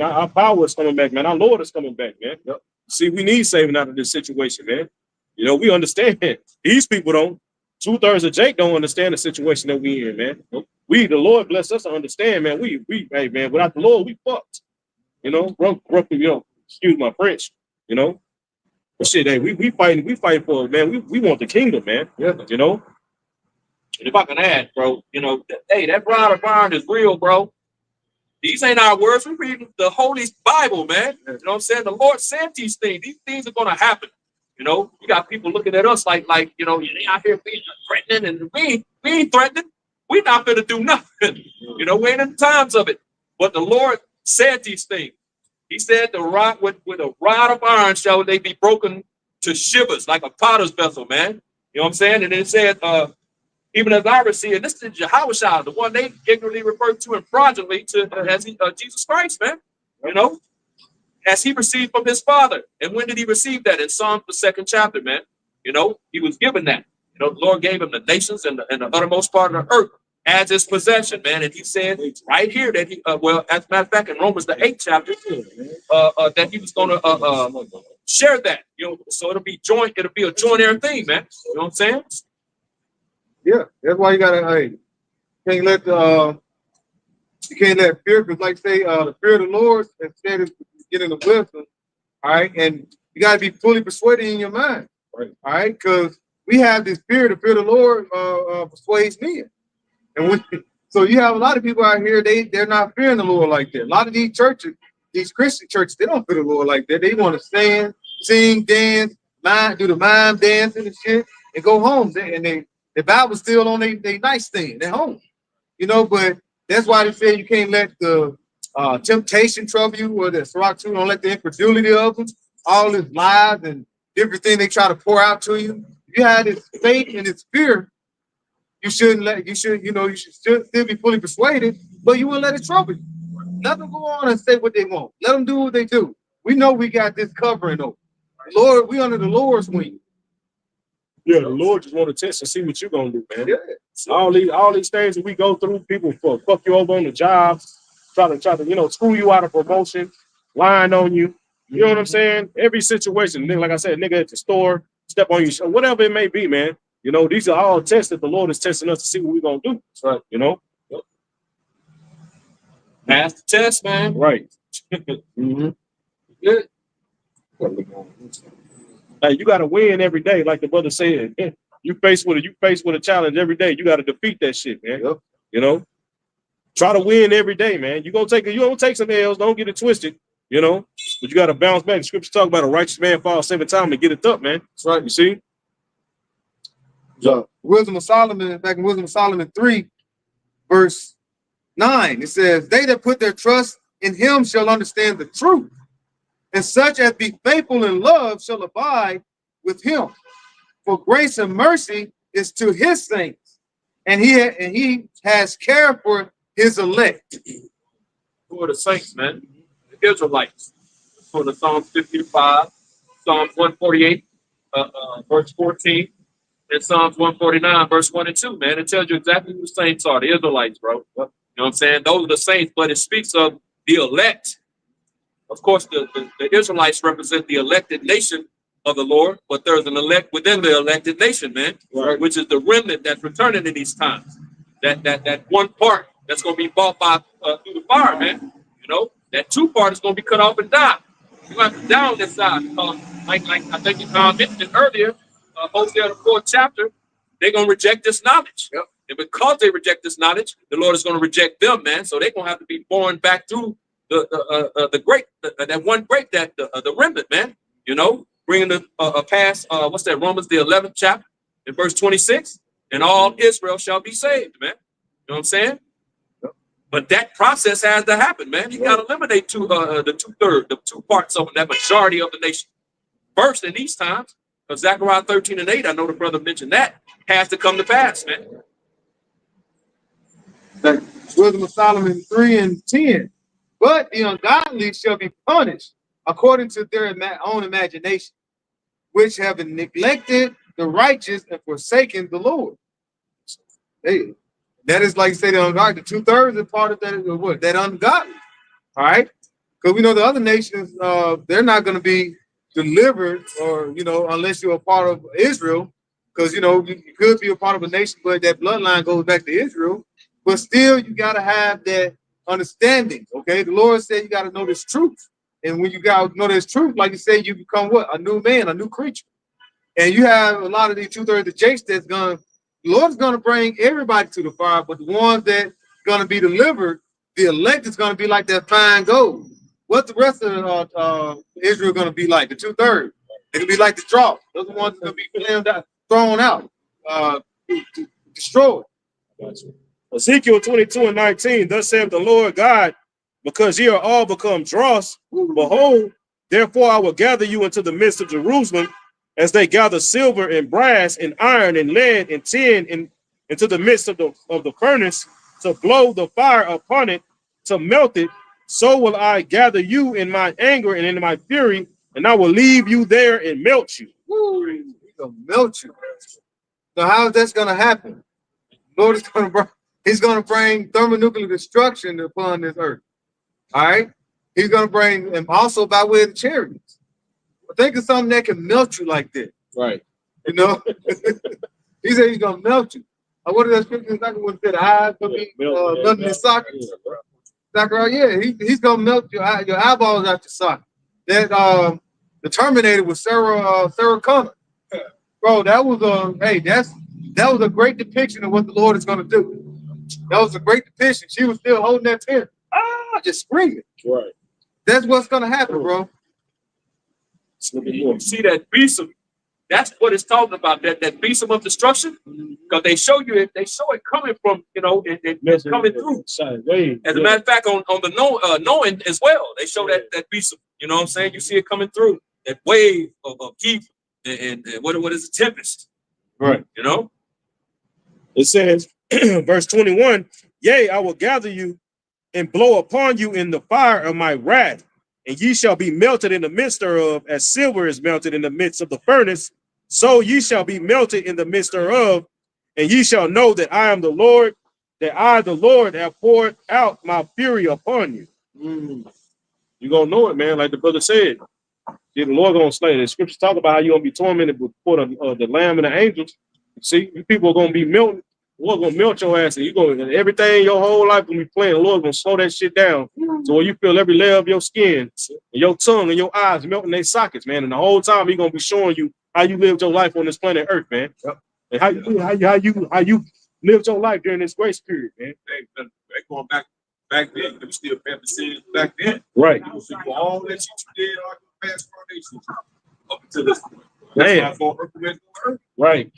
Our power is coming back, man. Our Lord is coming back, man. Yep. See, we need saving out of this situation, man. You know, we understand. These people don't. 2/3 of Jake don't understand the situation that we in, man. We, the Lord bless us to understand, man. Hey, man, without the Lord, we fucked. You know, excuse my French, you know. But shit, hey, we fighting for it, man. We want the kingdom, man. Yeah. You know. And if I can add, bro, you know, hey, that rod of iron is real, bro. These ain't our words. We read the Holy Bible, man. You know what I'm saying? The Lord said these things. These things are gonna happen. You know, you got people looking at us like, you know, they out here being threatening, and we ain't threatening. We not gonna do nothing. You know, we ain't in the times of it. But the Lord said these things. He said the rod with a rod of iron shall they be broken to shivers like a potter's vessel, man. You know what I'm saying? And then it said, even as I received, and this is Jehoshua, the one they ignorantly referred to and fraudulently to as Jesus Christ, man. You know, as he received from his Father. And when did he receive that? In Psalms, the 2nd chapter, man. You know, he was given that. You know, the Lord gave him the nations and the uttermost part of the earth as his possession, man. And he said right here that he, well, as a matter of fact, in Romans, the 8th chapter, that he was going to share that. You know, so it'll be a joint air thing, man. You know what I'm saying? Yeah, that's why you gotta. Hey, can't let you can't let fear, because like say the fear of the Lord instead of getting the wisdom. All right, and you gotta be fully persuaded in your mind. Right. All right, because we have this fear. The fear of the Lord persuades men, and so you have a lot of people out here. They're not fearing the Lord like that. A lot of these churches, these Christian churches, they don't fear the Lord like that. They want to stand, sing, dance, do the mime dancing and shit, and go home. The Bible's still on their nightstand at home, you know. But that's why they say you can't let the temptation trouble you, or the Sirach 2, don't let the incredulity of them, all this lies and different things they try to pour out to you. If you have this faith and this fear, you should still be fully persuaded, but you won't let it trouble you. Let them go on and say what they want. Let them do what they do. We know we got this covering over. Lord, we under the Lord's wing. Yeah, the Lord just want to test and see what you're gonna do, man. Yeah. All these things that we go through, people fuck you over on the job, try to screw you out of promotion, lying on you. You know what I'm saying? Every situation, like I said, nigga at the store, step on you, whatever it may be, man. You know, these are all tests that the Lord is testing us to see what we're gonna do. That's right. You know, Pass the test, man. Right. Mm-hmm. Good. Hey, you got to win every day, like the brother said. You face with a challenge every day. You got to defeat that shit, man. Yep. You know, try to win every day, man. You gonna take some L's. Don't get it twisted. You know, but you got to bounce back. The scripture talk about a righteous man falls 7 times and get it up, man. That's right. You see. So Wisdom of Solomon, back in Wisdom of Solomon 3, verse 9, it says, "They that put their trust in him shall understand the truth, and such as be faithful in love shall abide with him. For grace and mercy is to his saints, and he has care for his elect." Who are the saints, man? The Israelites. For the Psalms 55, Psalms 148, verse 14, and Psalms 149, verse 1 and 2, man. It tells you exactly who the saints are, the Israelites, bro. You know what I'm saying? Those are the saints, but it speaks of the elect. Of course, the Israelites represent the elected nation of the Lord, but there's an elect within the elected nation, man, right, which is the remnant that's returning in these times. That one part that's going to be bought by through the fire, man. You know, that 2 part is going to be cut off and die. You have to die on this side. Like I think you mentioned earlier, Hosea the 4th chapter, they're going to reject this knowledge. Yep. And because they reject this knowledge, the Lord is going to reject them, man. So they're going to have to be born back through the great, that one great, the remnant, man. You know, bringing the past, what's that? Romans the 11th chapter in verse 26, and all Israel shall be saved, man. You know what I'm saying? But that process has to happen, man. You got to eliminate the 2/3, the 2 parts of that majority of the nation. first in these times. Because Zechariah 13:8, I know the brother mentioned that, has to come to pass, man. Like Wisdom of Solomon 3:10. But the ungodly shall be punished according to their own imagination, which have neglected the righteous and forsaken the Lord. Hey, that is like say the ungodly. 2/3 of part of that is what? That ungodly. All right. Because we know the other nations, they're not going to be delivered, or unless you're a part of Israel, because you could be a part of a nation, but that bloodline goes back to Israel. But still, you got to have that understanding. Okay, the Lord said you got to know this truth, and when you got to know this truth, like you said, you become what? A new man, a new creature. And you have a lot of these 2/3 of Jakes that's the Lord's gonna bring everybody to the fire, but the ones that gonna be delivered, the elect is gonna be like that fine gold. What's the rest of Israel gonna be like? The 2/3. They're gonna be like the drought. Those are the ones that gonna be thrown out, destroyed. Ezekiel 22:19, thus saith the Lord God, because ye are all become dross, behold, therefore I will gather you into the midst of Jerusalem, as they gather silver and brass and iron and lead and tin into the midst of the furnace, to blow the fire upon it, to melt it. So will I gather you in my anger and in my fury, and I will leave you there and melt you. He's gonna melt you. So how is that gonna happen? Lord is gonna bring thermonuclear destruction upon this earth. All right, he's gonna bring, and also by way of the chariots. Think of something that can melt you like that. Right. He said he's gonna melt you. What is that scripture? Exactly what it said. Eyes gonna be melting in sockets. Zechariah, he's gonna melt your eyeballs out your socket. That the Terminator with Sarah Connor. Bro, that was a great depiction of what the Lord is gonna do. That was a great depiction. She was still holding that tent. Just screaming. Right. That's what's gonna happen, bro. You see that besom, that's what it's talking about, that besom of destruction, because they show it coming from, it's coming through. As a matter of fact, on the knowing as well, they show that besom, you know what I'm saying? You see it coming through, that wave of heat and what is a tempest? Right. You know? It says, verse 21, yea, I will gather you and blow upon you in the fire of my wrath, and ye shall be melted in the midst thereof, as silver is melted in the midst of the furnace. So ye shall be melted in the midst thereof, and ye shall know that I am the Lord, that I, the Lord, have poured out my fury upon you. You're going to know it, man, like the brother said. Yeah, the Lord going to slay. The scriptures talk about how you're going to be tormented before the Lamb and the angels. See, people are going to be melting. The Lord gonna melt your ass, and you're gonna everything your whole life gonna be playing. The Lord gonna slow that shit down. So when you feel every layer of your skin, and your tongue and your eyes melting their sockets, man. And the whole time He's gonna be showing you how you lived your life on this planet Earth, man. Yep. And how you lived your life during this grace period, man. They going back then, they still paying the sins back then. Right. So all that shit you did all the past foundations up until this point. Right.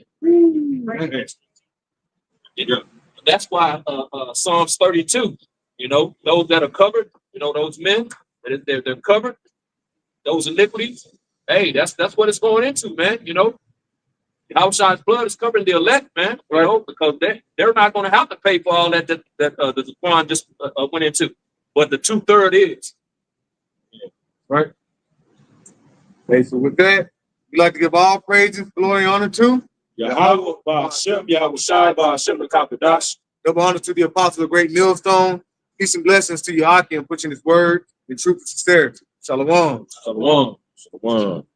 That's why Psalms 32, those that are covered, those men, they're covered, those iniquities. Hey, that's what it's going into, man. Yahushua's blood is covering the elect, man. Because they're not going to have to pay for all that the Zaquan just went into, but the 2/3 is. Right. Okay, so with that, we'd like to give all praises, glory, and honor to Yahweh Ba'ashem, Yahushua Ba'ashem L'Kapadash. double honor to the apostle of Great Millstone. Peace and blessings to Yahaki and pushing his word in truth and sincerity. Shalom. Shalom. Shalom.